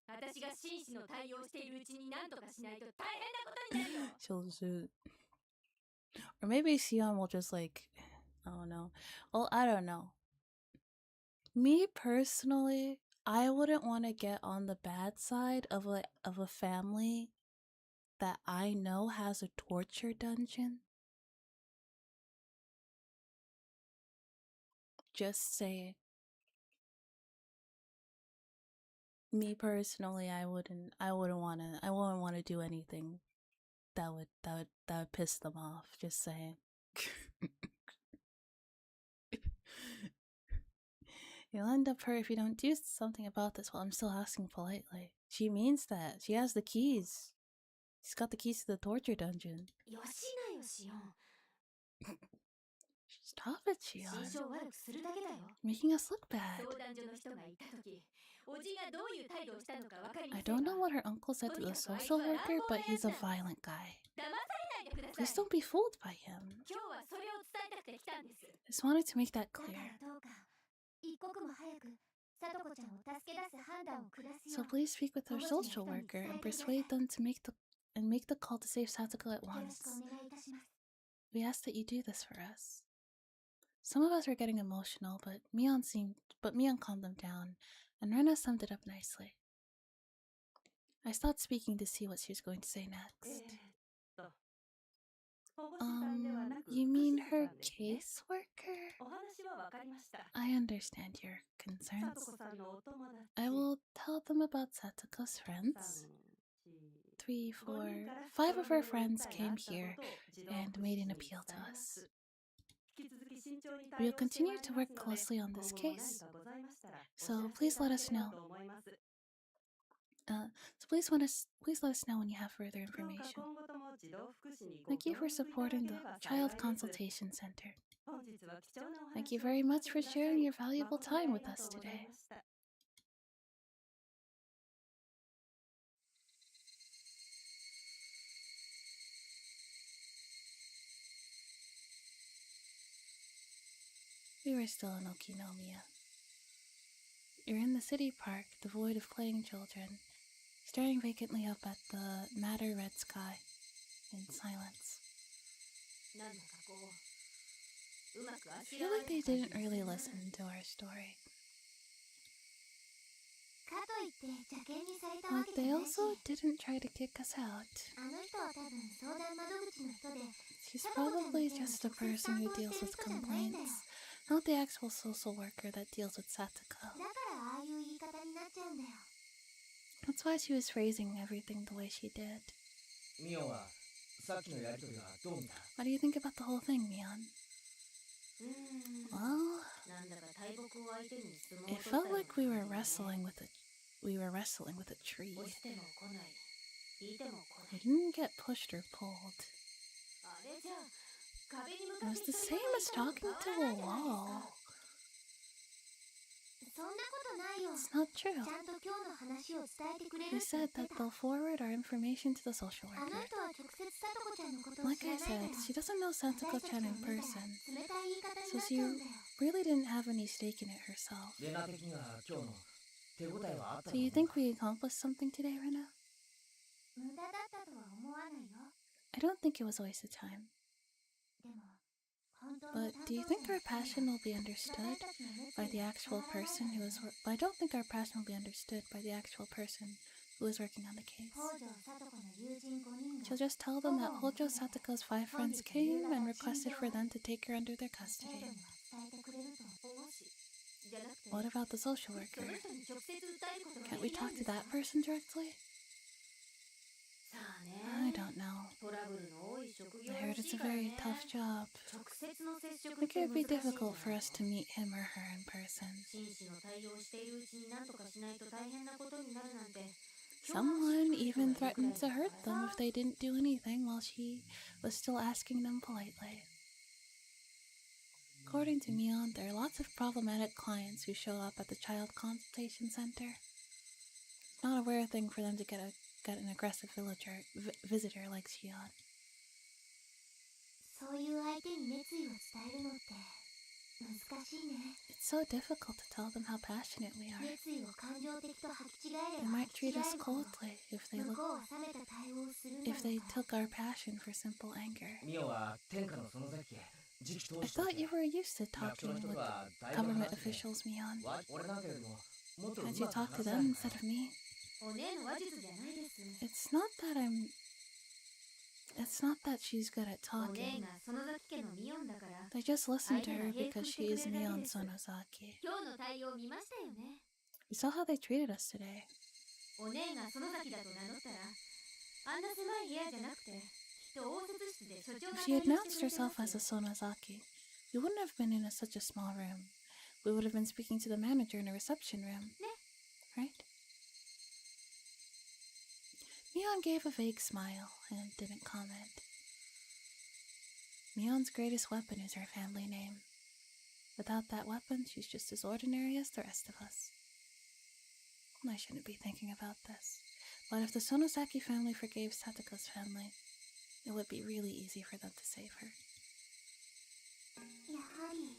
私が真摯の対応しているうちに何とかしないと大変なことになるよ She'll sue. Or maybe Sion will just like, I don't know. Well, I don't know. Me personally, I wouldn't want to get on the bad side of a family that I know has a torture dungeon. Just saying. Me personally, I wouldn't want to do anything that would piss them off. Just saying. You'll end up hurt if you don't do something about this. Well, I'm still asking politely. She means that. She has the keys. She's got the keys to the torture dungeon. よしなよしよ Stop it, 心 Shion. 象悪くするだけだよ Making us look bad. 相談所の人がいた時おじがどういう態度をしたのかわかりま I せん don't が know what her uncle said to the social worker, but he's a violent guy. 騙されないでください Please don't be fooled by him. 今日はそれを伝えたくて来たんです I just wanted to make that だか clear. らどうか一刻も早くさとこちゃんを助け出す判断を下す So よう please speak with her social worker and persuade them to make the call to save Satsuko at よろし once. くお願いいたします。 We ask that you do this for us. Some of us are getting emotional, but Mion calmed them down, and Rena summed it up nicely. I stopped speaking to see what she was going to say next. 保護士さんではなく You mean 福祉 her 司さんですね。 caseworker? お話はわかりました。 I understand your さ concerns. とこさんのお友達 I will tell them about Satoko's friends. 3, 4, 5 of her friends came here and made an appeal to us. We will continue to work closely on this case, so please let us know. So please let us know when you have further information. Thank you for supporting the Child Consultation Center. Thank you very much for sharing your valuable time with us today. We were still in Okinomiya. You're in the city park, devoid of playing children, staring vacantly up at the madder red sky in silence. I feel like they didn't really listen to our story. かといって邪険にされたわ But けじ they ゃないし、 also didn't try to kick us out. あの人は多分相談窓口の人で、 She's probably just a person who deals with complaints, not the actual social worker that deals with Satsuko. だからああいう言い方になっちゃうんだよ。 That's why she was phrasing everything the way she did. ミオはさっきのやりとりはどう見た？ What do you think about the whole thing, Mion? Well, なんだか大木を相手に相撲を it 取ったよ felt うな like we were wrestling with a tree. 押しても来ない引いても来な We い didn't get pushed or pulled. あれじゃ壁に向 It かっ was て the 一 same 人 as も talking いた to の a と変わらないじゃないですか wall. そんなことないよ。 It's not true. ちゃんと今日の話を伝えてくれる We って言 said って that た。 they'll forward our information to the social あの worker. 人は直接さとこちゃんのことを Like 知ら I ないか said, ら、 she doesn't know 私たち Satsuko-chan が in 見たら person, 冷たい言い方に so なっち she ゃうんだよ。 really didn't have any stake in it herself. レナ的には今日の手応えはあった So の you か？ think we accomplished something today, Rena? 無駄だったとは思わないよ。 I don't think it was a waste of time. でも、本当の But 担 do you 当者 think の our 人に passion は will be understood 私たちのメッセ by ージ the が actual 伝わらない person から who ね。 is... But I don't think our passion will be understood by the actual person who is working on the case. 北条さとこの友人5人 She'll が just tell them that Hojo Satoko's 5 friends came and requested for them to take her under their 生 custody. 徒には伝えてくれると。保護士じゃなくて What about the social そ worker? の人に直接訴えることが Can't で we きない talk ん to ですか that person directly? さあ I ね don't know. トラブルの多い I heard it's a very tough job. 直接の接触 I っ think て it 難 would しい be んじゃない difficult for us to meet him or her in person. 紳士の対応をしているうちに何とかしないと大変なことになるなんて Someone even threatened to hurt them if they didn't do anything while she was still asking them politely. According to Mion, there are lots of problematic clients who show up at the child consultation center. Not a rare thing for them to get an aggressive visitor like Shion. そういう相手に熱意を伝えるのって難しいね。 It's so difficult to tell them how passionate we are. 熱意を感情的と履き違え They れば might treat 履き違 us えるほど coldly if 向こうは冷めた対応をするんだろ if う they から。 took our passion for simple anger. ミオは天下の園崎へ次期 I 当主と thought して you were used to 役所 talking の人 with とはだいぶ government 話して officials, Mion. 俺なんかよりももっとうま Can't く you 話 talk to せない them の instead of me? お姉の話術じゃないです It's not that It's not that she's good at お姉 talking. が園崎家のミヨンだから I just listened to her because she is Mion Sonozaki. 今日の対応見ましたよね We saw how they treated us today. お姉が園崎だと名乗ったらあんな狭い部屋じゃなくてきっと応接室で所長が If she 対応 announced してくれて herself ま as す a よ Sonozaki, we wouldn't have been in such a small room. We would have been speaking to the manager in a reception room. Right? Mion gave a vague smile and didn't comment. Mion's greatest weapon is her family name. Without that weapon, she's just as ordinary as the rest of us. I shouldn't be thinking about this, but if the Sonozaki family forgave Satoko's family, it would be really easy for them to save her. やはり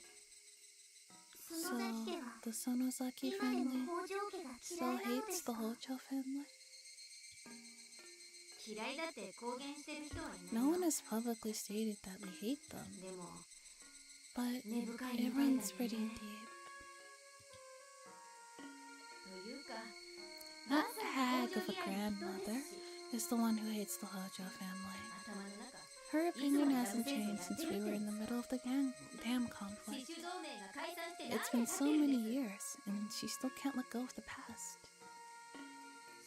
So, 園崎家は the Sonozaki 今でも family 北条家が still 嫌いなので hates す the か？ Hojo family? 嫌いだって公言してる人はいない No よ one has publicly stated that we hate them, でも but 根深い it みたい runs だ pretty ね deep. というか That hag of a grandmother is the one who hates the Hojo family. 頭の中 Her opinion hasn't changed since we were in the middle of the dam 世 conflict. 襲同盟が解散して It's 何 been 年経 so ってるん many です years, and she still can't let go of the past.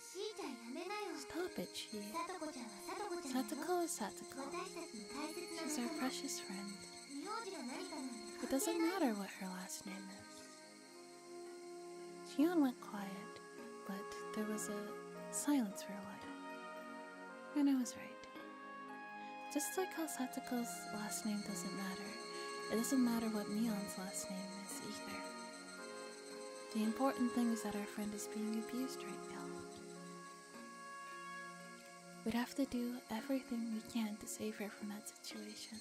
しーちゃんやめなよ。 Stop it, she. さとこちゃんはさとこちゃんだよ。 Satoko is Satoko. 私たちの大切な She's our 仲間。 precious friend. 名字が何かなんて It 関 doesn't 係ない。 matter what her last name is. Shion went quiet, but there was a silence for a while. And I was right. Just like how Satoko's last name doesn't matter, it doesn't matter what Mion's last name is either. The important thing is that our friend is being abused right now. We'd have to do everything we can to save her from that situation.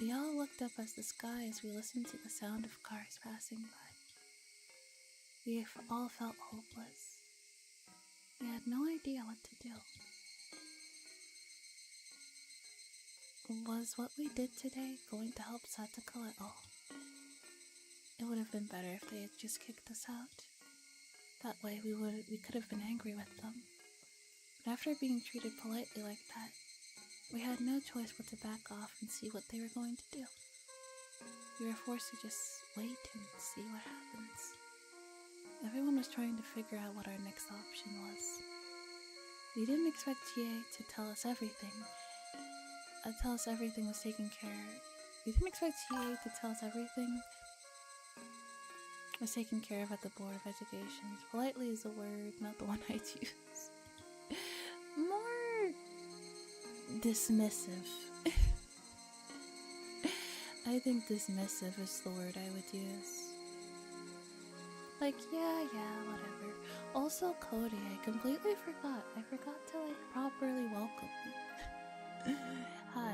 We all looked up at the sky as we listened to the sound of cars passing by. We all felt hopeless. We had no idea what to do. Was what we did today going to help Satoko at all? It would have been better if they had just kicked us out. That way we could have been angry with them. But after being treated politely like that, we had no choice but to back off and see what they were going to do. We were forced to just wait and see what happens. Everyone was trying to figure out what our next option was. We didn't expect Chie to tell us everything. Tell us everything was taken care. We didn't expect Chie to tell us everything was taken care of at the Board of Education. Politely is a word, not the one I'd use. More dismissive. I think dismissive is the word I would use. Like, yeah, whatever. Also, Cody, I completely forgot. I forgot to, properly welcome you. Hi,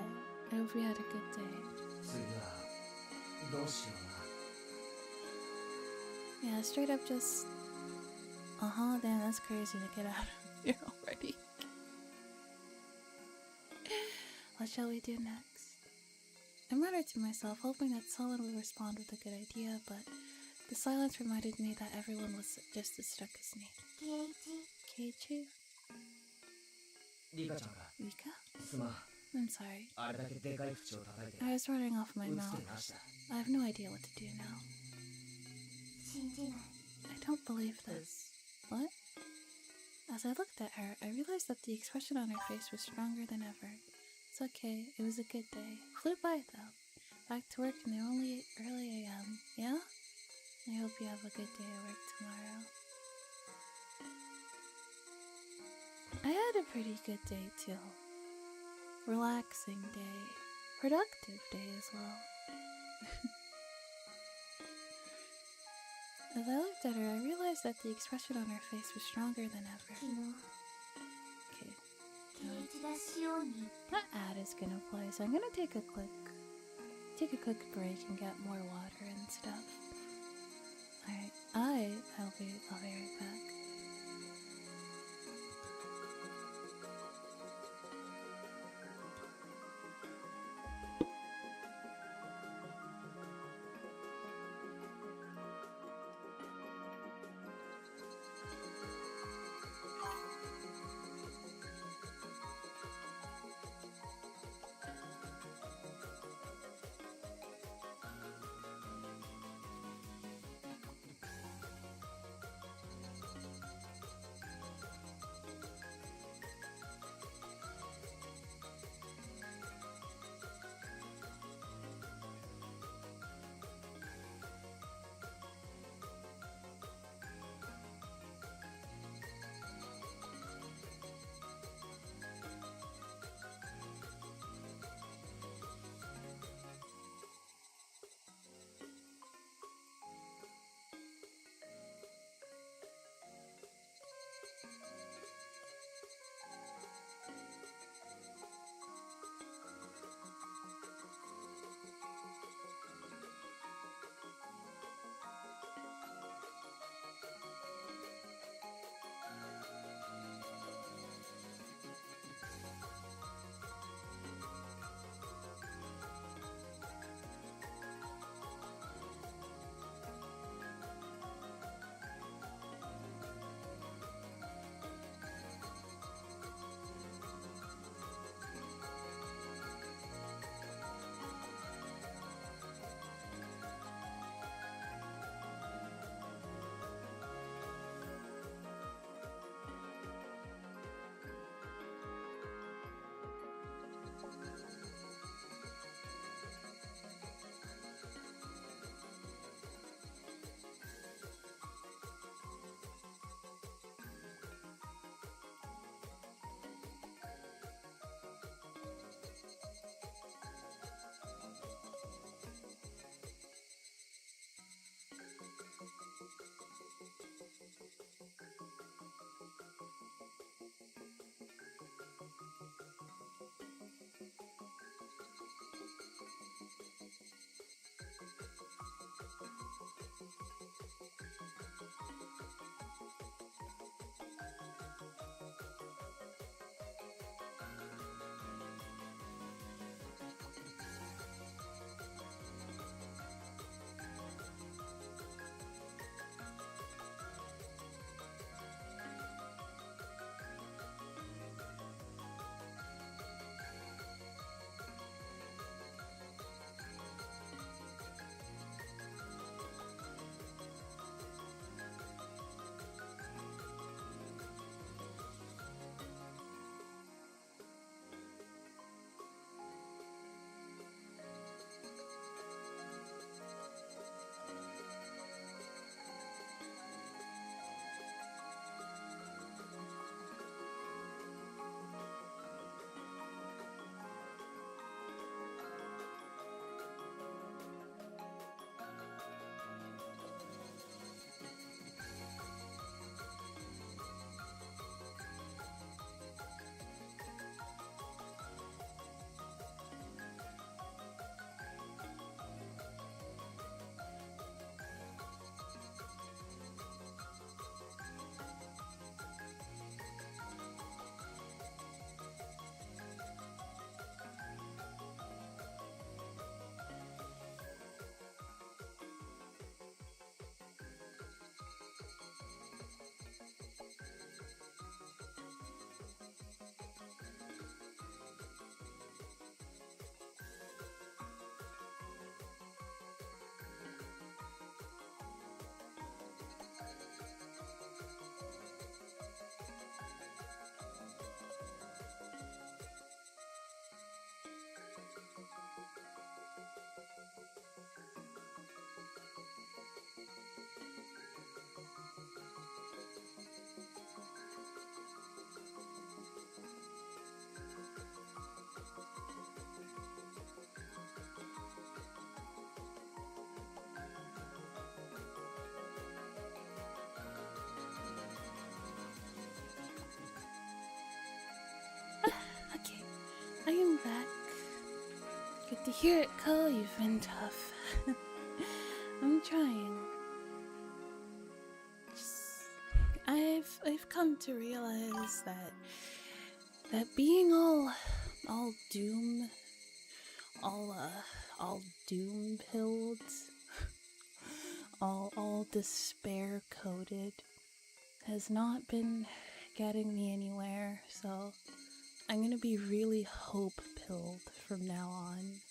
I hope you had a good day. 次はどうしような Yeah, straight up just... damn, that's crazy to get out of here already. What shall we do next? I muttered to myself, hoping that someone would respond with a good idea, but the silence reminded me that everyone was just as stuck as me. 圭一、 Keiichi? リカちゃんか Rika? すまん I'm sorry. あれだけでかい口を叩いて I was running off my 打 mouth. つ手なしだ I have no idea what to do now. 信じない。 I don't believe this. What? As I looked at her, I realized that the expression on her face was stronger than ever. It's okay, it was a good day. Flew by though. Back to work in the only early AM, yeah? I hope you have a good day at work tomorrow. I had a pretty good day too. Relaxing day. Productive day as well. As I looked at her, I realized that the expression on her face was stronger than ever. 昨日 Okay. ケイチがしように That ad is gonna play, so I'm gonna take a quick break and get more water and stuff. Alright, I'll be right back. Good to hear it, Ko. You've been tough. I'm trying. I've come to realize that being all doom, all doom pilled, all despair coded has not been getting me anywhere. So I'm gonna be really hope pilled from now on.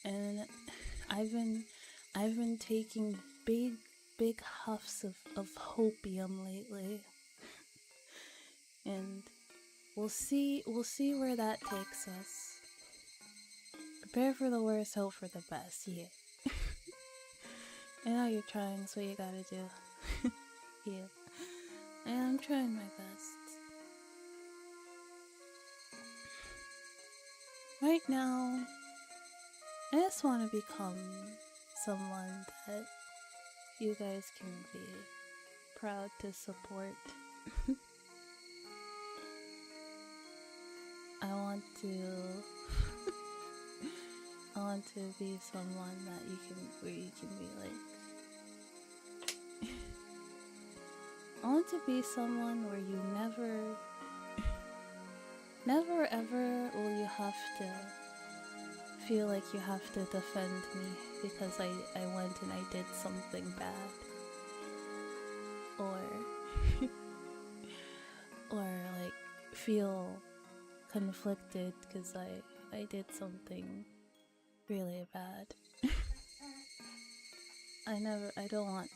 And I've been taking big huffs of hopium lately. And we'll see where that takes us. Prepare for the worst, hope for the best, yeah. I know you're trying, that's what you gotta do. Yeah. I'm trying my best. Right now, I just want to become someone that you guys can be proud to support. I want to be someone that where you can be like, I want to be someone where you never ever will you have to feel like you have to defend me because I went and I did something bad. Or like feel conflicted because I did something really bad. I don't want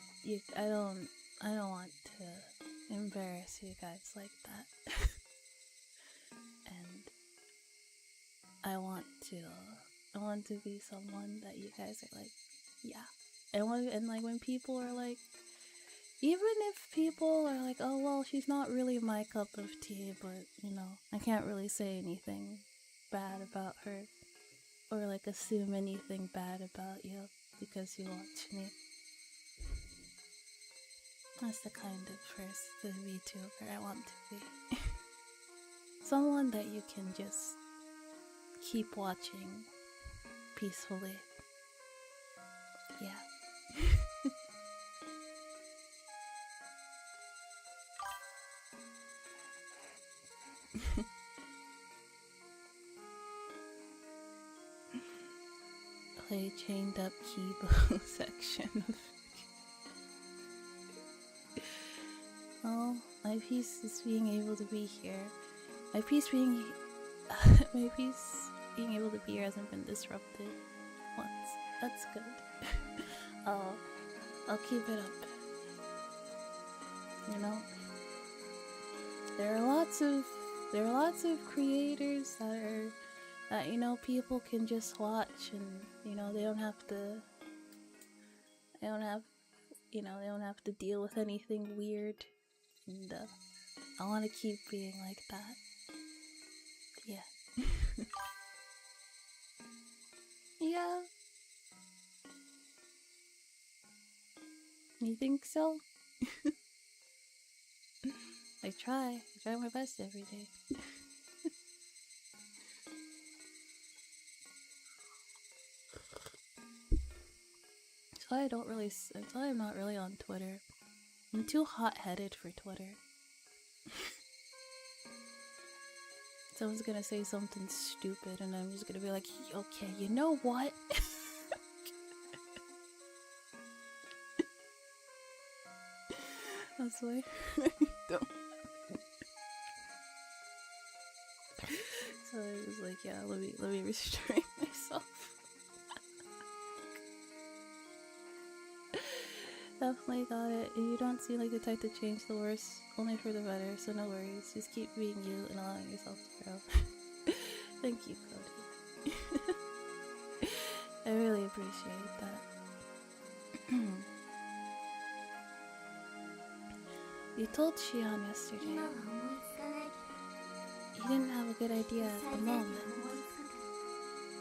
to embarrass you guys like that. And I want to be someone that you guys are like, yeah. And like when people are like, even if people are like, oh well, she's not really my cup of tea, but you know, I can't really say anything bad about her or like assume anything bad about you because you watch me. That's the kind of person, the VTuber I want to be. Someone that you can just keep watching peacefully. Yeah. Play chained up Kibo section of oh, my piece is being able to be here. My piece being able to be here hasn't been disrupted once. That's good. I'll keep it up. You know? There are lots of creators that you know people can just watch and you know they don't have to deal with anything weird. And I want to keep being like that. Yeah. Yeah. You think so? I try my best every day. That's why I'm not really on Twitter. I'm too hot-headed for Twitter. Someone's gonna say something stupid and I'm just gonna be like, okay, you know what? That's why I don't. So I was like, yeah, let me restrain myself. Definitely got it. You don't seem like the type to change the worst, only for the better, so no worries. Just keep being you and allowing yourself to grow. Thank you, Cody. I really appreciate that. You told Shion yesterday you didn't have a good idea at the moment,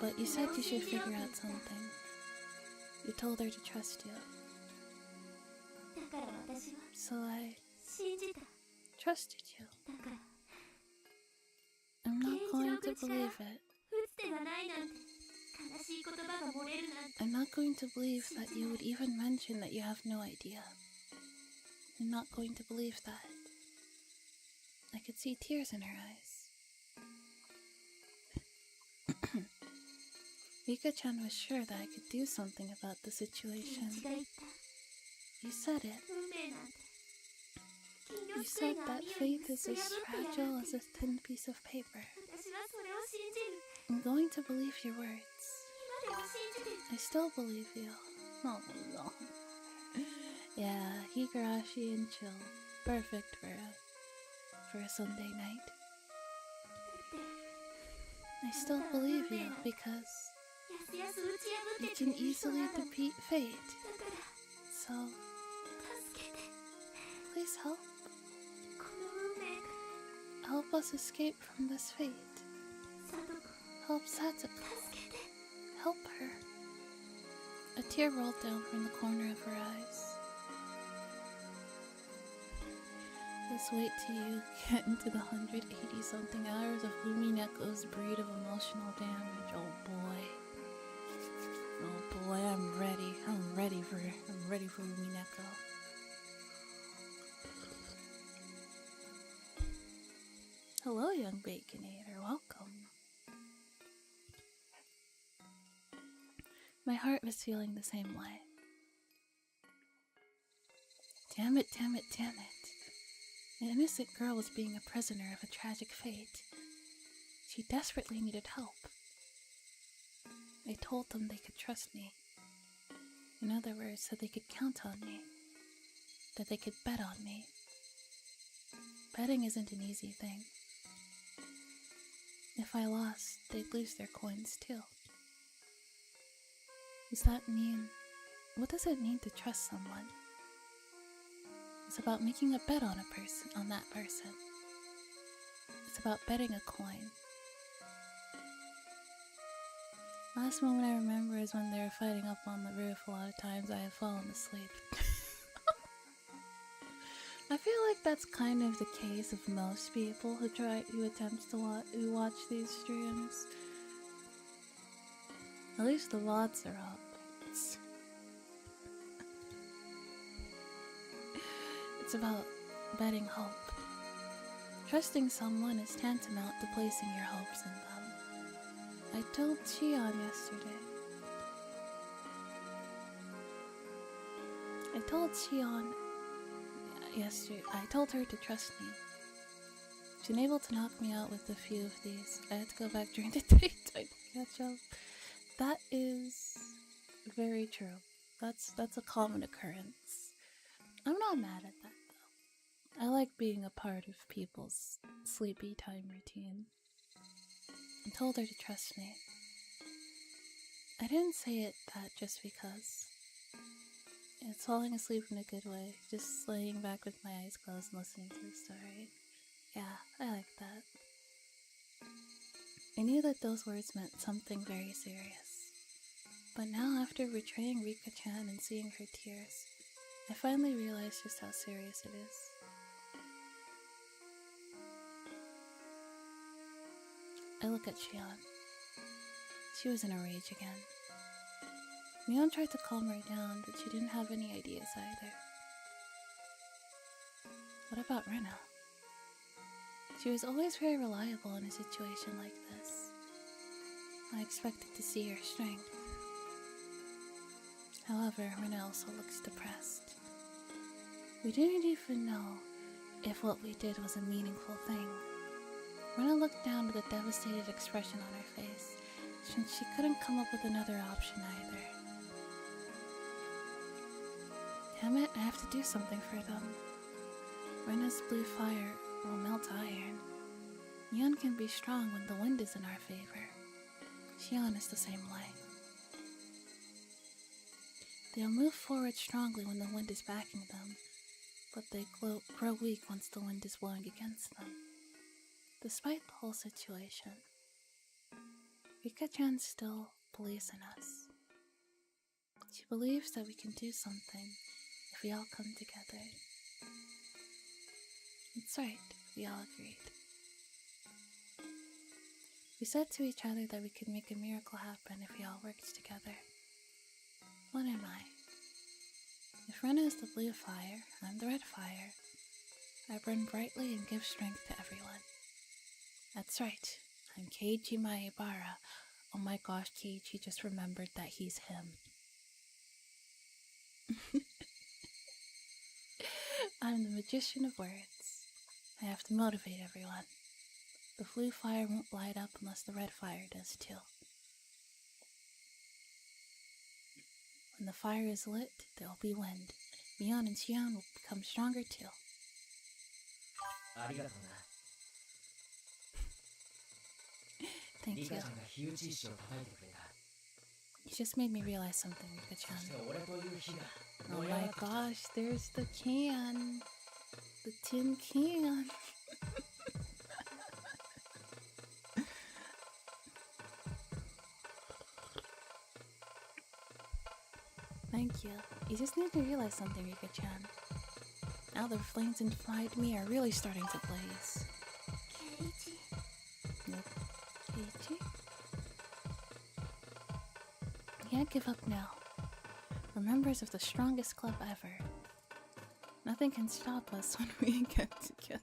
but you said you should figure out something. You told her to trust you. So I trusted you. I'm not going to believe it. 葉が漏れるなんて。 I'm not going to believe that you would even mention that you have no idea. I'm not going to believe that. I could see tears in her eyes. Rika-chan was sure that I could do something about the situation. ケイチが言った。 You said it. 運命なんて。金魚 You すくい said が that 網より faith is すり as 破ってやる fragile って as a thin piece of paper. 私はそれを信じる。 I'm going to believe your words. 今でも信じてる。 I still believe you. Oh no. Yeah, Higurashi and chill. Perfect for a Sunday night. I still believe you because やすやす打ち破っ you てく can れる人 easily なの。だか defeat fate. ら So 助けて。 please help. この運命から。 Help us escape from this fate. サトコ、 Help Satsuko. 助けて。 Help her. A tear rolled down from the corner of her eyes. Just wait till you get into the 180-something hours of Umineko's breed of emotional damage. Oh boy. Oh boy, I'm ready. I'm ready for Umineko. Hello, young Baconator. Welcome. My heart was feeling the same way. Damn it, damn it, damn it. An innocent girl was being a prisoner of a tragic fate. She desperately needed help. I told them they could trust me. In other words, that they could count on me. That they could bet on me. Betting isn't an easy thing. If I lost, they'd lose their coins too. Does that mean... What does it mean to trust someone? It's about making a bet on that person. It's about betting a coin. Last moment I remember is when they were fighting up on the roof. A lot of times I have fallen asleep. I feel like that's kind of the case of most people who watch these streams. At least the VODs are up. It's about betting hope. Trusting someone is tantamount to placing your hopes in them. I told Chion yesterday. I told her to trust me. She's been able to knock me out with a few of these. I had to go back during the day to catch up. That is very true. That's a common occurrence. I'm not mad at that though. I like being a part of people's sleepy time routine. I told her to trust me. I didn't say it that just because. It's falling asleep in a good way, just laying back with my eyes closed and listening to the story. Yeah, I like that. I knew that those words meant something very serious. But now, after betraying Rika-chan and seeing her tears, I finally realized just how serious it is. I look at Shion. She was in a rage again. Mion tried to calm her down, but she didn't have any ideas either. What about Rena? She was always very reliable in a situation like this. I expected to see her strength. However, Rena also looks depressed. We didn't even know if what we did was a meaningful thing. Rena looked down with a devastated expression on her face, since she couldn't come up with another option either. Damn it, I have to do something for them. Rena's blue fire will melt iron. Neon can be strong when the wind is in our favor. Shion is the same way. They'll move forward strongly when the wind is backing them, but they grow weak once the wind is blowing against them. Despite the whole situation, Rika-chan still believes in us. She believes that we can do something if we all come together. It's right, we all agreed. We said to each other that we could make a miracle happen if we all worked together. What am I? If Rena is the blue fire, I'm the red fire. I burn brightly and give strength to everyone. That's right, I'm Keiichi Maebara. Oh my gosh, Keiichi just remembered that he's him. I'm the magician of words. I have to motivate everyone. The blue fire won't light up unless the red fire does too. When the fire is lit, there will be wind. Mion and Xion will become stronger too. Thank you. You just made me realize something, Rika-chan. Oh my gosh, there's the can. The tin can. Thank you. You just made me realize something, Rika-chan. Now the flames inside me are really starting to blaze. Keiichi. Nope. Keiichi? We can't give up now. We're members of the strongest club ever. Nothing can stop us when we get together.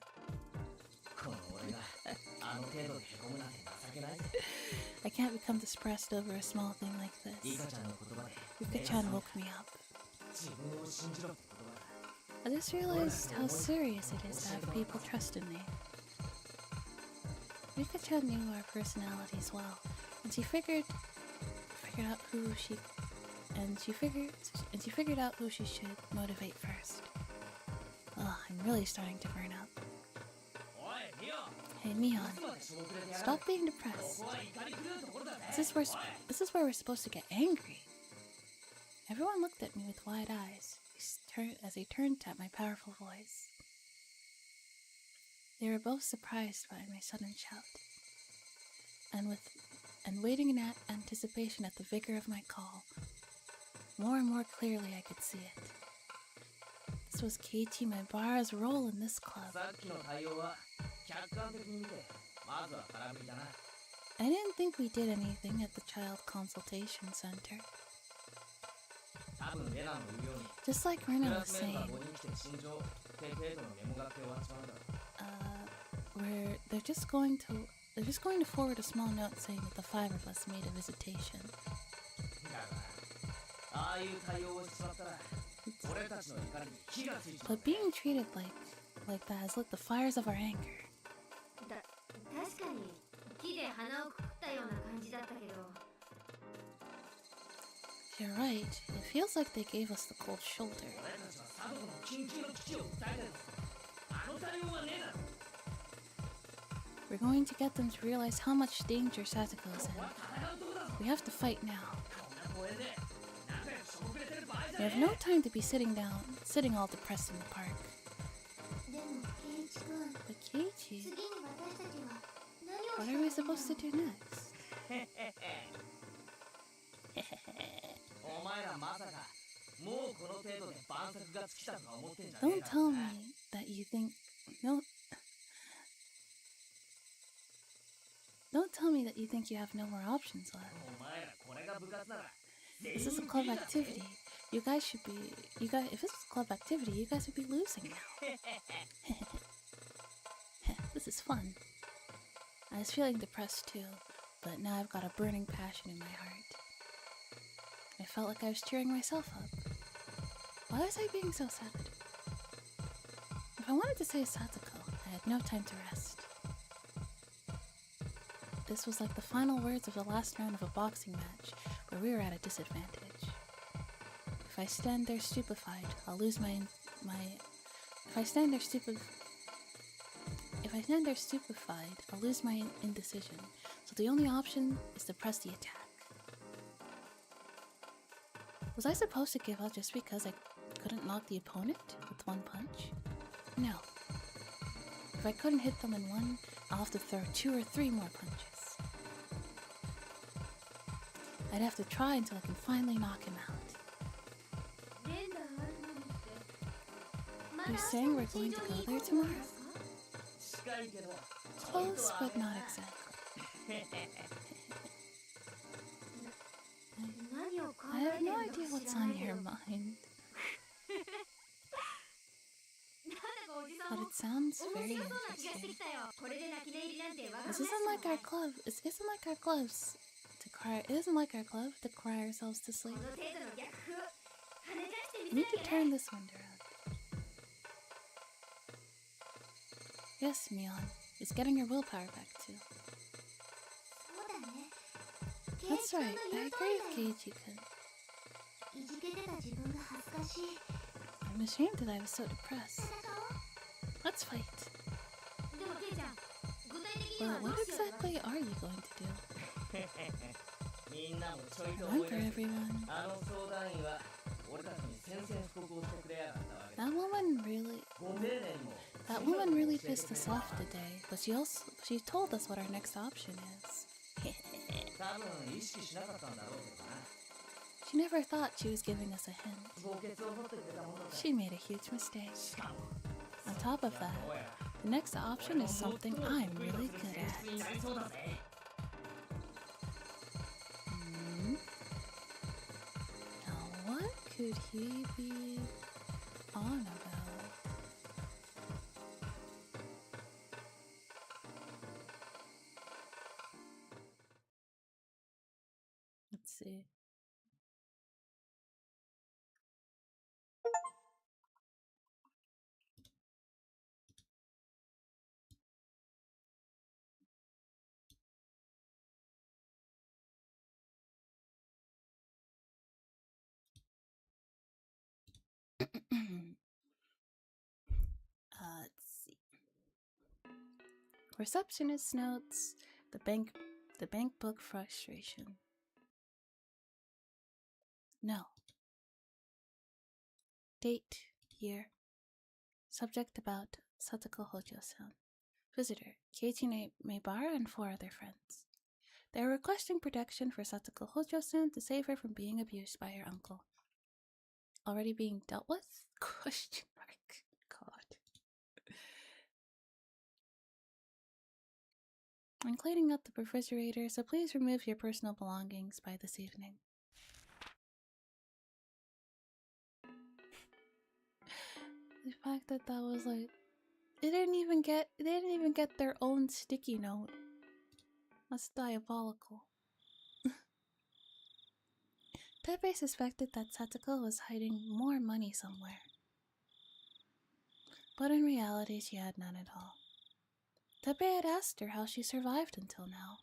I can't become depressed over a small thing like this. Rika-chan woke me up. I just realized how serious it is to have people trust in me. Rika-chan knew our personalities well, and she figured out who she should motivate first. Ugh, I'm really starting to burn up. Hey, Mion, stop being depressed. This is where we're supposed to get angry. Everyone looked at me with wide eyes as they turned at my powerful voice. They were both surprised by my sudden shout, and waiting in anticipation at the vigor of my call. More and more clearly I could see it. This was Keiichi Maebara's role in this club. I didn't think we did anything at the Child Consultation Center. Just like Rena was saying, they're just going to forward a small note saying that the 5 of us made a visitation. But being treated like that has lit the fires of our anger. You're right, it feels like they gave us the cold shoulder. We're going to get them to realize how much danger Satoko is in. We have to fight now. We have no time to be sitting all depressed in the park. But Keiichi, what are we supposed to do next? Don't tell me that you think Don't tell me that you think you have no more options left. This is a club activity. If this was a club activity, you guys would be losing now. This is fun. I was feeling depressed too, but now I've got a burning passion in my heart. I felt like I was cheering myself up. Why was I being so sad? If I wanted to say Satoko, I had no time to rest. This was like the final words of the last round of a boxing match, where we were at a disadvantage. If I stand there stupefied, I'll lose my indecision, so the only option is to press the attack. Was I supposed to give up just because I couldn't knock the opponent with one punch? No. If I couldn't hit them in one, I'll have to throw 2 or 3 more punches. I'd have to try until I can finally knock him out. You're saying we're going to go there tomorrow? Close, but not exactly. I have no idea what's on your mind. But it sounds very interesting. This isn't like our club. It isn't like our clubs to cry. It isn't like our club to cry ourselves to sleep. We need to turn this wind around. Yes, Mion. It's getting your willpower back too. That's right. I agree with Keiichi-kun. I'm ashamed that I was so depressed. Let's fight. Well, what exactly are you going to do? Remember, everyone. That woman really pissed us off today, but she told us what our next option is. She never thought she was giving us a hint. She made a huge mistake. On top of that, the next option is something I'm really good at. Now what could he be on about? Let's see. Let's see. Receptionist notes the bank book frustration. No. Date, year. Subject about Satoko Hojo-san. Visitor, Keiichi Maebara and 4 other friends. They are requesting protection for Satoko Hojo-san to save her from being abused by her uncle. Already being dealt with? Question mark. God. I'm cleaning up the refrigerator, so please remove your personal belongings by this evening. The fact that was like, they didn't even get their own sticky note. That's diabolical. Teppei suspected that Satoko was hiding more money somewhere. But in reality, she had none at all. Teppei had asked her how she survived until now.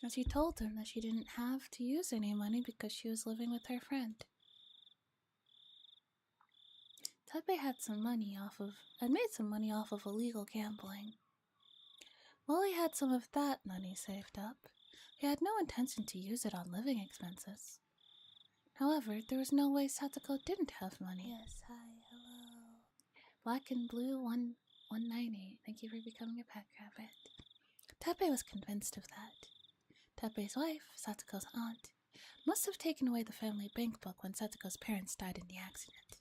And she told him that she didn't have to use any money because she was living with her friend. Teppei had made some money off of illegal gambling. While he had some of that money saved up, he had no intention to use it on living expenses. However, there was no way Satoko didn't have money. Yes, hi, hello. Black and Blue 1198, thank you for becoming a pet rabbit. Teppei was convinced of that. Teppei's wife, Satoko's aunt, must have taken away the family bank book when Satoko's parents died in the accident.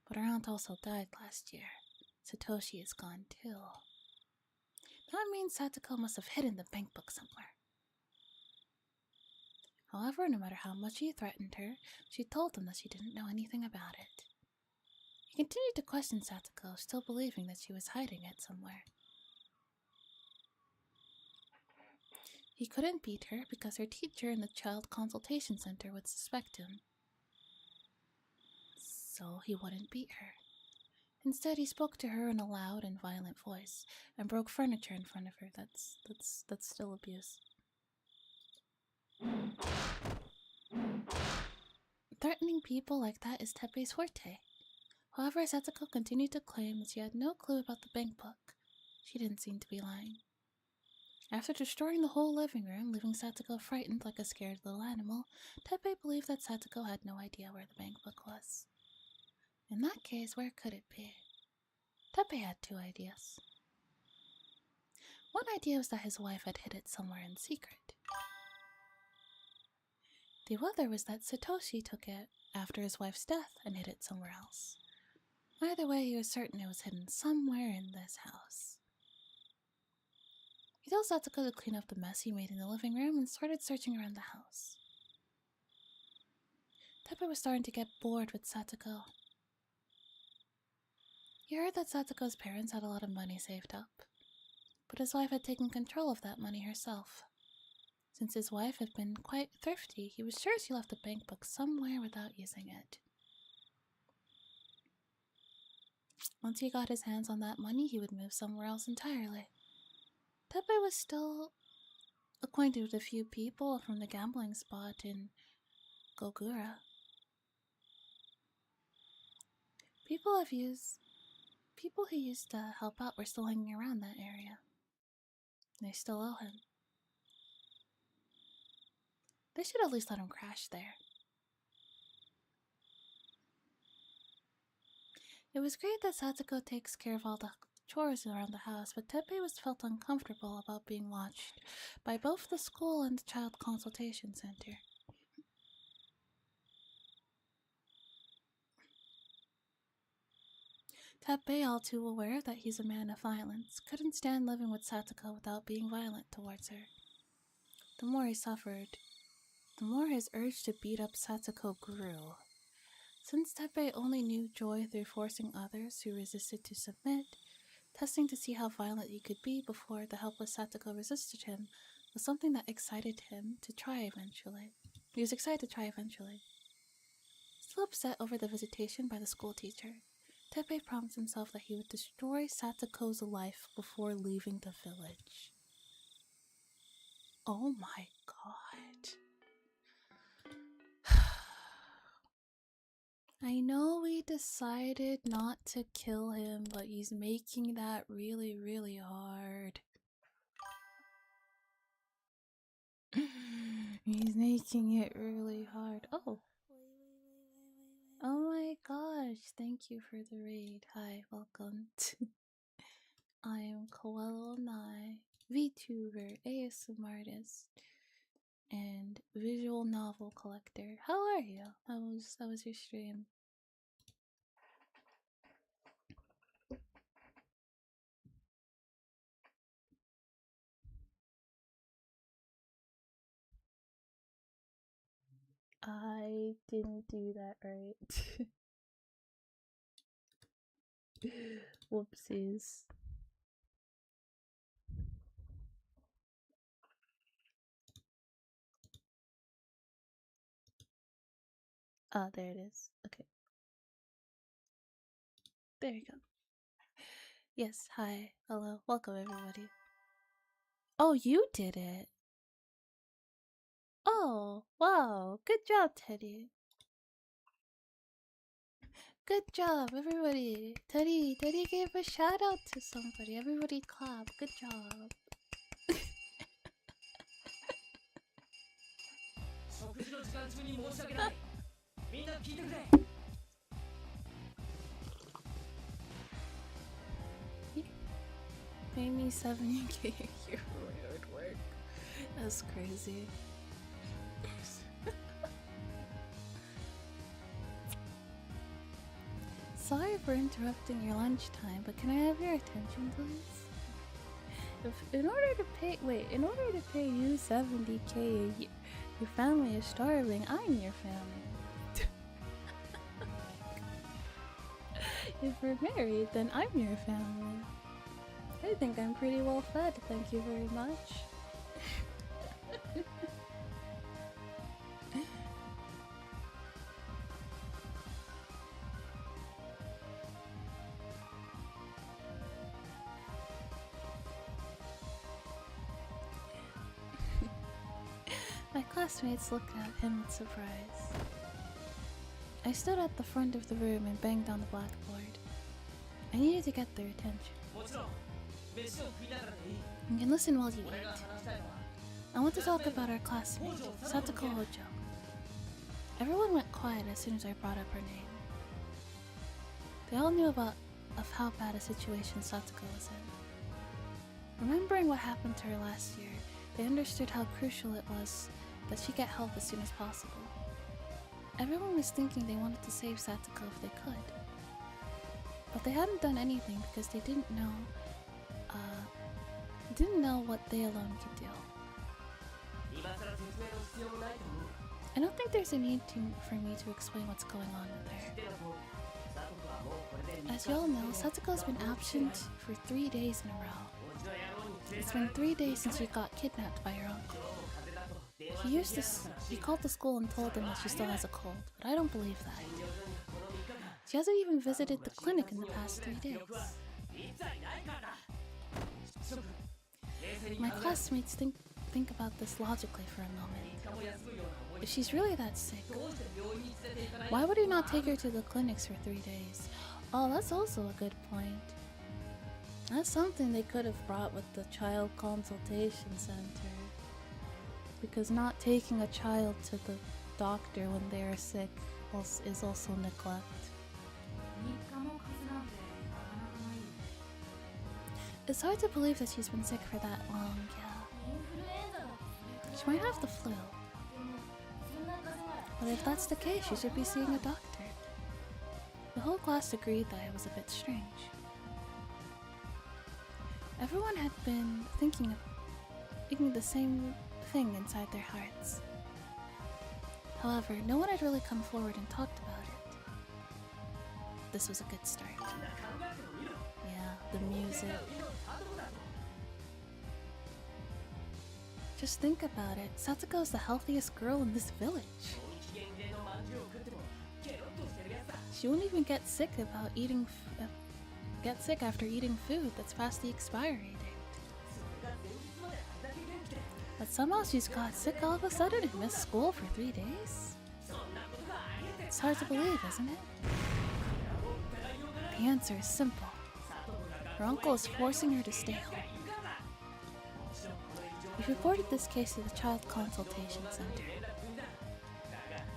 But her aunt also died last year. Satoshi is gone too. That means Satoko must have hidden the bank book somewhere. However, no matter how much he threatened her, she told him that she didn't know anything about it. He continued to question Satoko, still believing that she was hiding it somewhere. He couldn't beat her because her teacher in the child consultation center would suspect him. So he wouldn't beat her. Instead, he spoke to her in a loud and violent voice and broke furniture in front of her. That's still abuse. Threatening people like that is Teppei's forte. However, Satoko continued to claim that she had no clue about the bank book. She didn't seem to be lying. After destroying the whole living room, leaving Satoko frightened like a scared little animal, Teppei believed that Satoko had no idea where the bank book was. In that case, where could it be? Teppei had 2 ideas. One idea was that his wife had hid it somewhere in secret. The other was that Satoshi took it after his wife's death and hid it somewhere else. Either way, he was certain it was hidden somewhere in this house. He tells Satsuko to clean up the mess he made in the living room and started searching around the house. Teppei was starting to get bored with Satsuko. He heard that Satsuko's parents had a lot of money saved up, but his wife had taken control of that money herself. Since his wife had been quite thrifty, he was sure she left the bank book somewhere without using it. Once he got his hands on that money, he would move somewhere else entirely. Teppei was still acquainted with a few people from the gambling spot in Gogura. People he used to help out were still hanging around that area. They still owe him. They should at least let him crash there. It was great that Satsuko takes care of all the chores around the house, but Teppei felt uncomfortable about being watched by both the school and the child consultation center. Teppei, all too aware that he's a man of violence, couldn't stand living with Satsuko without being violent towards her. The more he suffered, the more his urge to beat up Satsuko grew. Since Teppei only knew joy through forcing others who resisted to submit, testing to see how violent he could be before the helpless Satsuko resisted him was something that excited him to try eventually. He was excited to try eventually. Still upset over the visitation by the school teacher, Teppei promised himself that he would destroy Satsuko's life before leaving the village. Oh my god. I know we decided not to kill him, but he's making that really, really hard. He's making it really hard. Oh. Oh my gosh, thank you for the raid. Hi, welcome to... I am Koalo Nai, VTuber, ASM artist, and visual novel collector. How are you? How was your stream? I didn't do that right. Whoopsies. Ah, there it is. Okay. There you go. Yes, hi. Hello. Welcome, everybody. Oh, you did it. Oh, wow. Good job, Teddy. Good job, everybody. Teddy gave a shout out to somebody. Everybody clap. Good job. Pay me 70k a year for my hard work. That's crazy. Sorry for interrupting your lunchtime, but can I have your attention, please? In order to pay you 70k a year, your family is starving. I'm your family. If we're married, then I'm your family. I think I'm pretty well fed, thank you very much. My classmates looked at him with surprise. I stood at the front of the room and banged on the blackboard. I needed to get their attention. You can listen while you eat. I want to talk about our classmate, Satsuko Hojo. Everyone went quiet as soon as I brought up her name. They all knew of how bad a situation Satsuko was in. Remembering what happened to her last year, they understood how crucial it was that she get help as soon as possible. everyone was thinking they wanted to save Satsuko if they could. But they hadn't done anything because they didn't know what they alone could do. I don't think there's a need for me to explain what's going on with her. As you all know, Satsuko's been absent for 3 days in a row. It's been 3 days since she got kidnapped by her uncle. He called the school and told them that she still has a cold, but I don't believe that. She hasn't even visited the clinic in the past 3 days. My classmates think about this logically for a moment. If she's really that sick, why would he not take her to the clinics for 3 days? Oh, that's also a good point. That's something they could have brought with the child consultation center. Because not taking a child to the doctor when they are sick is also neglect. It's hard to believe that she's been sick for that long, yeah. She might have the flu. But if that's the case, she should be seeing a doctor. The whole class agreed that it was a bit strange. Everyone had been thinking the same thing inside their hearts. However, no one had really come forward and talked about it. This was a good start. Yeah, the music. Just think about it. Satsuko is the healthiest girl in this village. She won't even get sick after eating food that's past the expiry date. But somehow she's got sick all of a sudden and missed school for 3 days? It's hard to believe, isn't it? The answer is simple. Her uncle is forcing her to stay home. We've reported this case to the Child Consultation Center.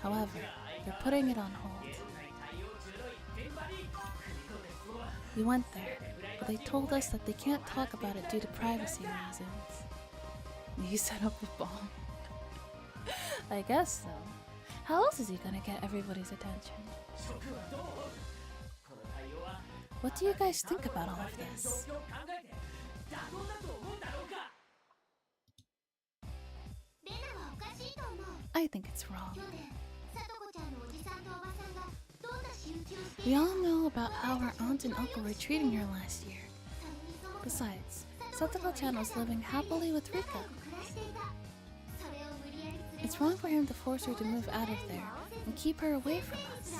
However, they're putting it on hold. We went there, but they told us that they can't talk about it due to privacy reasons. You set up a bomb. I guess so. How else is he gonna get everybody's attention? What do you guys think about all of this? I think it's wrong. We all know about how her aunt and uncle were treating her last year. Besides, Satsuko-chan was living happily with Rika. It's wrong for him to force her to move out of there and keep her away from us.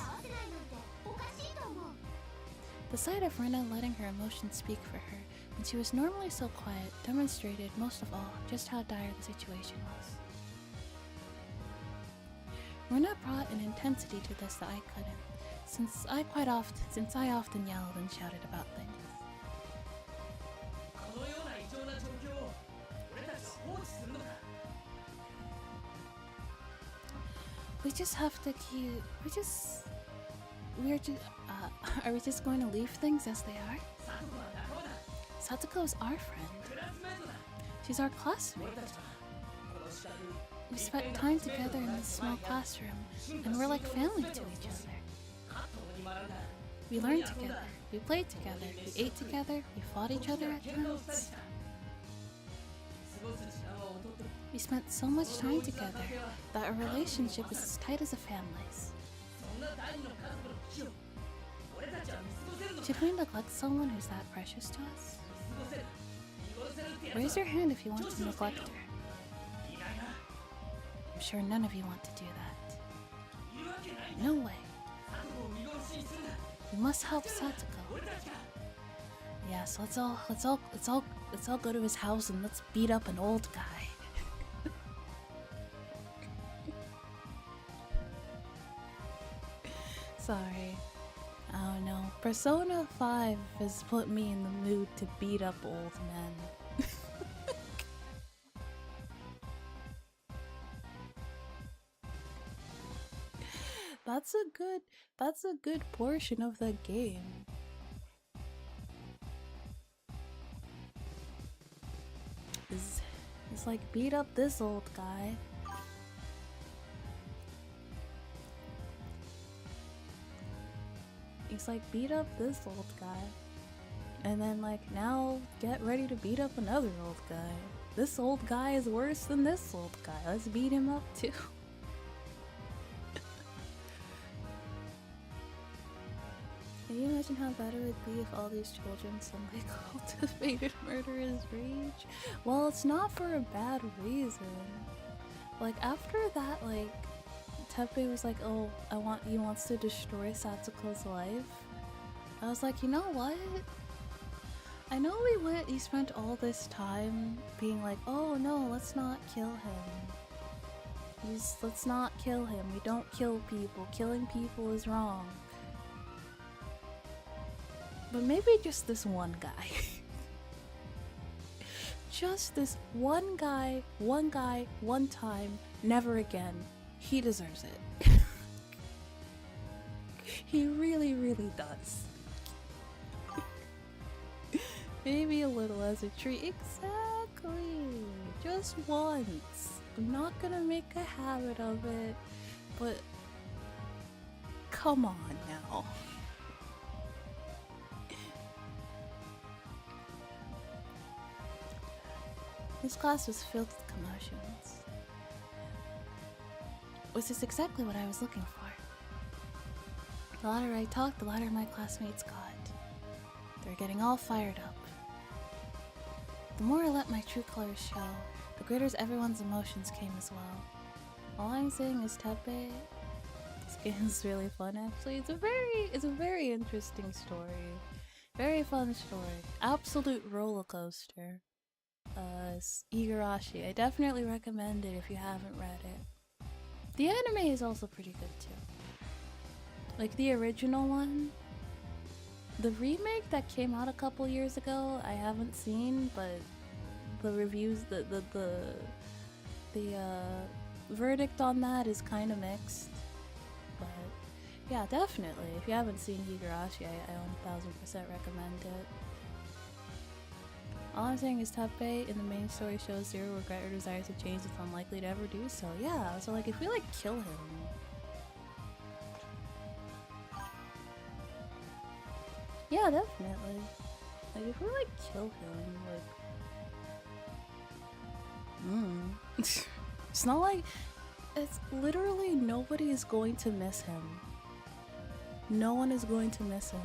The sight of Rina letting her emotions speak for her when she was normally so quiet demonstrated most of all just how dire the situation was. Rina brought an intensity to this that I couldn't, since I often yelled and shouted about things. Are we just going to leave things as they are? Satsuko is our friend. She's our classmate. We spent time together in this small classroom, and we're like family to each other. We learned together, we played together, we ate together, we fought each other at times. We spent so much time together that our relationship is as tight as a family's. Should we neglect someone who's that precious to us? Raise your hand if you want to neglect her. I'm sure none of you want to do that. No way. We must help Satsuko. Yes, let's all go to his house and let's beat up an old guy. Sorry. I don't know. Persona 5 has put me in the mood to beat up old men. That's a good portion of the game. It's like beat up this old guy. He's like, beat up this old guy. And then like, now get ready to beat up another old guy. This old guy is worse than this old guy. Let's beat him up too. Can you imagine how bad it would be if all these children suddenly cultivated murderous rage? Well, it's not for a bad reason. Like, after that, like, Teppei was like, oh, he wants to destroy Satsuko's life. I was like, you know what? I know he spent all this time being like, oh no, let's not kill him. Let's not kill him. We don't kill people. Killing people is wrong. But maybe just this one guy. Just this one guy, one time, never again. He deserves it. He really, really does. Maybe a little as a treat. Exactly. Just once. I'm not gonna make a habit of it, but come on now. This class was filled with commotions. Which is exactly what I was looking for. The louder I talked, the louder my classmates got. They were getting all fired up. The more I let my true colors show, the greater everyone's emotions came as well. All I'm saying is Teppei. This game is really fun actually. It's a very interesting story. Very fun story. Absolute roller coaster. Higurashi. I definitely recommend it if you haven't read it. The anime is also pretty good too. Like the original one. The remake that came out a couple years ago, I haven't seen, but the reviews, the verdict on that is kind of mixed. But yeah, definitely. If you haven't seen Higurashi, I 1000% recommend it. All I'm saying is Teppei in the main story shows zero regret or desire to change. It's unlikely to ever do so. Yeah, so like if we like kill him. Yeah, definitely. Like if we like kill him, like it's not like it's literally nobody is going to miss him. No one is going to miss him.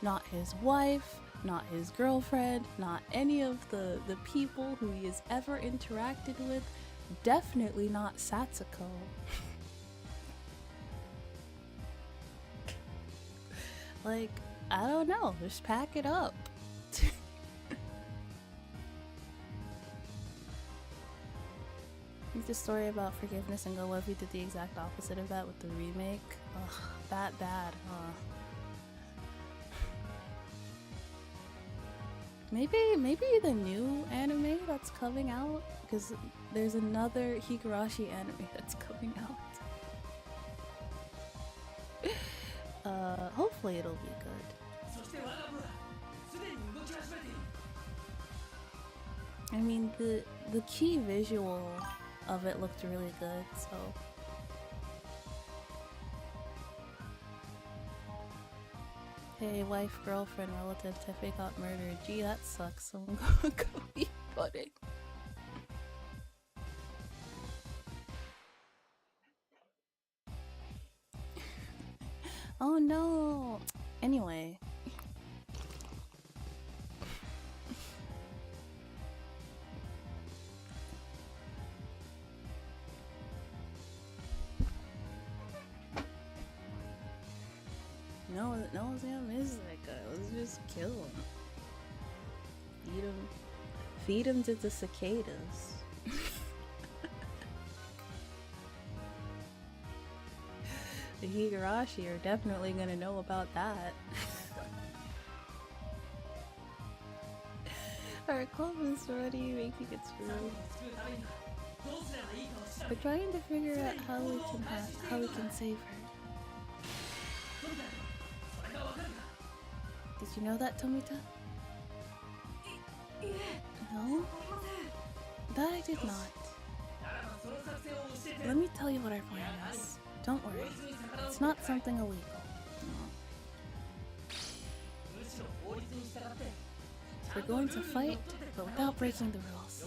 Not his wife, not his girlfriend, not any of the people who he has ever interacted with. Definitely not Satsuko. Like, I don't know, just pack it up. The story about forgiveness and Go Love You did the exact opposite of that with the remake. Ugh, that bad, huh? Maybe the new anime that's coming out, because there's another Higurashi anime that's coming out. Hopefully it'll be good. I mean, the key visual of it looked really good, so. Hey, wife, girlfriend, relative, Teppei got murdered. Gee, that sucks. So I'm gonna go eat pudding. Oh no! Anyway. No one's gonna miss that guy. Let's just kill him. Feed him to the cicadas. The Higurashi are definitely gonna know about that. Our club is already making its food. We're trying to figure out how we can save her. Did you know that, Tomita? No? That I did not. Let me tell you what our plan is. Don't worry. It's not something illegal. No. We're going to fight, but without breaking the rules.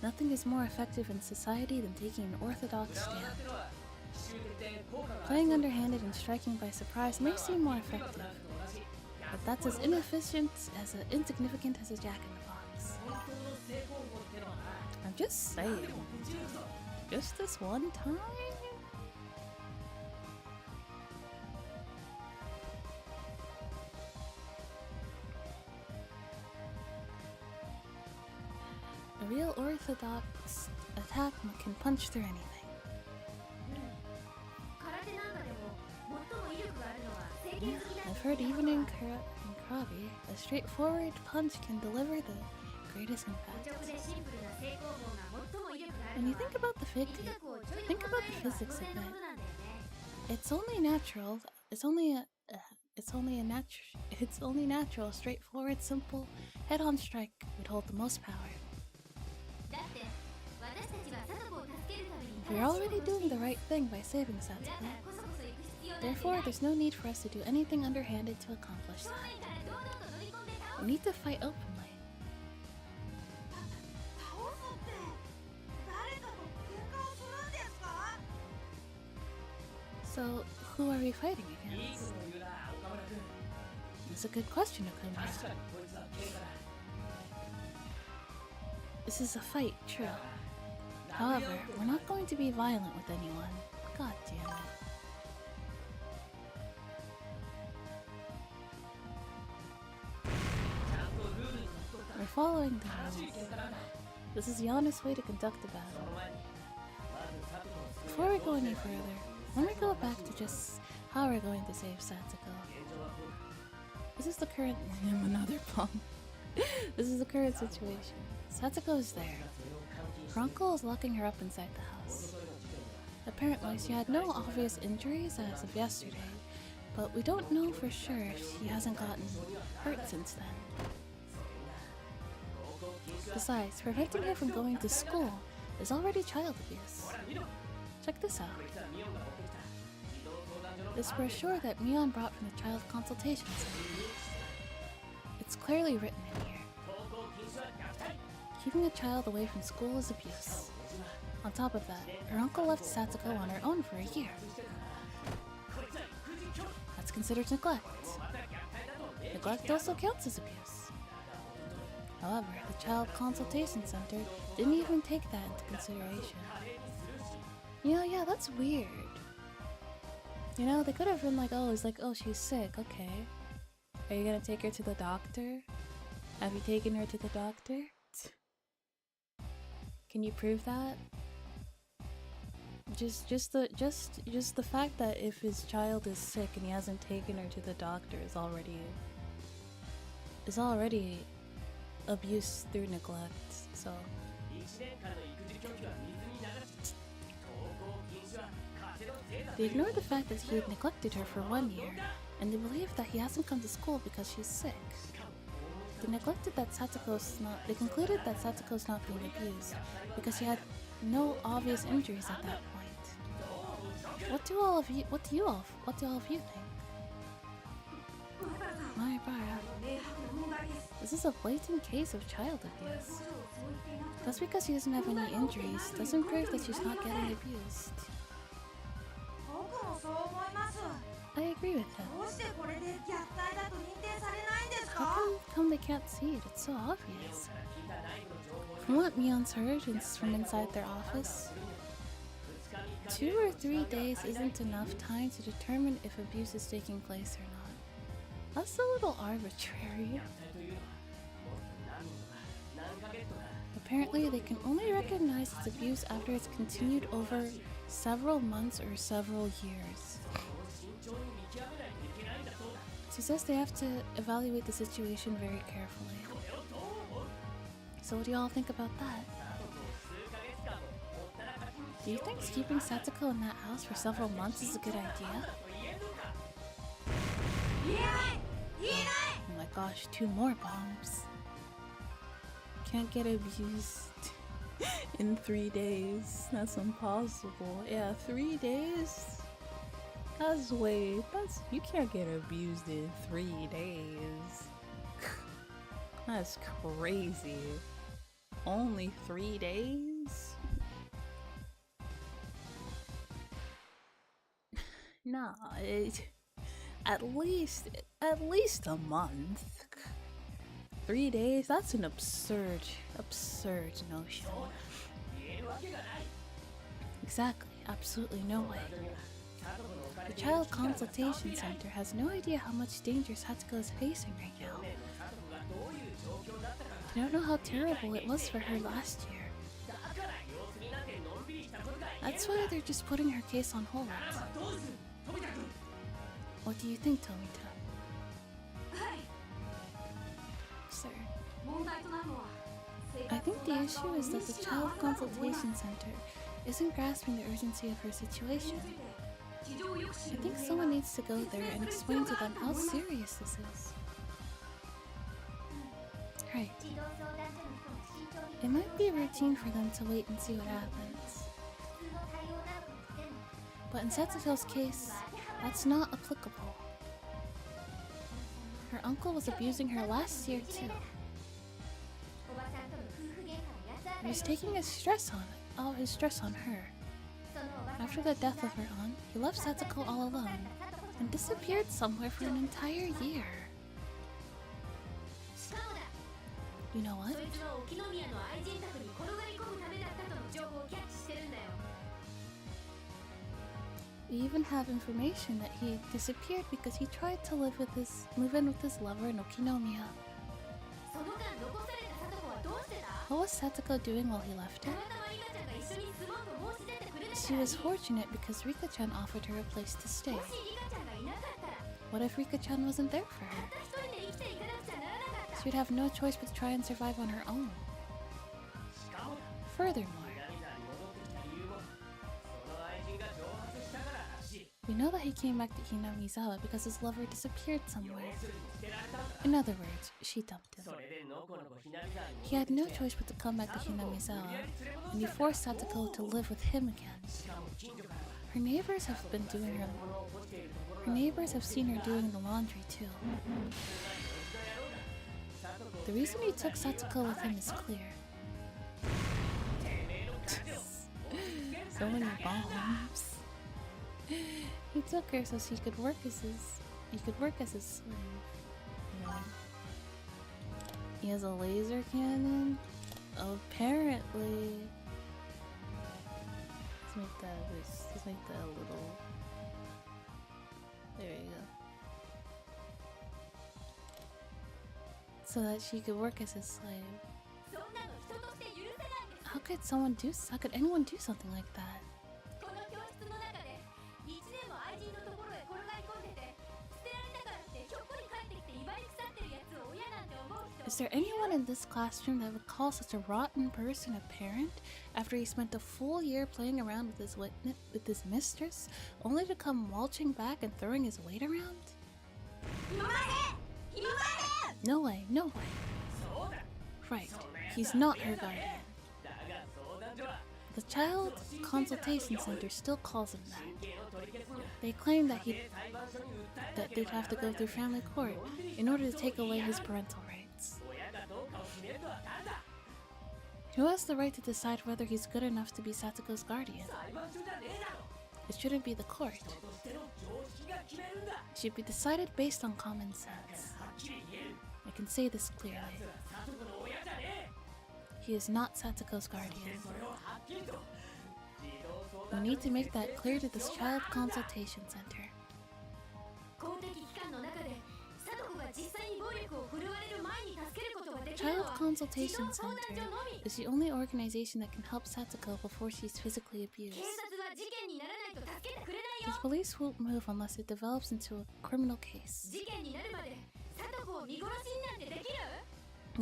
Nothing is more effective in society than taking an orthodox stand. Playing underhanded and striking by surprise may seem more effective, but that's as inefficient, as insignificant as a jack-in-the-box. I'm just saying. Just this one time? A real orthodox attack can punch through anything. I've heard even in karate, a straightforward punch can deliver the greatest impact. When you think about the think about the physics of it. It's only natural. It's only natural, straightforward, simple, head-on strike would hold the most power. We're already doing the right thing by saving Satsuko. Therefore, there's no need for us to do anything underhanded to accomplish that. We need to fight openly. So, who are we fighting against? That's a good question, Nukkunuku. This is a fight, true. However, we're not going to be violent with anyone. God damn it. We're following the rules. This is the honest way to conduct a battle. Before we go any further, let me go back to just how we're going to save Satsuko. This is the current another bomb. This is the current situation. Satsuko is there. Her uncle is locking her up inside the house. Apparently, she had no obvious injuries as of yesterday, but we don't know for sure if she hasn't gotten hurt since then. Besides, preventing her from going to school is already child abuse. Check this out. This brochure that Mion brought from the child consultation center. It's clearly written in here. Keeping a child away from school is abuse. On top of that, her uncle left Satsuko on her own for a year. That's considered neglect. Neglect also counts as abuse. However, the child consultation center didn't even take that into consideration. Yeah, that's weird. You know, they could have been like, oh, she's sick, okay. Are you gonna take her to the doctor? Have you taken her to the doctor? Can you prove that? Just the fact that if his child is sick and he hasn't taken her to the doctor is already abuse through neglect. So they ignore the fact that he had neglected her for 1 year, and they believe that he hasn't come to school because she's sick. They concluded that Satsuko's not being abused because she had no obvious injuries at that point. What do all of you think? My Bara. This is a blatant case of child abuse. Just because she doesn't have any injuries doesn't prove that she's not getting abused. I agree with him. How come they can't see it? It's so obvious. From what Mion's heard from inside their office, 2 or 3 days isn't enough time to determine if abuse is taking place or not. That's a little arbitrary. Apparently, they can only recognize its abuse after it's continued over several months or several years. She says they have to evaluate the situation very carefully. So what do y'all think about that? Do you think keeping Satsuko in that house for several months is a good idea? Oh my gosh, 2 more bombs. Can't get abused in 3 days. That's impossible. Yeah, 3 days? You can't get abused in 3 days. That's crazy. Only 3 days? Nah, at least a month. 3 days? That's an absurd notion. Exactly, absolutely no way. The Child Consultation Center has no idea how much danger Satsuko is facing right now. They don't know how terrible it was for her last year. That's why they're just putting her case on hold. What do you think, Tomita? Sir, I think the issue is that the Child Consultation Center isn't grasping the urgency of her situation. I think someone needs to go there and explain to them how serious this is. Right. It might be routine for them to wait and see what happens. But in Satsuko's case, that's not applicable. Her uncle was abusing her last year too. He was taking all his stress on her. After the death of her aunt, he left Satsuko all alone and disappeared somewhere for an entire year. You know what? We even have information that he disappeared because he tried to move in with his lover in Okinomiya. What was Satsuko doing while he left her? She was fortunate because Rika-chan offered her a place to stay. What if Rika-chan wasn't there for her? She would have no choice but to try and survive on her own. Furthermore, we know that he came back to Hinamizawa because his lover disappeared somewhere. In other words, she dumped him. He had no choice but to come back to Hinamizawa, and he forced Satsuko to live with him again. Her neighbors have seen her doing the laundry too. The reason he took Satsuko with him is clear. So many bombs. He took her so he could work as his slave. Yeah. He has a laser cannon? Apparently. Let's make that a little. There you go. So that she could work as his slave. How could anyone do something like that? Is there anyone in this classroom that would call such a rotten person a parent after he spent a full year playing around with his mistress, only to come waltzing back and throwing his weight around? No way, no way. Right, he's not her guardian. The Child Consultation Center still calls him that. They claim that they'd have to go through family court in order to take away his parental rights. Who has the right to decide whether he's good enough to be Satsuko's guardian? It shouldn't be the court. It should be decided based on common sense. I can say this clearly. He is not Satsuko's guardian. We need to make that clear to this Child Consultation Center. Child Consultation Center is the only organization that can help Satsuko before she's physically abused. The police won't move unless it develops into a criminal case.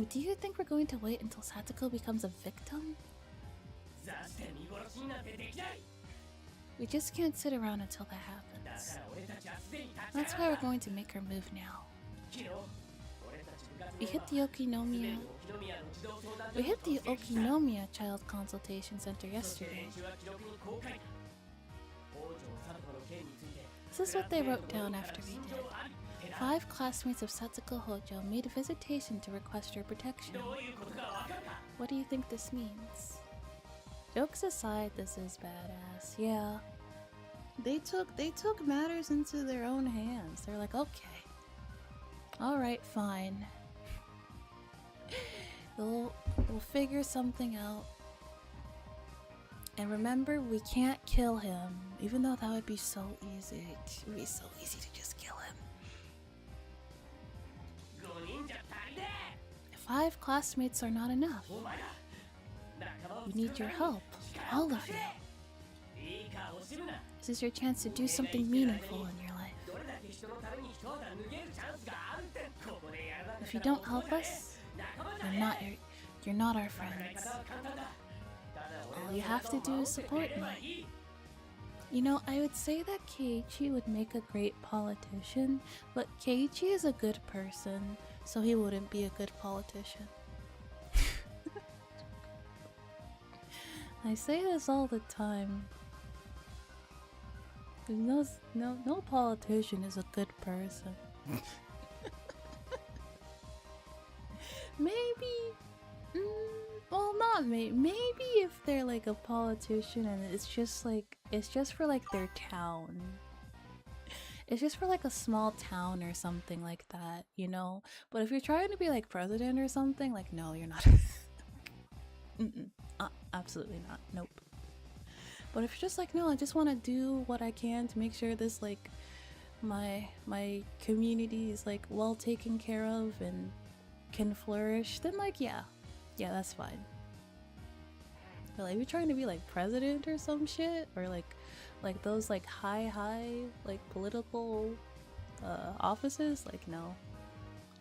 Do you think we're going to wait until Satsuko becomes a victim? We just can't sit around until that happens. That's why we're going to make her move now. We hit the Okinomiya Child Consultation Center yesterday. This is what they wrote down after we did. 5 classmates of Satsuko Hojo made a visitation to request your protection. What do you think this means? Jokes aside, this is badass. Yeah. They took matters into their own hands. They're like, okay. Alright, fine. We'll figure something out. And remember, we can't kill him. Even though that would be so easy. It would be so easy to just kill him. 5 classmates are not enough. We need your help. All of you. This is your chance to do something meaningful in your life. If you don't help us, you're not our friends. All you have to do is support me. You know, I would say that Keiichi would make a great politician, but Keiichi is a good person, so he wouldn't be a good politician. I say this all the time. No politician is a good person. Maybe, well, not maybe if they're like a politician and it's just for like their town. It's just for like a small town or something like that, you know? But if you're trying to be like president or something, like, no, you're not. Absolutely not. Nope. But if you're just like, no, I just want to do what I can to make sure this, like, my community is like well taken care of and can flourish, then like, yeah, that's fine. But like, if you're trying to be like president or some shit, or like those like high like political offices, like, no,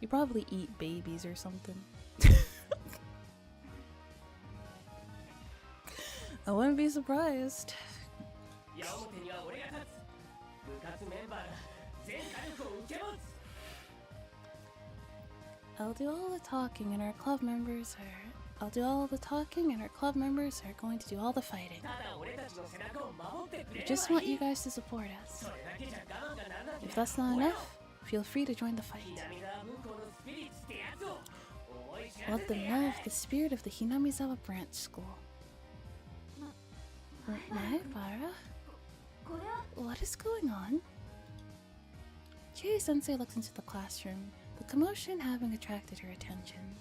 you probably eat babies or something. I wouldn't be surprised. I'll do all the talking and our club members are going to do all the fighting. I just want you guys to support us. If that's not enough, feel free to join the fight. Let them know of the spirit of the Hinamizawa branch school. Nyalpaca? What is going on? Chie-sensei looked into the classroom, the commotion having attracted her attention.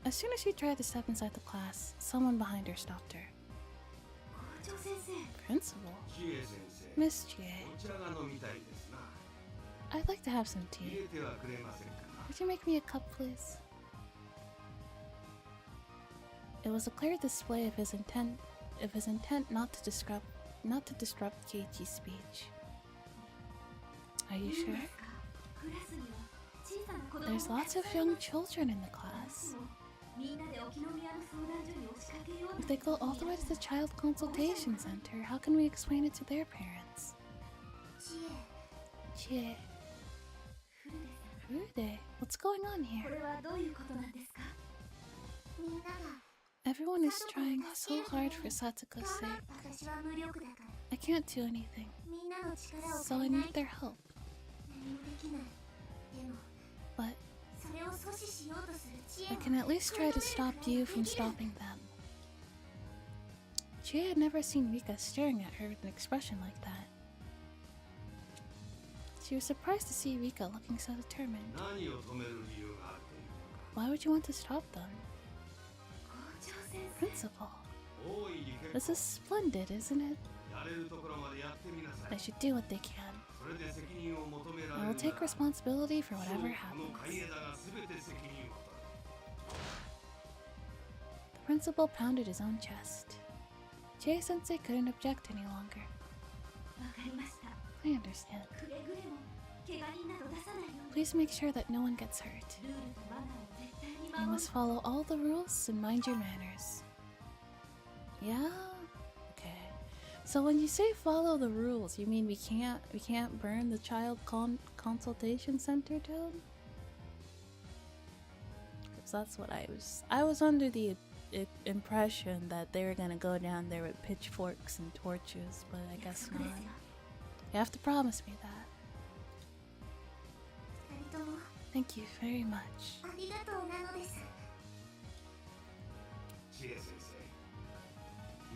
As soon as she tried to step inside the class, someone behind her stopped her. Principal? Miss Chie. I'd like to have some tea. Would you make me a cup, please? It was a clear display of his intent not to disrupt Keiichi's speech. Are you sure? There's lots of young children in the class. If they go all the way to the child consultation center, how can we explain it to their parents? Chie. Furude, what's going on here? Everyone is trying so hard for Satsuko's sake. I can't do anything, so I need their help. But I can at least try to stop you from stopping them. Chie had never seen Rika staring at her with an expression like that. She was surprised to see Rika looking so determined. Why would you want to stop them? Principal, this is splendid, isn't it? They should do what they can. I will take responsibility for whatever happens. The principal pounded his own chest. Chie-sensei couldn't object any longer. I understand. Please make sure that no one gets hurt. You must follow all the rules and mind your manners. Yeah? Okay. So when you say follow the rules, you mean we can't burn the child consultation center down? Because that's what I was under the impression that they were gonna go down there with pitchforks and torches, but I guess not. You have to promise me that. 二人とも Thank you very much. ありがとうなのです。知恵先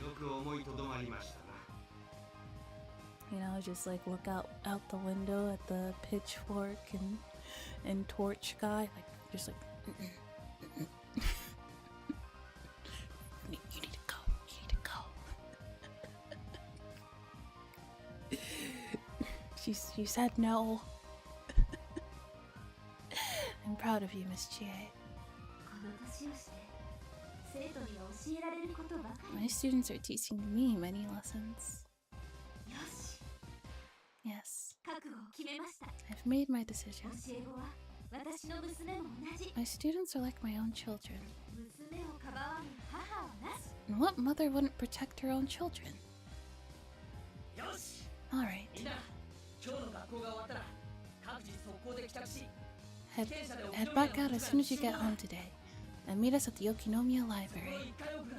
生、よく思いとどまりましたな。You know, just like look out the window at the pitchfork and torch guy, like just like you need to go. You need to go. She said no. I'm proud of you, Miss Chie. この年をして生徒には教えられることばかり。 My students are teaching me many lessons. よし、 Yes, 覚悟を決めました。 I've made my decision. 教え子は私の娘も同じ。 My students are like my own children. 娘をかばわぬ母はなし。 And what mother wouldn't protect her own children? よし Alright, みんな今日の学校が終わったら各自速攻で帰宅し head back out as soon as you get home today and meet us at the Yokinomiya この Library. 1階奥が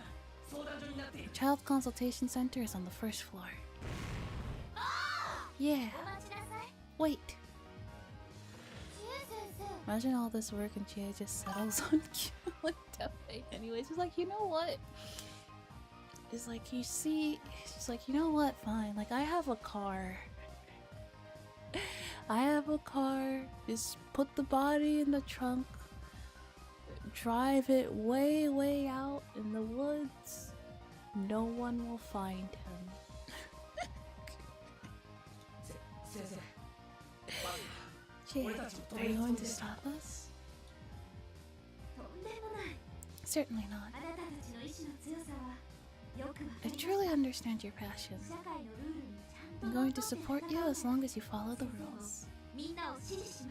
相談所になっている Child Consultation Center is on the first floor. Yeah, お待ちなさい。 wait. 知恵先生。 Imagine all this work and Chie just settles on killing Teppei. Anyways, she's like, you know what? It's like, you see, she's like, you know what? Fine. Like, I have a car. I have a car. Just put the body in the trunk. Drive it way, way out in the woods. No one will find him. 先生 Chie, are you going to stop us? とんでもない。 Certainly not. あなたたちの意志の強さはよくわか I ります。 truly understand your passion. 社会のルールにちゃんと I'm のっ going と to って support you 戦う as long as you follow the 先生も rules. みんなを支持します。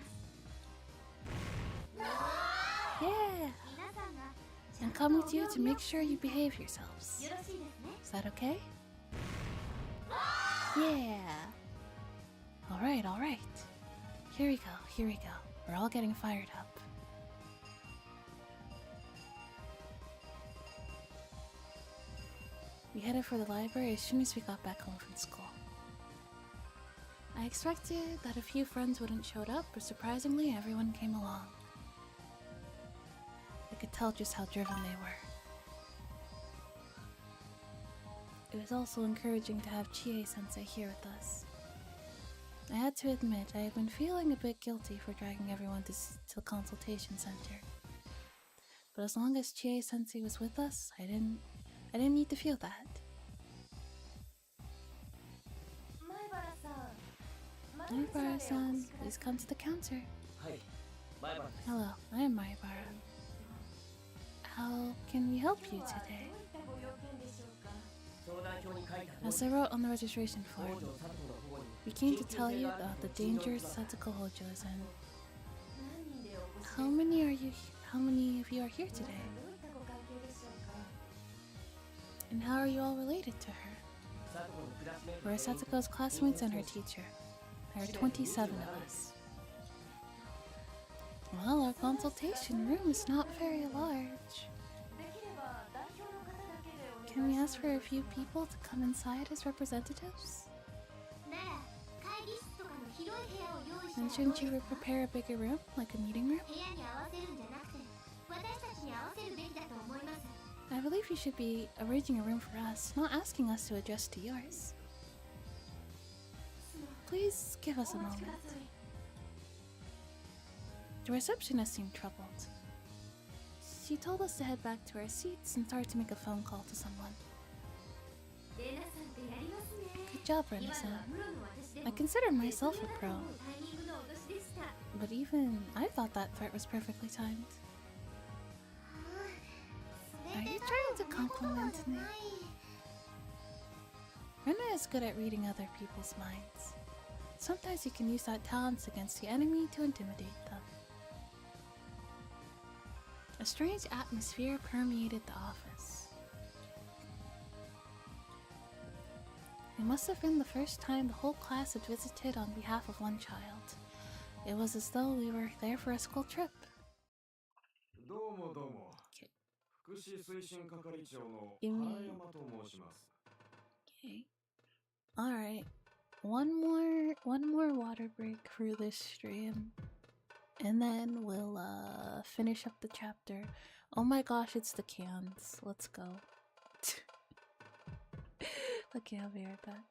Yeah! 皆さんがちゃ I'm んと coming to you to お行儀を make sure you behave yourselves. よろしいですね。 Is that okay? Yeah! Alright, alright. Here we go, here we go. We're all getting fired up. We headed for the library as soon as we got back home from school. I expected that a few friends wouldn't show up, but surprisingly everyone came along. I could tell just how driven they were. It was also encouraging to have Chie-sensei here with us. I had to admit, I have been feeling a bit guilty for dragging everyone to the consultation center. But as long as Chie-sensei was with us, I didn't need to feel that. 前原さん、 Maibara-san, please come to the counter. はい前原です Hello, I am Maibara. How can we help you 今日はどう today? いったご用件でしょうか。相談票に書いた As I wrote on the registration 北 form, 条里子の保護に we came to tell you about the dangers Satsuko Hojo is in. 何人でお越しですか。 How many of you are here 皆 today? さんどういったご関係でしょうか。 And how are you all related to her? 里子のクラスメート We're Satsuko's classmates and her teacher. There are 27 of us. Well, our consultation room is not very large. できれば代表の方だけでお願いし Can we ます ask for a few people to come inside as representatives? なら会議室とかの広い部屋を用意した And らどう shouldn't です you か。 prepare a bigger room, like a meeting room? 部屋に合わせるんじゃなくて私たちに合わせるべきだと思います。 I believe you should be arranging a room for us, not asking us to adjust to yours. Please give us a お待ちく moment. ださい。 The receptionist seemed troubled. She told us to head back to our seats and start to make a phone call to someone. レナさんってやりますね。 Good job, 今のは Rena-san. プロの私で I も consider 絶 myself 妙 a だと pro, 思うタイミングの脅しでした。 but even I thought that threat was perfectly timed. それ Are で you 多 trying to 分褒め言葉 compliment じゃ me? ない。 Rena is good at reading other people's minds. Sometimes you can use that talent against the enemy to intimidate them. A strange atmosphere permeated the office. It must have been the first time the whole class had visited on behalf of one child. It was as though we were there for a school trip. どうもどうも。福祉推進係長の You 原 mean- 山と申します。 Okay. Alright. one more water break for this stream, and then we'll finish up the chapter. Oh my gosh, it's the cans. Let's go. Okay, I'll be right back.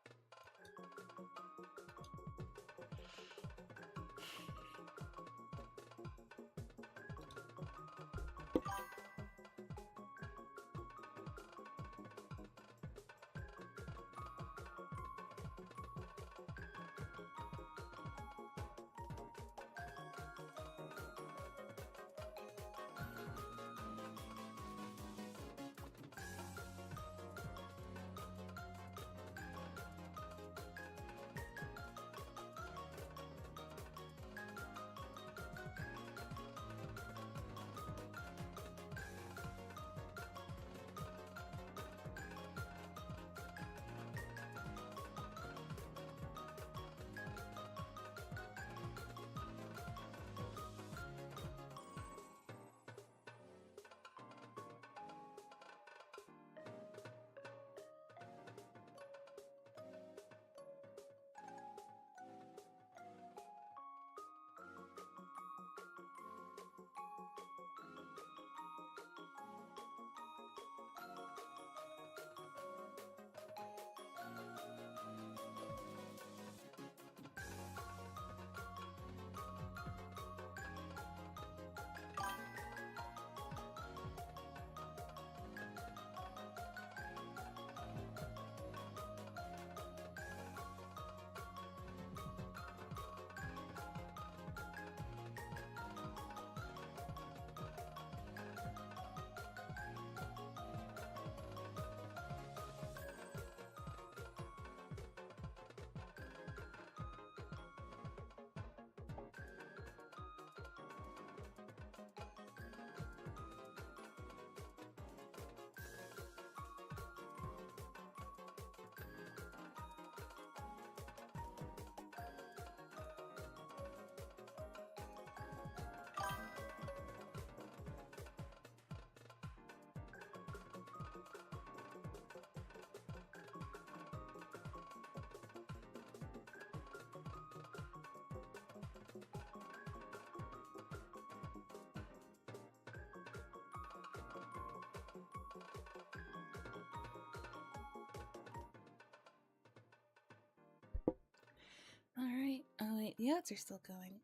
Alright. Oh wait, the ads are still going.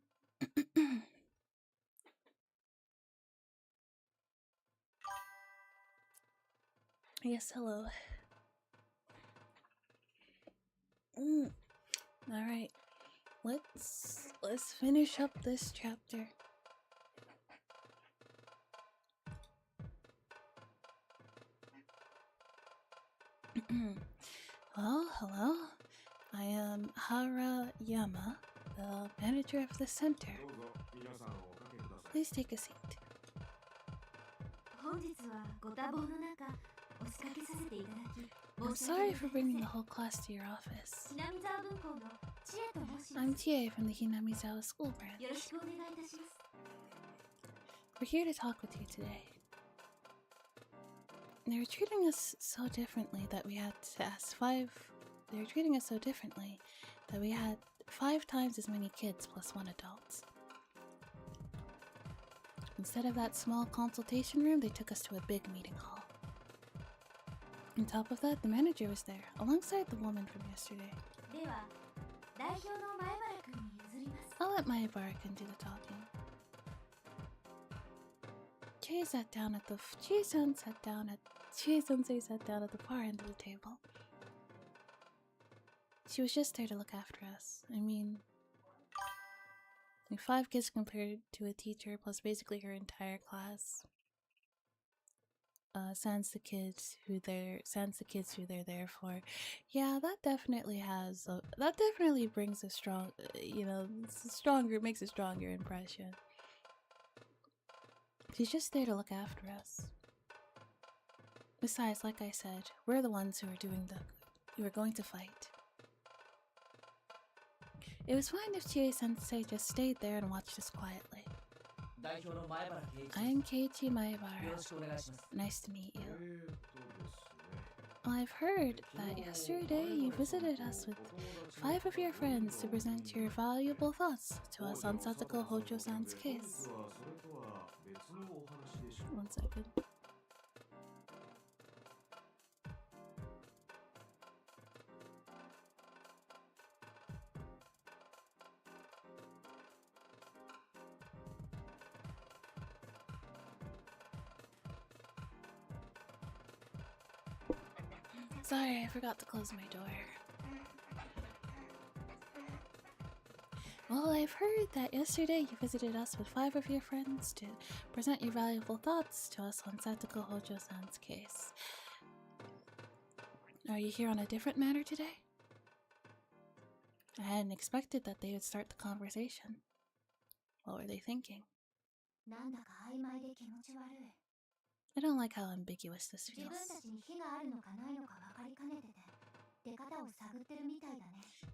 Yes, hello. Alright. Let's finish up this chapter. Well, hello. I am Harayama, the manager of the center. Please take a seat. I'm sorry for bringing the whole class to your office. I'm TA from the Hinamizawa school branch. We're here to talk with you today. They were treating us so differently that we had to ask They were treating us so differently that we had 5 times as many kids plus 1 adult. Instead of that small consultation room, they took us to a big meeting hall. On top of that, the manager was there, alongside the woman from yesterday. I'll let Maebara-kun do the talking. Chie-sensei sat down at the far end of the table. She was just there to look after us. I mean, 5 kids compared to a teacher plus basically her entire class. Sans the kids who they're there for. Yeah, that definitely brings a strong, makes a stronger impression. She's just there to look after us. Besides, like I said, we're the ones who are going to fight. It was fine if Chie-sensei just stayed there and watched us quietly. I am Keiichi Maebara. Nice to meet you. I've heard that yesterday you visited us with 5 of your friends to present your valuable thoughts to us on Satsuko Hojo-san's case. 1 second. Sorry, I forgot to close my door. Well, I've heard that yesterday you visited us with 5 of your friends to present your valuable thoughts to us on Satsuko Hojo-san's case. Are you here on a different matter today? I hadn't expected that they would start the conversation. What were they thinking? I don't like how ambiguous this feels.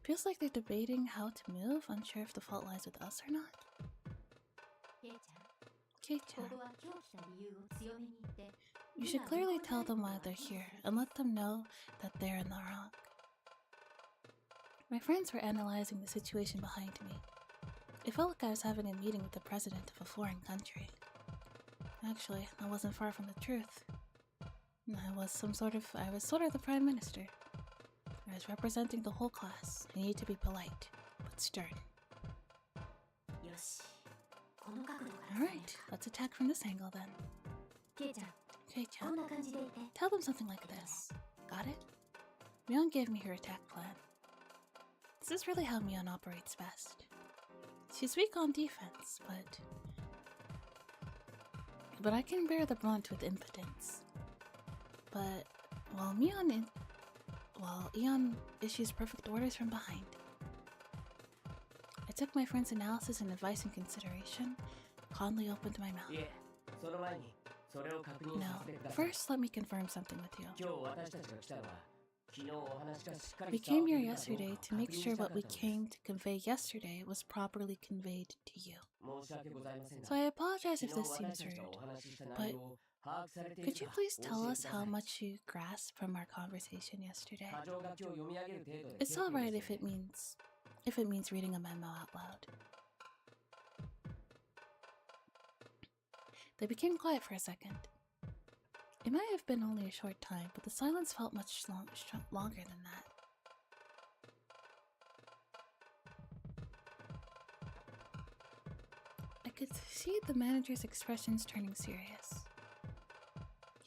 Feels like they're debating how to move, unsure if the fault lies with us or not. Kei-chan, you should clearly tell them why they're here and let them know that they're in the wrong. My friends were analyzing the situation behind me. It felt like I was having a meeting with the president of a foreign country. Actually, that wasn't far from the truth. I was sort of the prime minister. I was representing the whole class. I need to be polite, but stern. Alright, let's attack from this angle then. Kei-chan, tell them something like this. Got it? Mion gave me her attack plan. This is really how Mion operates best. She's weak on defense, but I can bear the brunt with impotence. But while Eon issues perfect orders from behind. I took my friend's analysis and advice in consideration, calmly opened my mouth. No, first let me confirm something with you. We came here yesterday to make sure what we came to convey yesterday was properly conveyed to you. So I apologize if this seems rude, but could you please tell us how much you grasped from our conversation yesterday? It's alright if it means reading a memo out loud. They became quiet for a second. It might have been only a short time, but the silence felt much longer than that. I could see the manager's expressions turning serious.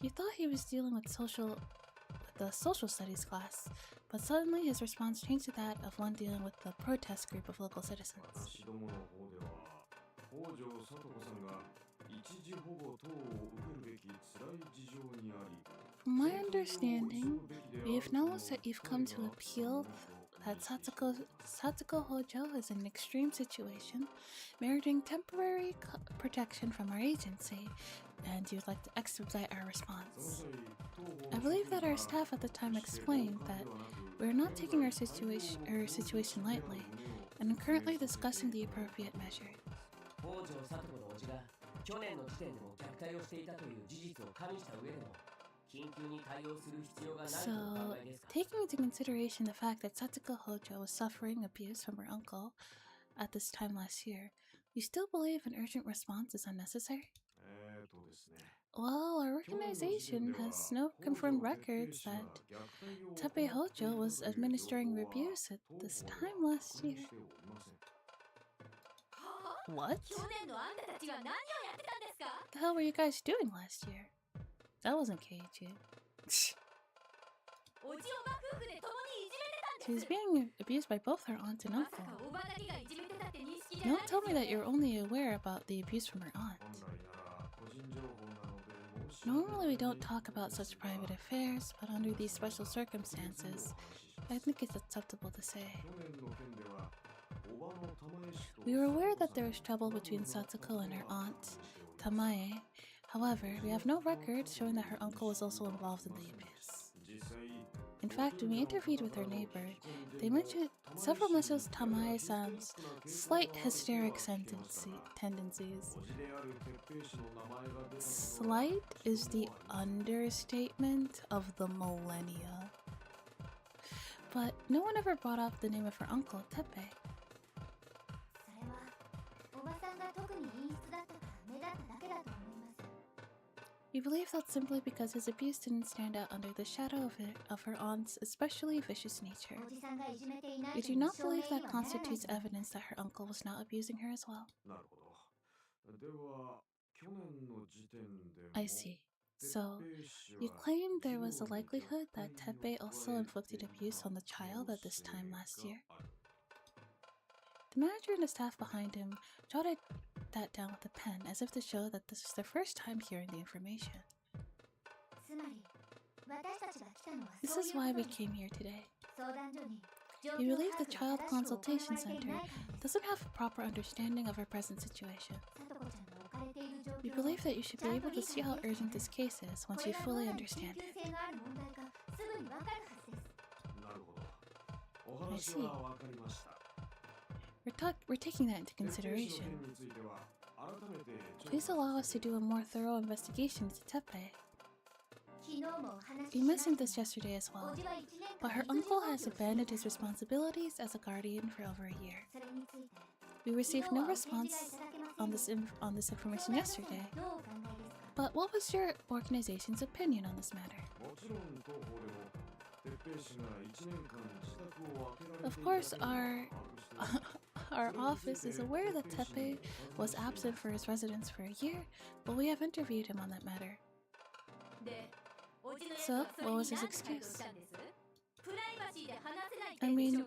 He thought he was dealing with the social studies class, but suddenly his response changed to that of one dealing with the protest group of local citizens. From my understanding, we have noticed that you've come to appeal that Satsuko Hojo is in an extreme situation, meriting temporary protection from our agency, and you'd like to expedite our response. I believe that our staff at the time explained that we are not taking our situation lightly, and are currently discussing the appropriate measures. So, taking into consideration the fact that Satsuko Hojo was suffering abuse from her uncle at this time last year, you still believe an urgent response is unnecessary? Well, our organization has no confirmed records that Teppei Hojo was administering abuse at this time last year. What? The hell were you guys doing last year? That wasn't Keiichi. She was being abused by both her aunt and uncle. Don't tell me that you're only aware about the abuse from her aunt. Normally we don't talk about such private affairs, but under these special circumstances, I think it's acceptable to say. We were aware that there was trouble between Satsuko and her aunt, Tamae. However, we have no records showing that her uncle was also involved in the abuse. In fact, when we interviewed with her neighbor, they mentioned several Mrs. Tamae-san's slight hysteric tendencies. Slight is the understatement of the millennia. But no one ever brought up the name of her uncle, Teppei. We believe that's simply because his abuse didn't stand out under the shadow of her aunt's especially vicious nature. We do not believe that constitutes evidence that her uncle was not abusing her as well. I see. So, you claim there was a likelihood that Teppei also inflicted abuse on the child at this time last year? The manager and the staff behind him jotted that down with a pen, as if to show that this is their first time hearing the information. This is why we came here today. We believe the Child Consultation Center doesn't have a proper understanding of our present situation. We believe that you should be able to see how urgent this case is once you fully understand it. I see. We're taking that into consideration. Please allow us to do a more thorough investigation into Teppei. You mentioned this yesterday as well, but her uncle has abandoned his responsibilities as a guardian for over a year. We received no response on this information yesterday, but what was your organization's opinion on this matter? Of course, our office is aware that Teppei was absent for his residence for a year, but we have interviewed him on that matter. So, what was his excuse? I mean,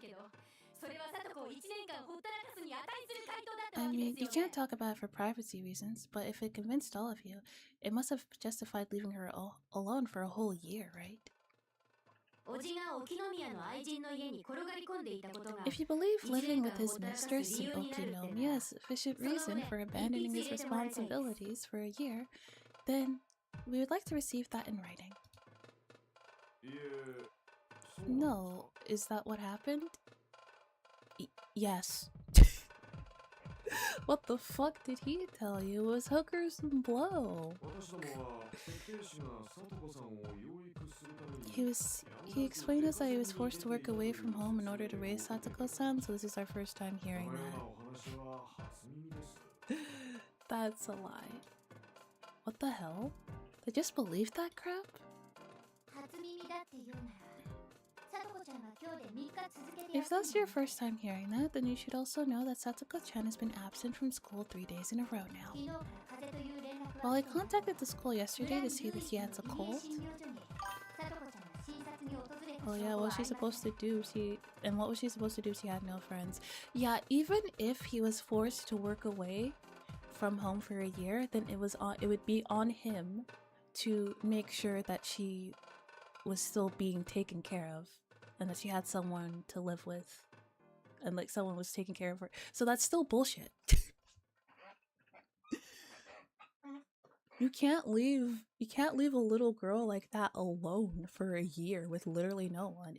you can't talk about it for privacy reasons, but if it convinced all of you, it must have justified leaving her alone for a whole year, right? If you believe living with his mistress in Okinomiya is sufficient reason for abandoning his responsibilities for a year, then we would like to receive that in writing. No, is that what happened? Yes. What the fuck did he tell you? It was hookers and blow. He explained us that he was forced to work away from home in order to raise Satoko-san, so this is our first time hearing that. That's a lie. What the hell? They just believed that crap? If that's your first time hearing that, then you should also know that Satoko-chan has been absent from school 3 days in a row now. While I contacted the school yesterday to see that he has a cold... Oh yeah, what was she supposed to do? What was she supposed to do? She had no friends. Yeah, even if he was forced to work away from home for a year, then it would be on him to make sure that she was still being taken care of and that she had someone to live with and like someone was taking care of her. So that's still bullshit. You can't leave a little girl like that alone for a year with literally no one.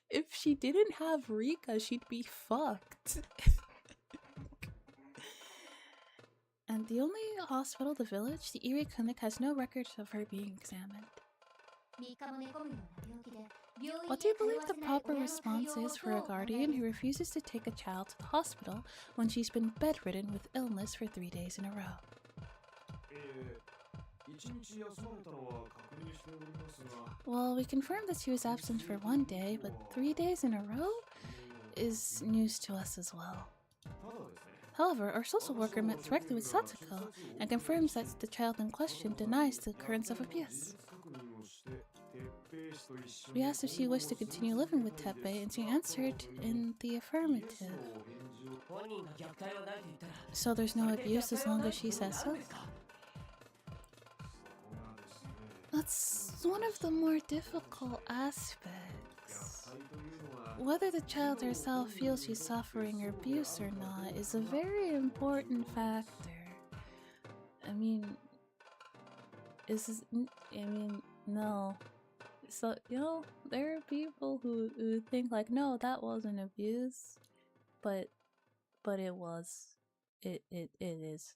If she didn't have Rika, she'd be fucked. And the only hospital, the village, the Erie Clinic, has no records of her being examined. What do you believe the proper response is for a guardian who refuses to take a child to the hospital when she's been bedridden with illness for 3 days in a row? Well, we confirmed that she was absent for 1 day, but 3 days in a row is news to us as well. However, our social worker met directly with Satoko and confirms that the child in question denies the occurrence of abuse. We asked if she wished to continue living with Teppei, and she answered in the affirmative. So there's no abuse as long as she says so? That's one of the more difficult aspects. Whether the child herself feels she's suffering abuse or not is a very important factor. I mean, no. So, you know, there are people who think like, no, that wasn't abuse, but it was. It is.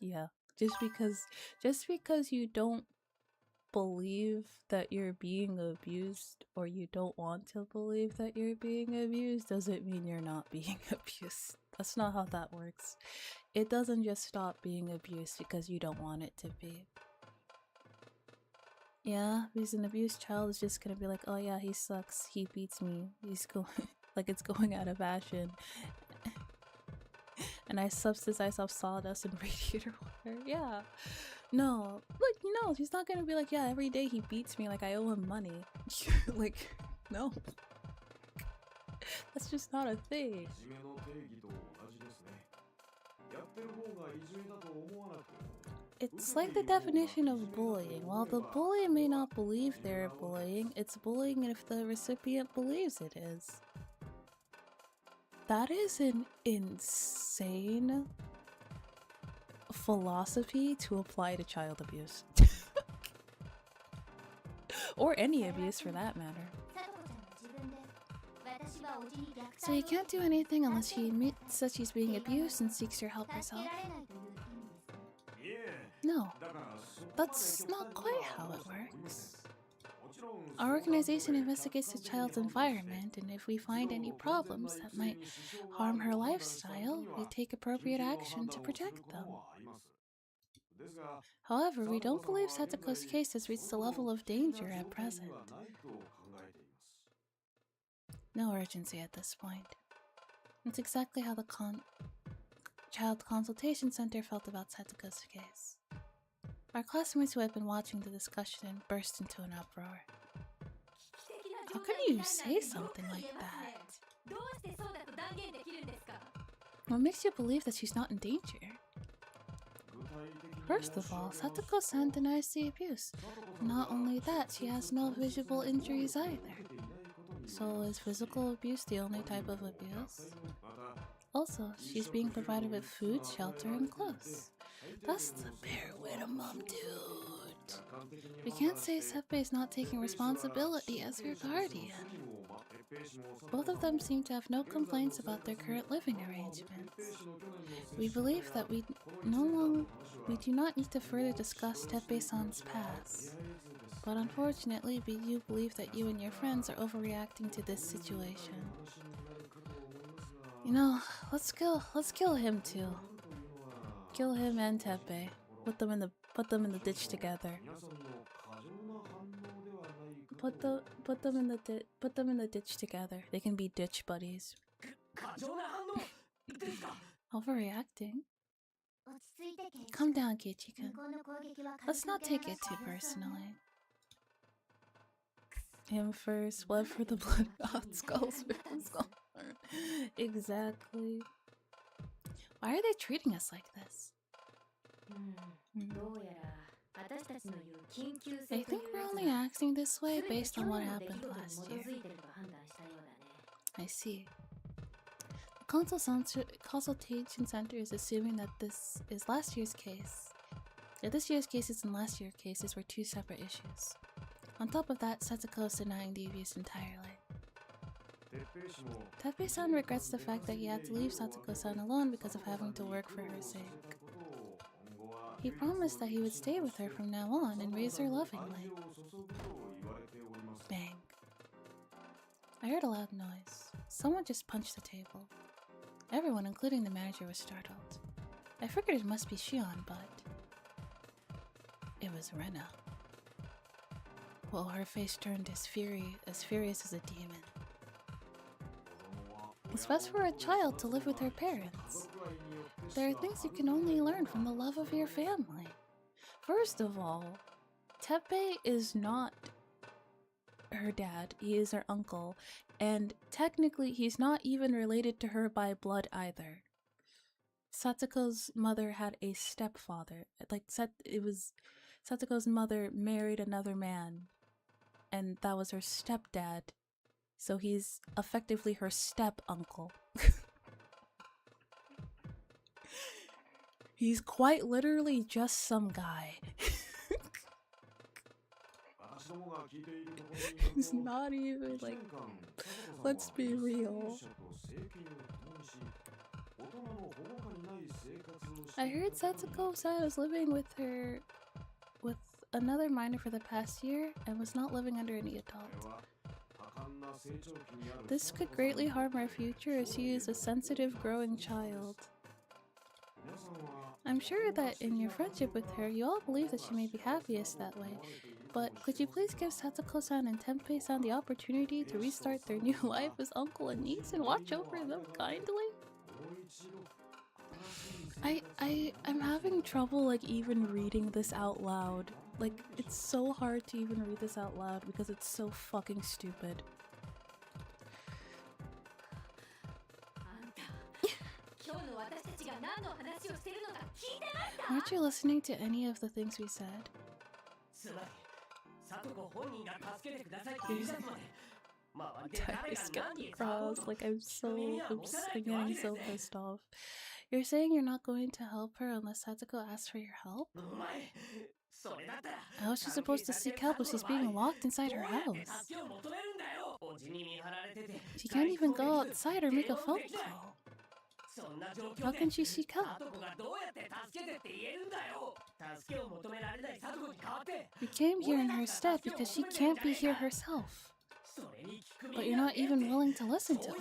Yeah. Just because you don't believe that you're being abused, or you don't want to believe that you're being abused, doesn't mean you're not being abused. That's not how that works. It doesn't just stop being abused because you don't want it to be. Yeah, because an abused child is just gonna be like, oh yeah, he sucks, he beats me, he's going like it's going out of fashion. And I subsidize off sawdust and radiator water. Yeah. No. Like, no, he's not gonna be like, yeah, every day he beats me like I owe him money. Like, no. That's just not a thing. It's like the definition of bullying. While the bully may not believe they're bullying, it's bullying if the recipient believes it is. That is an insane philosophy to apply to child abuse. Or any abuse for that matter. So you can't do anything unless she admits that she's being abused and seeks your help herself. No, that's not quite how it works. Our organization investigates the child's environment, and if we find any problems that might harm her lifestyle, we take appropriate action to protect them. However, we don't believe Satoko's case has reached the level of danger at present. No urgency at this point. That's exactly how the Child Consultation Center felt about Satoko's case. Our classmates who had been watching the discussion burst into an uproar. How can you say something like that? What makes you believe that she's not in danger? First of all, Satoko-san denies the abuse. Not only that, she has no visible injuries either. So is physical abuse the only type of abuse? Also, she's being provided with food, shelter, and clothes. That's the bare minimum, dude. We can't say Seppei's not taking responsibility as her guardian. Both of them seem to have no complaints about their current living arrangements. We believe that we do not need to further discuss Teppei-san's past. But unfortunately, we do believe that you and your friends are overreacting to this situation. You know, let's kill him too. Kill him and Teppei. Put them in the ditch together. Put them in the ditch together. They can be ditch buddies. Overreacting? Calm down, Keiichi-kun. Let's not take it too personally. Him first, blood for the blood, skulls for the skull. Exactly. Why are they treating us like this? I think we're only acting this way based on what happened last year. I see. The consultation center is assuming that this is last year's case. That this year's cases and last year's cases were two separate issues. On top of that, Satsuko is denying the abuse entirely. Teppei-san regrets the fact that he had to leave Satsuko-san alone because of having to work for her sake. He promised that he would stay with her from now on and raise her lovingly. Bang. I heard a loud noise. Someone just punched the table. Everyone, including the manager, was startled. I figured it must be Shion, but it was Rena. Well, her face turned as furious as a demon. It's best for a child to live with her parents. There are things you can only learn from the love of your family. First of all, Teppei is not her dad, he is her uncle, and technically he's not even related to her by blood either. Satsuko's mother had a stepfather. Satsuko's mother married another man, and that was her stepdad. So he's effectively her step-uncle. He's quite literally just some guy. It's not even like, let's be real. I heard Satsuko-san was living with another minor for the past year and was not living under any adult. This could greatly harm our future as she is a sensitive, growing child. I'm sure that in your friendship with her, you all believe that she may be happiest that way. But could you please give Satsuko-san and Tenpei-san the opportunity to restart their new life as uncle and niece and watch over them kindly? I'm having trouble like even reading this out loud. Like, it's so hard to even read this out loud because it's so fucking stupid. Aren't you listening to any of the things we said? Like, I'm getting so pissed off. You're saying you're not going to help her unless Satsuko asks for your help? How is she supposed to seek help if she's being locked inside her house? She can't even go outside or make a phone call. How can she seek help? We came here in her stead because she can't be here herself. But you're not even willing to listen to us.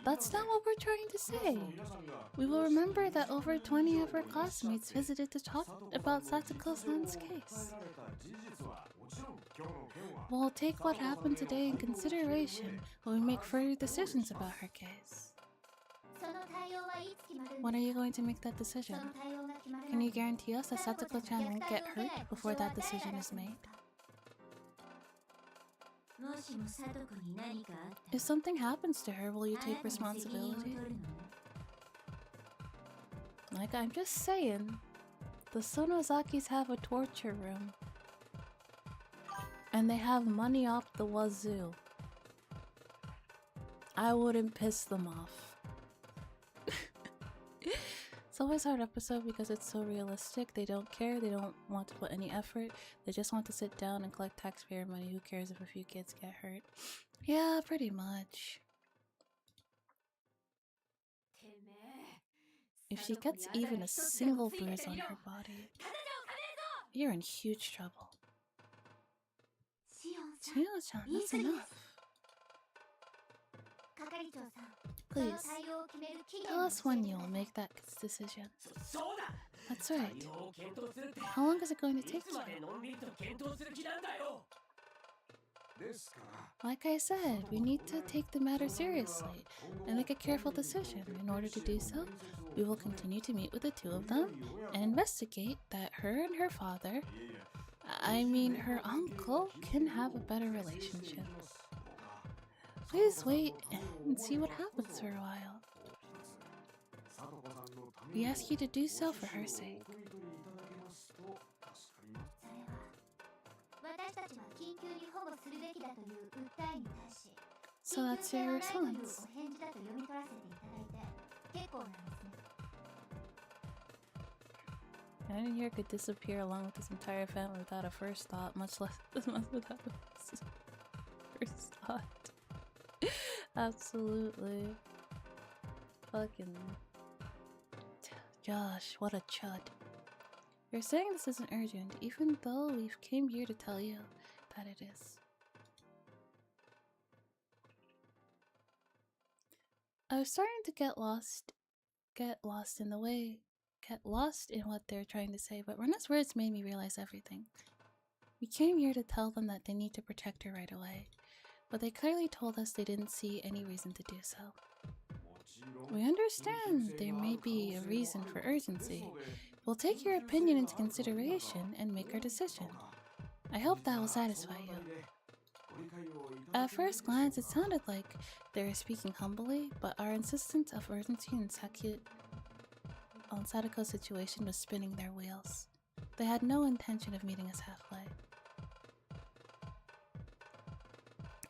That's not what we're trying to say. We will remember that over 20 of our classmates visited to talk about Satsuko-san's case. We'll take what happened today in consideration when we make further decisions about her case. When are you going to make that decision? Can you guarantee us that Satsuko-chan won't get hurt before that decision is made? If something happens to her, will you take responsibility? Like, I'm just saying, the Sonozakis have a torture room. And they have money off the wazoo. I wouldn't piss them off. It's always a hard episode because it's so realistic. They don't care, they don't want to put any effort. They just want to sit down and collect taxpayer money. Who cares if a few kids get hurt? Yeah, pretty much. If she gets even a single bruise on her body, you're in huge trouble. Shio-chan, that's enough. Please, tell us when you'll make that decision. That's right. How long is it going to take you? Like I said, we need to take the matter seriously and make a careful decision. In order to do so, we will continue to meet with the two of them and investigate that her and her father, I mean her uncle, can have a better relationship. Please wait and see what happens for a while. We ask you to do so for her sake. So that's your response. I didn't hear it could disappear along with this entire family without a first thought, much less without a first thought. Absolutely. Fucking Josh, what a chud. You're saying this isn't urgent, even though we came here to tell you that it is. I was starting to get lost in what they're trying to say, but Rena's words made me realize everything. We came here to tell them that they need to protect her right away, but they clearly told us they didn't see any reason to do so. We understand there may be a reason for urgency. We'll take your opinion into consideration and make our decision. I hope that will satisfy you. At first glance, it sounded like they were speaking humbly, but our insistence of urgency on Sadako's situation was spinning their wheels. They had no intention of meeting us halfway.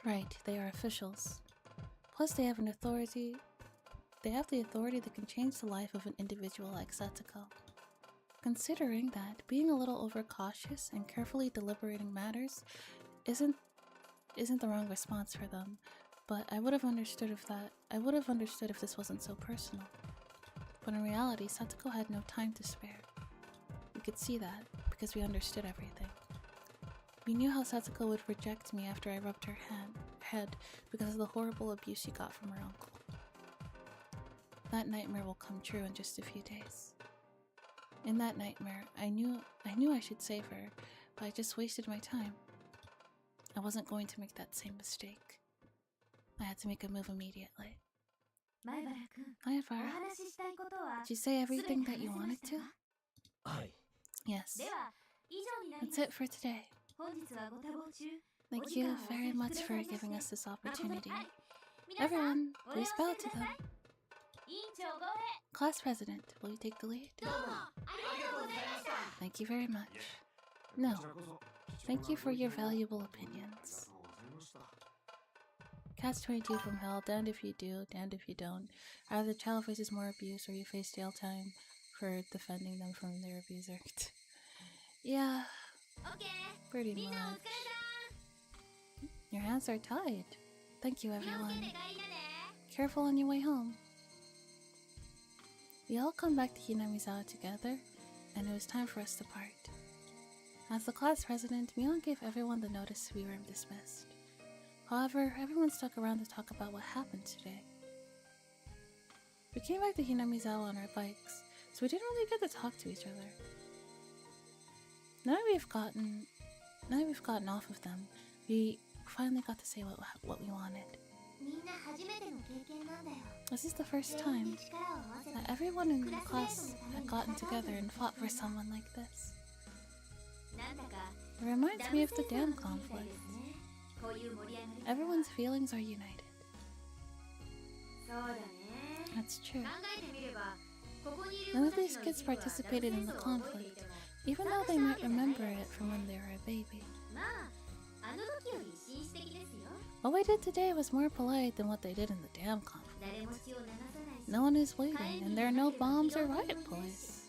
Right, they are officials. Plus they have the authority that can change the life of an individual like Satsuko. considering that being a little overcautious and carefully deliberating matters isn't the wrong response for them, but I would have understood if this wasn't so personal. But in reality, Satoko had no time to spare. We could see that because we understood everything. We knew how Satoko would reject me after I rubbed her head because of the horrible abuse she got from her uncle. That nightmare will come true in just a few days. In that nightmare, I knew I should save her, but I just wasted my time. I wasn't going to make that same mistake. I had to make a move immediately. Maevara, did you say everything that you wanted to? Yes. That's it for today. Thank you very much for giving us this opportunity. Everyone, please bow to them. Class President, will you take the lead? Thank you very much. No. Thank you for your valuable opinions. Catch 22 from hell, damned if you do, damned if you don't. Either the child faces more abuse or you face jail time for defending them from their abuser. Yeah, pretty much. Your hands are tied. Thank you, everyone. Careful on your way home. We all come back to Hinamizawa together, and it was time for us to part. As the class president, Mion gave everyone the notice we were dismissed. However, everyone stuck around to talk about what happened today. We came back to Hinamizawa on our bikes, so we didn't really get to talk to each other. Now that we've gotten off of them, we finally got to say what we wanted. This is the first time that everyone in the class had gotten together and fought for someone like this. It reminds me of the dam conflict. Everyone's feelings are united. That's true. None of these kids participated in the conflict, even though they might remember it from when they were a baby. What we did today was more polite than what they did in the dam conflict. No one is waiting, and there are no bombs or riot police.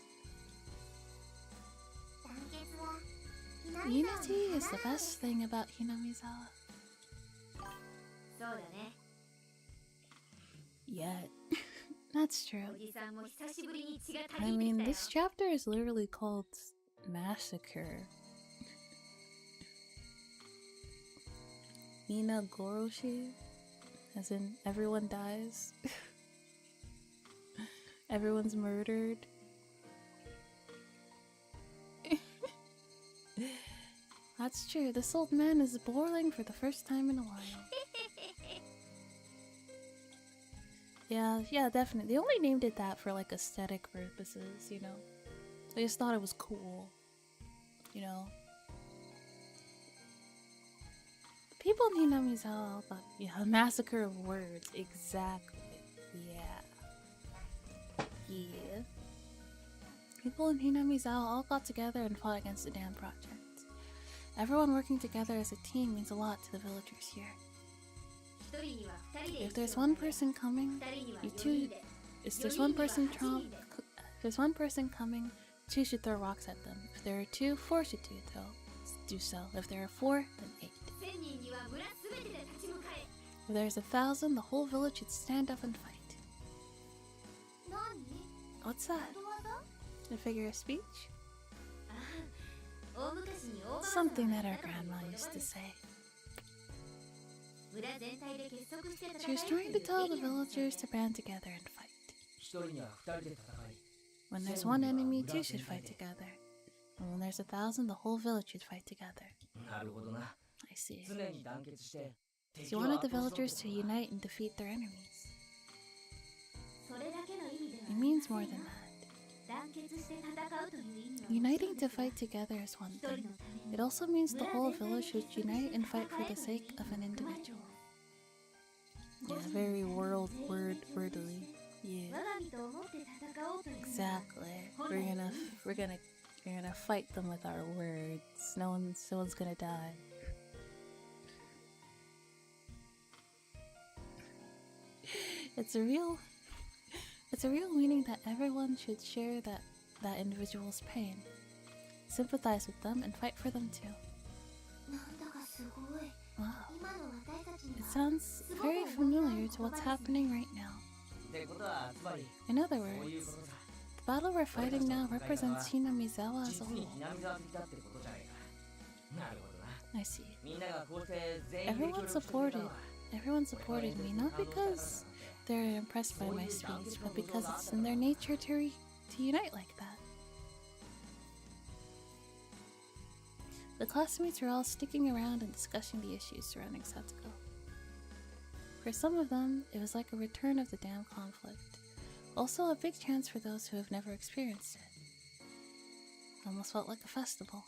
Unity is the best thing about Hinamizawa. Yet. That's true. I mean, this chapter is literally called Massacre. Minagoroshi, as in everyone dies. Everyone's murdered. That's true, this old man is boiling for the first time in a while. Yeah, definitely. They only named it that for like aesthetic purposes, you know? They just thought it was cool, you know? People in Hinamizawa thought, yeah, a massacre of words, exactly. Yeah. People in Hinamizawa all got together and fought against the dam project. Everyone working together as a team means a lot to the villagers here. If there's one person coming, if there's one person coming, 2 should throw rocks at them. If there are 2, 4 should do so. If there are 4, then 8. If there's 1,000, the whole village should stand up and fight. What's that? A figure of speech? Something that our grandma used to say. She was trying to tell the villagers to band together and fight. When there's one enemy, 2 should fight together. And when there's 1,000, the whole village should fight together. I see. She wanted the villagers to unite and defeat their enemies. It means more than that. Uniting to fight together is one thing. It also means the whole village should unite and fight for the sake of an individual. Yeah, very wordly. Yeah. Exactly. We're gonna fight them with our words. No one's gonna die. It's a real meaning that everyone should share that that individual's pain, sympathize with them, and fight for them too. Wow. It sounds very familiar to what's happening right now. In other words, the battle we're fighting now represents Hinamizawa as a whole. I see. Everyone supported me not because they're impressed by my speech, but because it's in their nature to unite like that. The classmates are all sticking around and discussing the issues surrounding Satsuko. For some of them, it was like a return of the dam conflict. Also a big chance for those who have never experienced it. Almost felt like a festival.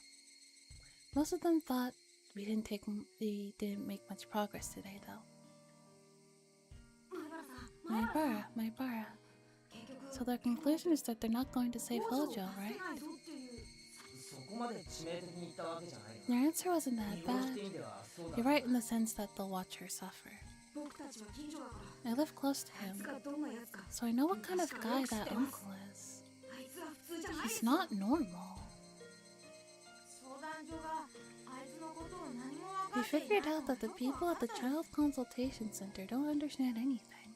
Most of them thought we didn't make much progress today, though. My bara. So their conclusion is that they're not going to save Hojo, right? Your answer wasn't that bad. You're right in the sense that they'll watch her suffer. I live close to him, so I know what kind of guy that uncle is. He's not normal. We figured out that the people at the Child Consultation Center don't understand anything.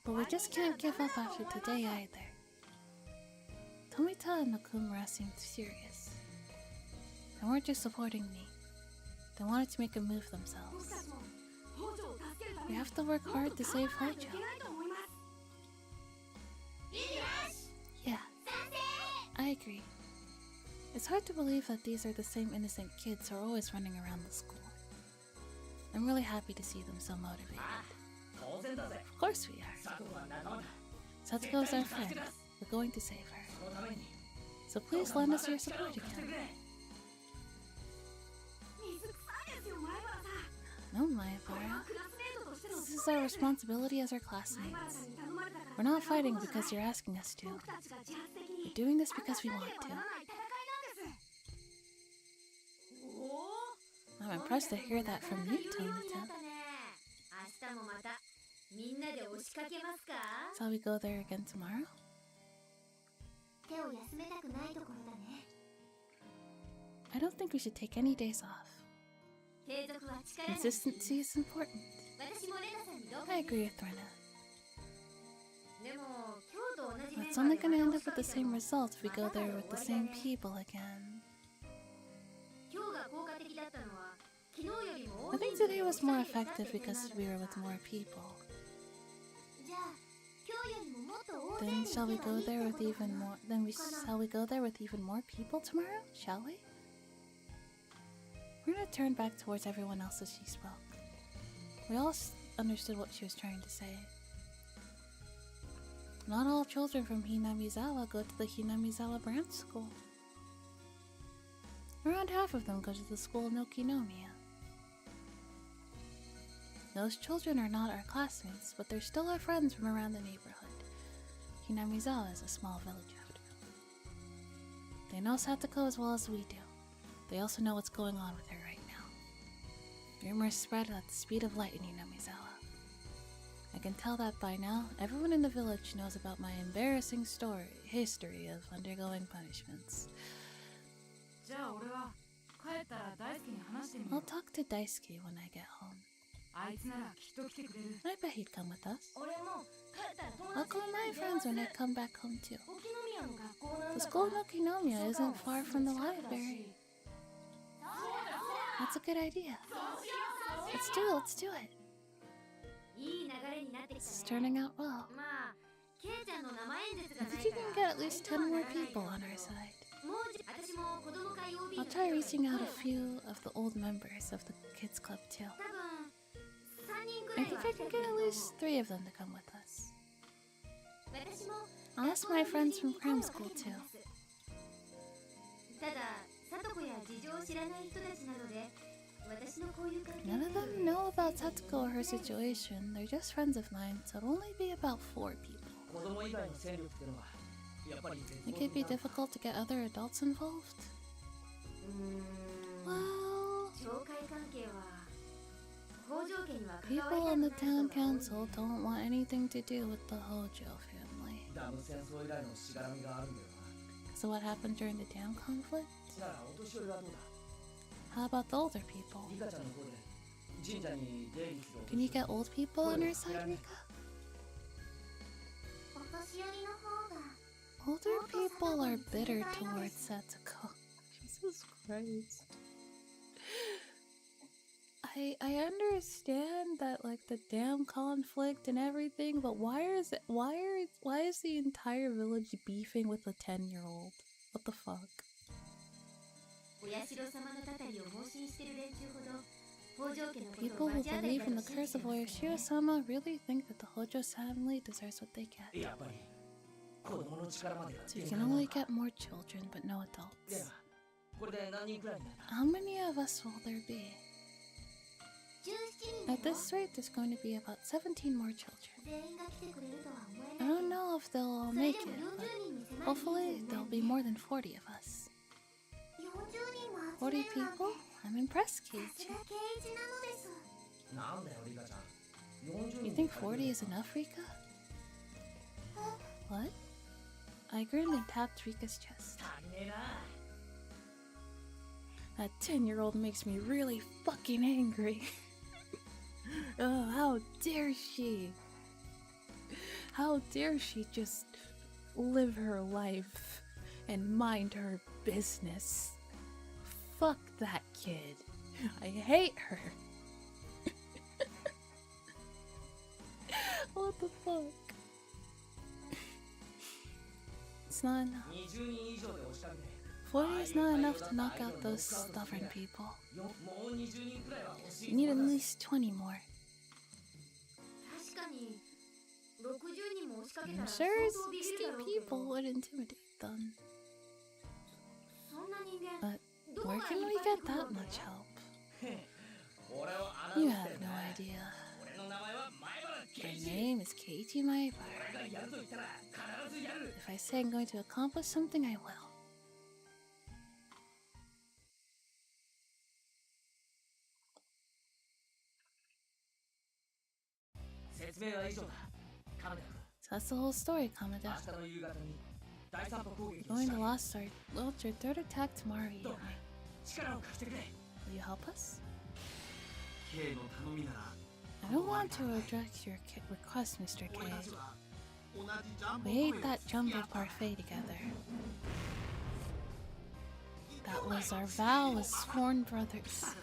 But we just can't give up after today either. Tomita and Nakamura seemed serious. They weren't just supporting me. They wanted to make a move themselves. We have to work hard to save Hojo. Yeah, I agree. It's hard to believe that these are the same innocent kids who are always running around the school. I'm really happy to see them so motivated. Of course we are. Satsuko is our friend. We're going to save her. So please lend us your support again. No, Nyalpaca. This is our responsibility as our classmates. We're not fighting because you're asking us to. We're doing this because we want to. I'm impressed to hear that from you, Tomita. Shall we go there again tomorrow? I don't think we should take any days off. Consistency is important. I agree with Rena. But it's only going to end up with the same result if we go there with the same people again. I think today was more effective because we were with more people. Then shall we go there with even more? Shall we go there with even more people tomorrow? Shall we? Runa turned back towards everyone else as she spoke. We all understood what she was trying to say. Not all children from Hinamizawa go to the Hinamizawa branch school. Around half of them go to the school Nukkunuku. Those children are not our classmates, but they're still our friends from around the neighborhood. Hinamizawa is a small village after all. They know Satsuko as well as we do. They also know what's going on with her right now. Rumors spread at the speed of light in Hinamizawa. I can tell that by now, everyone in the village knows about my embarrassing history of undergoing punishments. I'll talk to Daisuke when I get home. I bet he'd come with us. I'll call my friends when I come back home too. The school of Nukkunuku isn't far from the library. That's a good idea. Let's do it. This is turning out well. I think you can get at least 10 more people on our side. I'll try reaching out a few of the old members of the kids club too. I think I can get at least 3 of them to come with us. I'll ask my friends from cram school too. None of them know about Satsuko or her situation. They're just friends of mine, so it'll only be about 4 people. Think it'd be difficult to get other adults involved? Well, people on the town council don't want anything to do with the Hojo family. ダム戦争以来のしがらみがあるんだよな。 So what happened during the dam conflict? ならお年寄りはどうだ？ How about the older people? リカちゃんの方で神社に出入りする。 Can you get old people on your side, Rika? お年寄りの方が Older people are bitter towards Satsuko. Jesus Christ. I understand that, like, the dam conflict and everything, but why is the entire village beefing with a 10-year-old? What the fuck? お社様のたたりを盲信してる連中ほど北条家のこと People を who 間違ってい believe た in と the 信 curse じて of ます Oyashiro-sama really think that the Hojo family deserves what they get. やっぱり子供の力までは So で you き can ないの only か。 get more children, but no で adults. はこれで何人くらいになる？ How many of us will there be? 17 At this rate, there's going to be about 17 more children. 全員が来てくれるとは思 I えない don't know if they'll all それ make で it, も but 40人に迫る hopefully 人数にな there'll る be more than 40 of us. 40人も集 40めるなんて people? I'm impressed, さす Keiichi. が圭一なのです。なんだよリカちゃん。40 You 人 think 40 is enough, Rika? What? I grinned and tapped Rika's chest. 足りねえな。 That 10-year-old makes me really fucking angry. Oh, how dare she? How dare she just live her life and mind her business? Fuck that kid. I hate her. What the fuck? It's not enough. 20人以上で押しかけて。 40 is not enough to knock out those stubborn people. もう20人くらいは欲しい。 You need at least 20 more. 確かに60人も押しかけた I'm ら sure 相当ビビるだろう 60けど people would intimidate them. そんな人間 But どこが where いっ can ぱ we い get 来るわ that け much help? 俺を侮 You って have る no な。 idea. 俺の名前は前原 My 圭一。 name is Keiichi Maibara. 俺がやると言ったら必ずやる。 If I say I'm going to accomplish something, I will. 説明は以上だ。カメラ君。 So that's the whole story, Kamada. 明日の夕方に第三波攻撃を Going した to い。 launch your third attack tomorrow どう evening. か力を貸してくれ。 Will you help us? K の頼みなら I don't want to reject your request, Mr. K. 俺たちは同じジャンボ We パ ate フェを that jumbo parfait together. That was our vow as sworn brothers.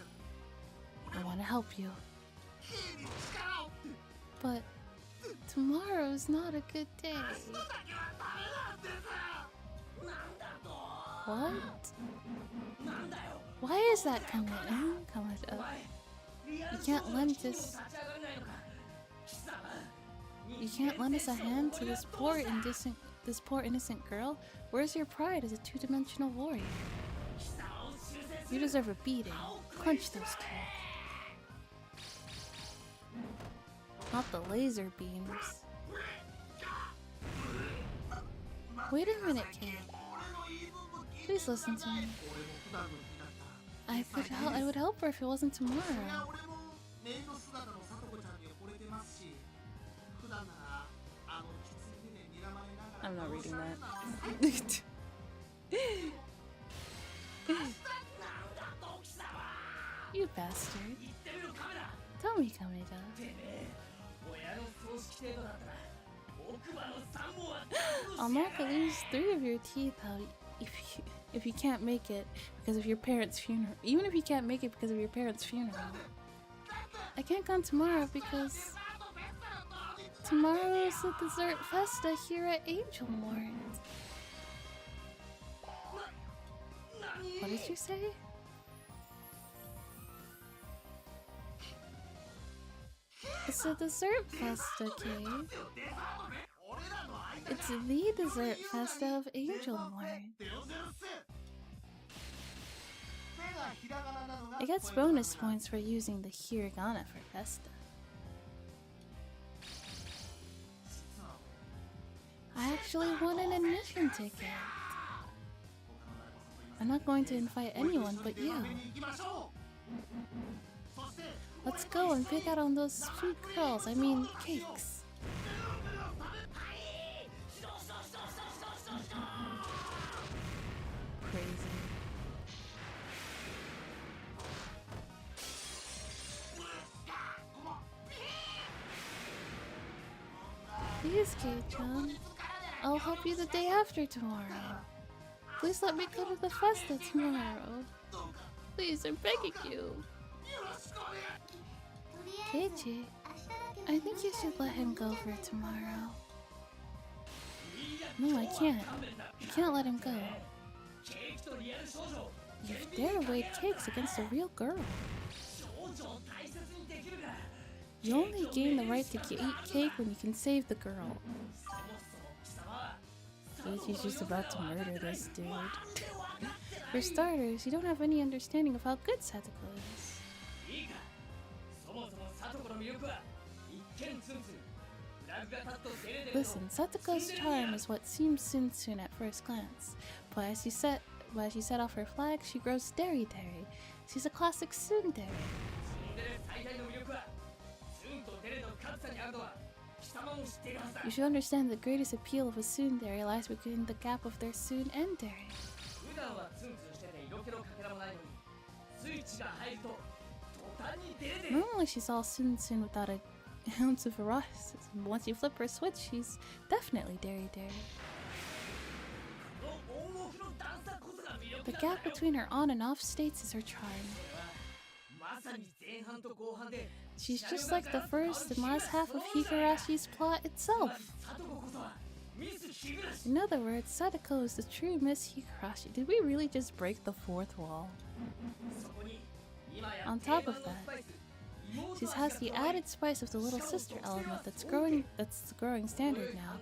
I want to help you. But tomorrow's not a good day. What? Why is that coming up? You can't lend us. You can't lend us a hand to this poor innocent girl. Where's your pride as a two-dimensional warrior? You deserve a beating. Clench those teeth. Not the laser beams. Wait a minute, Kate. Please listen to me. I would help her if it wasn't tomorrow. I'm not reading that. You bastard. Tell me, Kameda. I'll knock at least 3 of your teeth out if you can't make it because of your parents' funeral. Even if you can't make it because of your parents' funeral. I can't come tomorrow because tomorrow is the dessert festa here at Angel Mort. What did you say? It's a dessert festa, Kate. It's the dessert festa of Angel Mort. It gets bonus points for using the hiragana for festa. I actually won an admission ticket. I'm not going to invite anyone but you. Let's go and pick out on those sweet girls, I mean cakes. Please, Kei-chan. I'll help you the day after tomorrow. Please let me go to the festa tomorrow. Please, I'm begging you. Keiichi, I think you should let him go for tomorrow. No, I can't. I can't let him go. You dare weigh cakes against a real girl. You only gain the right to eat cake when you can save the girl. Keiichi's just about to murder this dude. For starters, you don't have any understanding of how good Satoko is. Listen, Satoko's charm is what seems tsundere at first glance, but as she set off her flag, she grows deri-deri. She's a classic tsundere. You should understand the greatest appeal of a tsundere lies within the gap of their tsun and deri. Normally she's all tsun without an ounce of eroticism. Once you flip her switch, she's definitely deri-deri. The gap between her on and off states is her charm. She's just like the first and last half of Higurashi's plot itself. In other words, Sadako is the true Miss Higurashi. Did we really just break the fourth wall? On top of that, she has the added spice of the little sister element that's the growing standard now,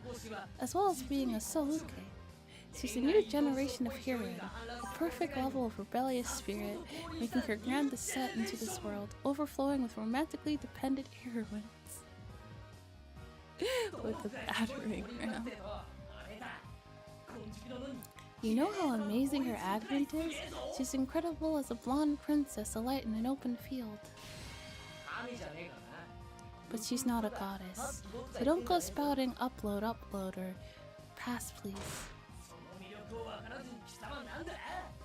as well as being a Souke. She's a new generation of heroine, a perfect level of rebellious spirit, making her grand descent into this world, overflowing with romantically dependent heroines. With the battering ram. You know how amazing her advent is? She's incredible as a blonde princess alight in an open field. But she's not a goddess, so don't go spouting upload or pass please.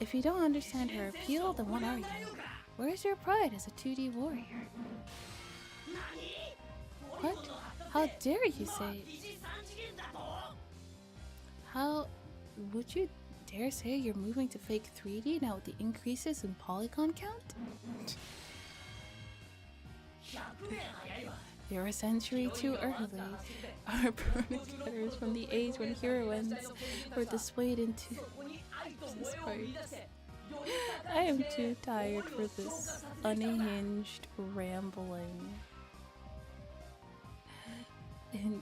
If you don't understand her appeal, then what are you? Where's your pride as a 2D warrior? What? How dare you say? How would you dare say you're moving to fake 3D now with the increases in polygon count? You're a century too early. Our progenitors from the age when heroines were displayed into Jesus Christ. I am too tired for this unhinged rambling. In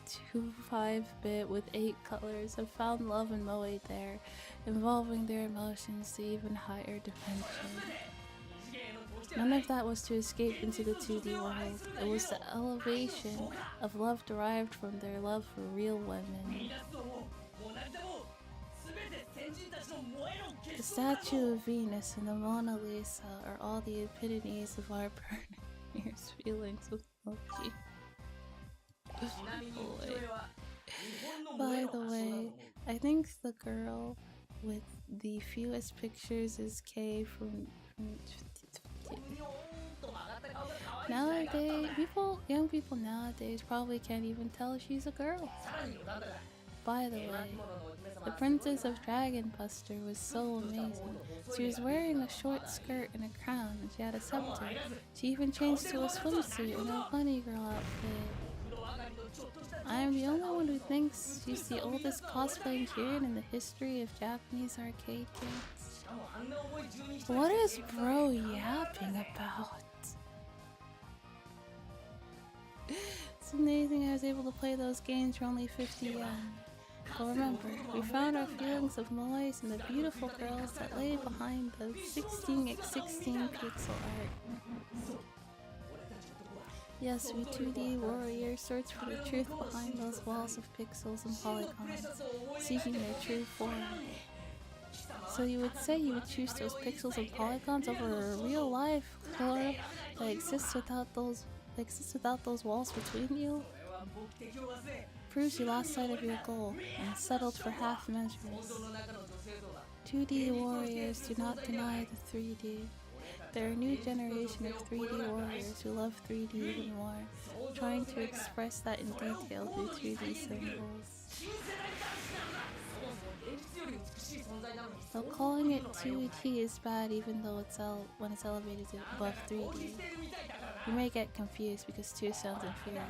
5-bit with 8 colors, have found love and moe there, involving their emotions to even higher dimensions. None of that was to escape into the 2D world. It was the elevation of love derived from their love for real women. The statue of Venus and the Mona Lisa are all the epitomes of our pioneers' feelings with Loki. By the way, I think the girl with the fewest pictures is Kei from nowadays. Young people nowadays probably can't even tell she's a girl. By the way, the Princess of Dragon Buster was so amazing. She was wearing a short skirt and a crown, and she had a scepter. She even changed to a swimsuit and a bunny girl outfit. I am the only one who thinks she's the oldest cosplaying period in the history of Japanese arcade games. What is bro yapping about? It's amazing I was able to play those games for only 50 yen. But remember, we found our feelings of mois in the beautiful girls that lay behind the 16x16 pixel art. Yes, we 2D warriors search for the truth behind those walls of pixels and polygons, seeking their true form. So you would say you would choose those pixels and polygons over a real life color that exists without those walls between you? Proves you lost sight of your goal and settled for half measures. 2D warriors do not deny the 3D. They're a new generation of 3D warriors who love 3D even more, trying to express that in detail through 2D symbols. Though calling it 2D is bad even though when it's elevated above 3D. You may get confused because 2 sounds inferior.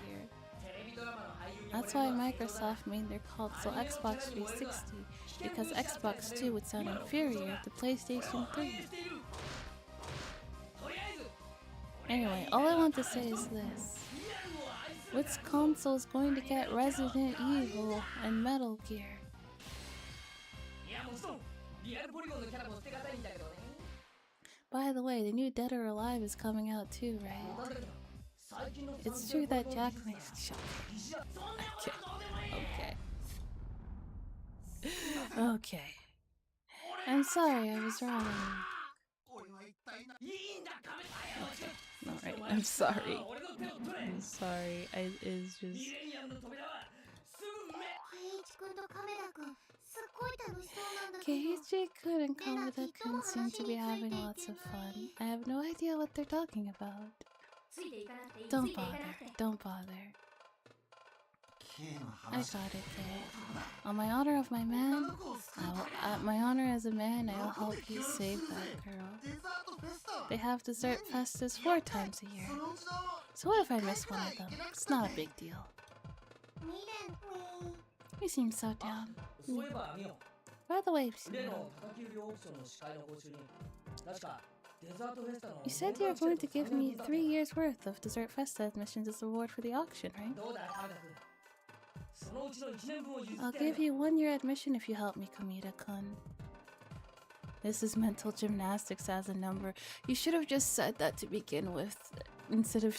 That's why Microsoft made their console Xbox 360, because Xbox 2 would sound inferior to PlayStation 3. Anyway, all I want to say is this. Which console is going to get Resident Evil and Metal Gear? By the way, the new Dead or Alive is coming out too, right? It's true that Jack makes... Okay. I'm sorry, I was wrong. Okay, alright, I'm sorry. I'm sorry, it's just... Keiichi-kun and Kamada-kun seem to be having lots of fun. I have no idea what they're talking about. Don't bother. I got it, Kay. On my honor of my man, my honor as a man, I will help you save that girl. They have dessert festas 4 times a year. So what if I miss one of them? It's not a big deal. You seem so down. By the way, you said you were going to give me 3 years worth of dessert festa admissions as a reward for the auction, right? I'll give you 1 year admission if you help me, Kamida-kun. This is mental gymnastics as a number. You should have just said that to begin with, instead of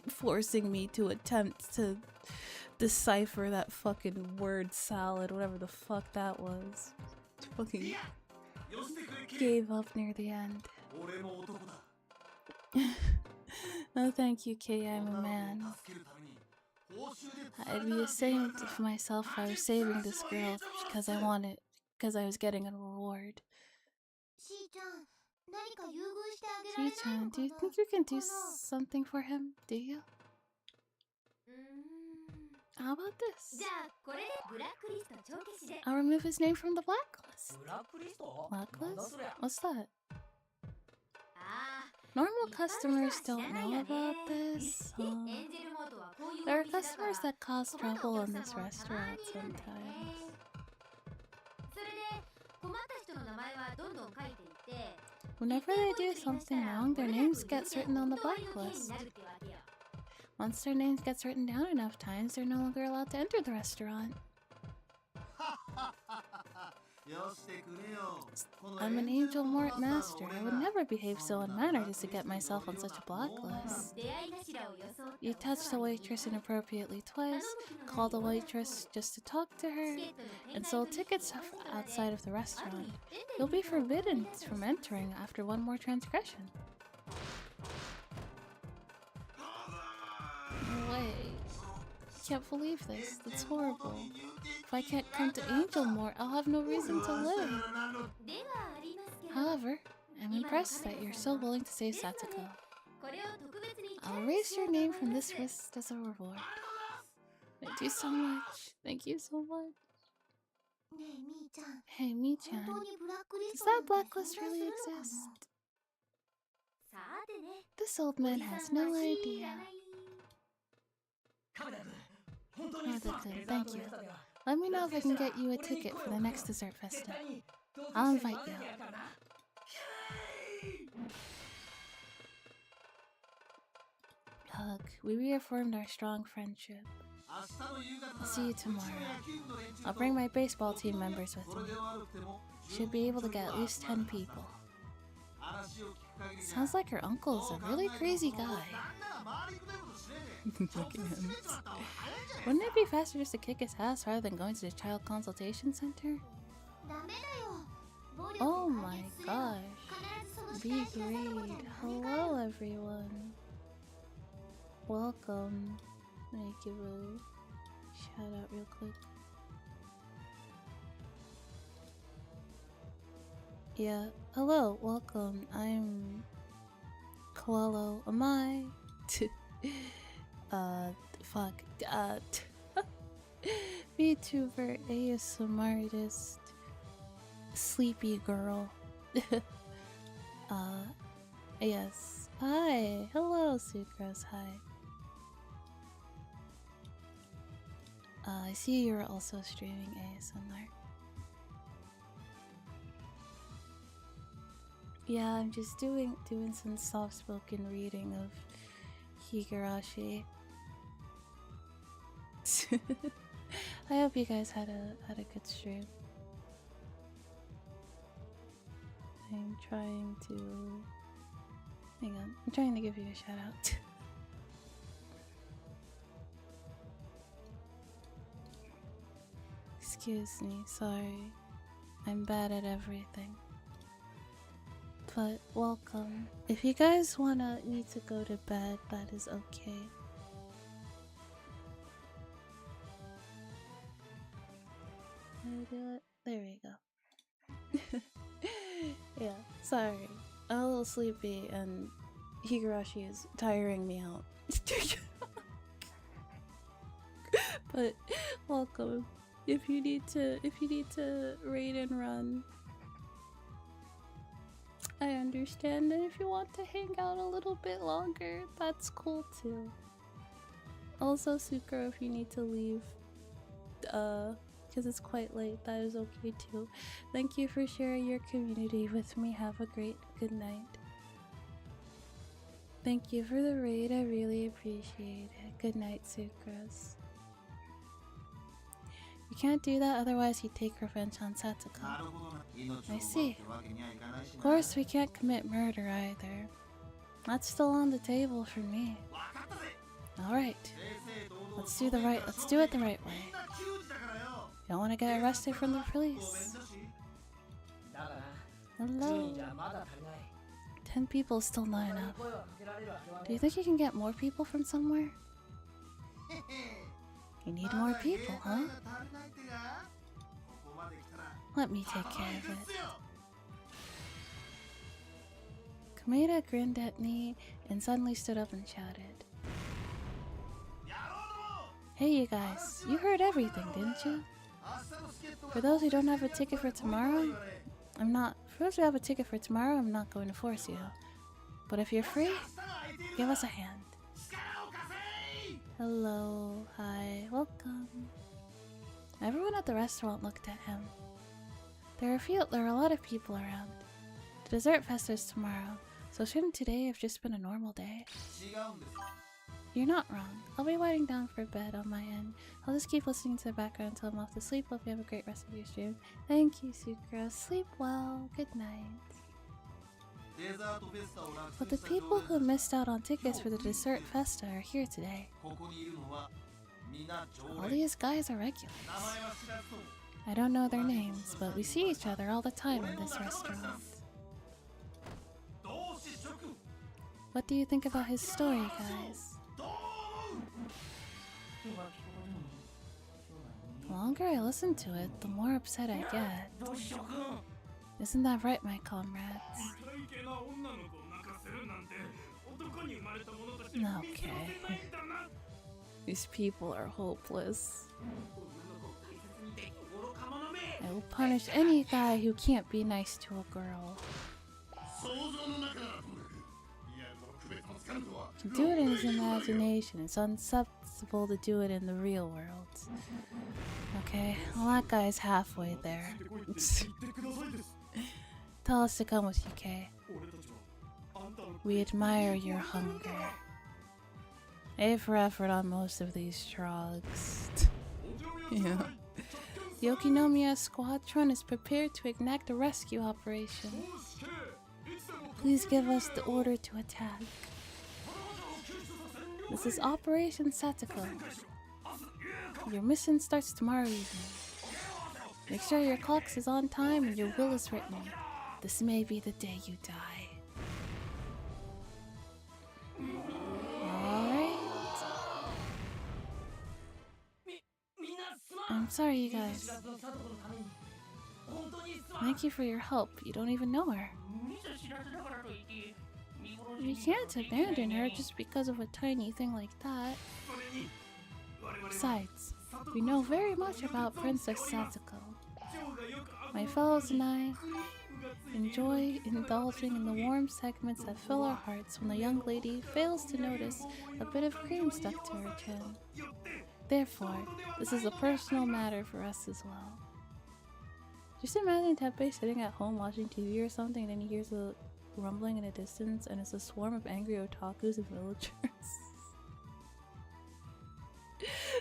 forcing me to attempt to decipher that fucking word salad, whatever the fuck that was. Fucking gave up near the end. No thank you, Kay, I'm a man. I'd be ashamed of myself if I was saving this girl because I was getting a reward. Shi-chan, do you think you can do something for him? Do you? How about this? I'll remove his name from the blacklist. Blacklist? What's that? Normal customers don't know about this. There are customers that cause trouble in this restaurant sometimes. Whenever they do something wrong, their names get written on the blacklist. Once their names get written down enough times, they're no longer allowed to enter the restaurant. I'm an Angel Mort master. I would never behave so unmannered as to get myself on such a blacklist. You touched the waitress inappropriately twice, called the waitress just to talk to her, and sold tickets outside of the restaurant. You'll be forbidden from entering after 1 more transgression. No way. I can't believe this. That's horrible. If I can't come to Angel more, I'll have no reason to live. However, I'm impressed that you're so willing to save Satsuko. I'll erase your name from this list as a reward. Thank you so much. Thank you so much. Hey, Mi-chan. Does that blacklist really exist? This old man has no idea. Kamada-kun, thank you. Let me know if I can get you a ticket for the next dessert festa. I'll invite you. Hug, we reaffirmed our strong friendship. I'll see you tomorrow. I'll bring my baseball team members with me. Should be able to get at least 10 people. Sounds like your uncle is a really crazy guy. Look at him. Wouldn't it be faster just to kick his ass rather than going to the child consultation center? Oh my gosh. Be great. Hello everyone. Welcome. Let me give a shout out real quick. Yeah, hello, welcome. I'm Koalo Amai. Fuck. VTuber, ASMR artist, sleepy girl. Yes. Hi. Hello, Sucrose. Hi. I see you're also streaming ASMR. Yeah, I'm just doing some soft-spoken reading of Higurashi. I hope you guys had a good stream. I'm trying to hang on. I'm trying to give you a shout out. Excuse me, sorry. I'm bad at everything. But welcome. If you guys need to go to bed, that is okay. Can I do it? There we go. Yeah, sorry. I'm a little sleepy and Higurashi is tiring me out. But welcome. If you need to raid and run, I understand. And if you want to hang out a little bit longer, that's cool too. Also, Sukro, if you need to leave, because it's quite late, that is okay too. Thank you for sharing your community with me. Have a good night. Thank you for the raid. I really appreciate it. Good night, Sucrose. You can't do that, otherwise he'd take revenge on Satsuko. I see. Of course, we can't commit murder either. That's still on the table for me. Alright. Let's do it the right way. You don't want to get arrested from the police. Hello. 10 people is still not enough. Do you think you can get more people from somewhere? You need more people, huh? Let me take care of it. Kameda grinned at me and suddenly stood up and shouted. Hey you guys, you heard everything, didn't you? For those who don't have a ticket for tomorrow, I'm not going to force you. But if you're free, give us a hand. Hello, hi, welcome. Everyone at the restaurant looked at him. There are a lot of people around. The dessert fest is tomorrow, so shouldn't today have just been a normal day? You're not wrong. I'll be winding down for bed on my end. I'll just keep listening to the background until I'm off to sleep. Hope you have a great rest of your stream. Thank you, Sucra. Sleep well. Good night. But the people who missed out on tickets for the dessert festa are here today. All these guys are regulars. I don't know their names, but we see each other all the time in this restaurant. What do you think about his story, guys? The longer I listen to it, the more upset I get. Isn't that right, my comrades? Okay. These people are hopeless. I will punish any guy who can't be nice to a girl. He can do it in his imagination. It's unacceptable to do it in the real world. Okay, well that guy's halfway there. Tell us to come with you, Kay. We admire your hunger. A for effort on most of these trogs. Yeah. The Okinomiya Squadron is prepared to enact a rescue operation. Please give us the order to attack. This is Operation Satsuko. Your mission starts tomorrow evening. Make sure your clock is on time and your will is written. This may be the day you die. Alright. I'm sorry, you guys. Thank you for your help. You don't even know her. We can't abandon her just because of a tiny thing like that. Besides, we know very much about Princess Satsuko. My fellows and I enjoy indulging in the warm segments that fill our hearts when the young lady fails to notice a bit of cream stuck to her chin. Therefore, this is a personal matter for us as well. Just imagine Teppei sitting at home watching TV or something, and then he hears a rumbling in the distance, and it's a swarm of angry otakus and villagers.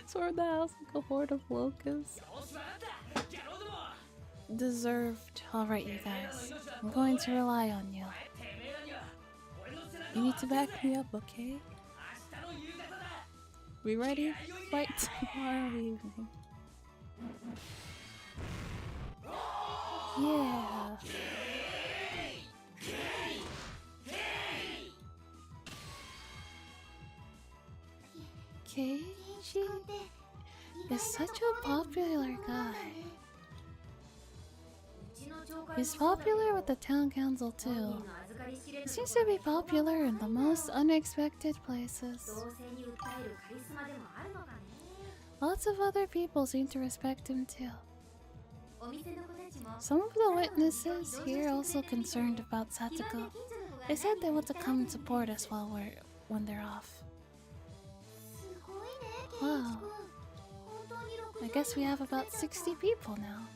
Swarm the house like a horde of locusts. Deserved. Alright, you guys. I'm going to rely on you. You need to back me up, okay? We ready? Fight tomorrow evening. Yeah. Keiichi is such a popular guy. He's popular with the town council too. He seems to be popular in the most unexpected places. Lots of other people seem to respect him too. Some of the witnesses here are also concerned about Satsuko. They said they want to come and support us when they're off. Wow. I guess we have about 60 people now.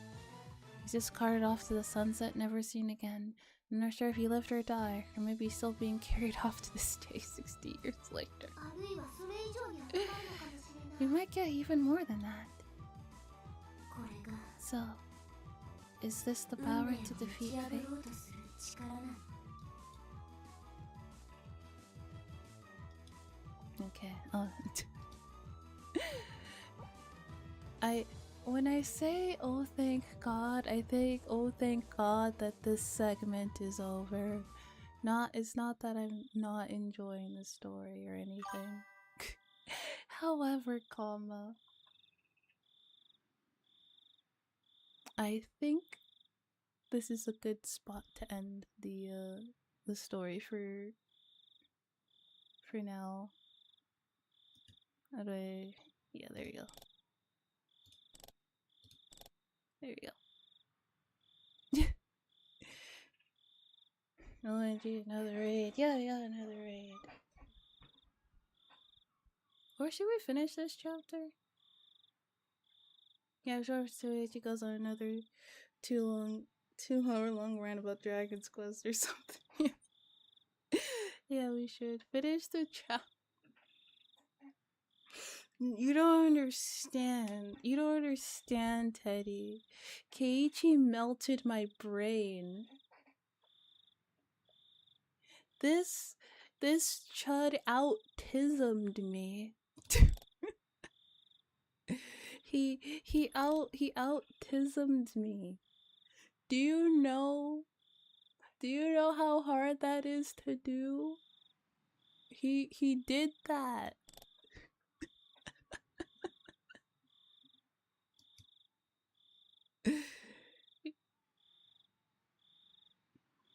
He's just carted off to the sunset, never seen again. I'm not sure if he lived or died, or maybe he's still being carried off to this day 60 years later. We might get even more than that. So, is this the power to defeat fate? Okay. When I say oh thank God, I think oh thank God that this segment is over. It's not that I'm not enjoying the story or anything. However, I think this is a good spot to end the story for now. How do I... Yeah, there you go. There you go. OMG, another raid. Yeah, another raid. Or should we finish this chapter? Yeah, sure. So it goes on another 2 hour long rant about Dragon's Quest or something. Yeah, we should finish the chapter. You don't understand. You don't understand, Teddy. Keiichi melted my brain. This chud out-tismed me. he out-tismed me. Do you know how hard that is to do? He did that.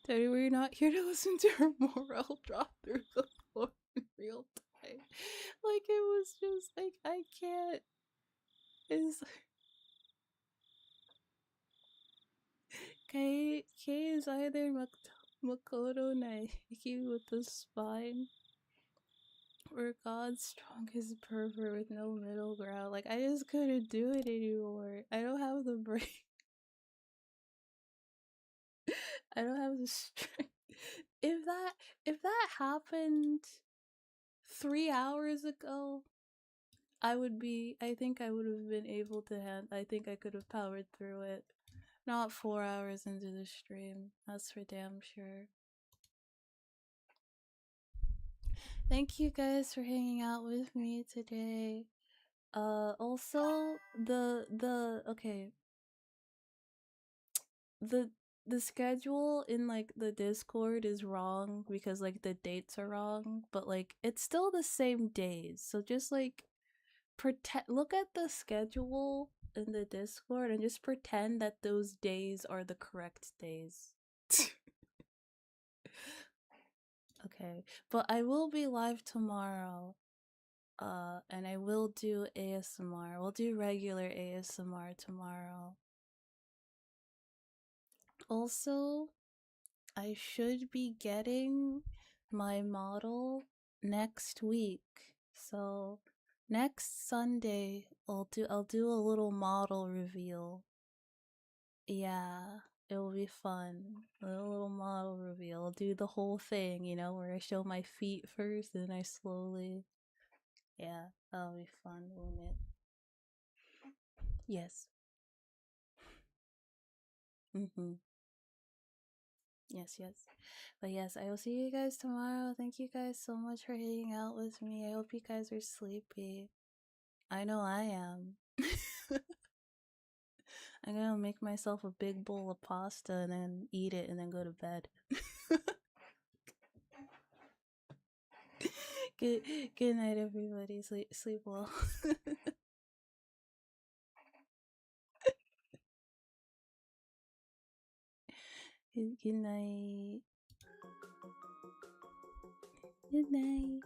Teddy, we're not here to listen to her moral drop through the floor in real time. Like, it was just like, I can't. Kei is either Makoto Naiki with the spine or God's strongest pervert with no middle ground. Like, I just couldn't do it anymore. I don't have the brain. I don't have the strength. If that happened 3 hours ago, I think I would have been able to I think I could have powered through it. Not 4 hours into the stream. That's for damn sure. Thank you guys for hanging out with me today. Also, okay. The schedule in like the Discord is wrong because like the dates are wrong, but like it's still the same days. So just like look at the schedule in the Discord and just pretend that those days are the correct days. Okay, but I will be live tomorrow. And I will do ASMR. We'll do regular ASMR tomorrow. Also, I should be getting my model next week. So next Sunday I'll do a little model reveal. Yeah, it will be fun. A little model reveal. I'll do the whole thing, you know, where I show my feet first and I slowly. Yeah, that'll be fun, won't it? Yes. Yes. But yes, I will see you guys tomorrow. Thank you guys so much for hanging out with me. I hope you guys are sleepy. I know I am. I'm gonna make myself a big bowl of pasta and then eat it and then go to bed. Good night, everybody. Sleep well. Good night. Good night.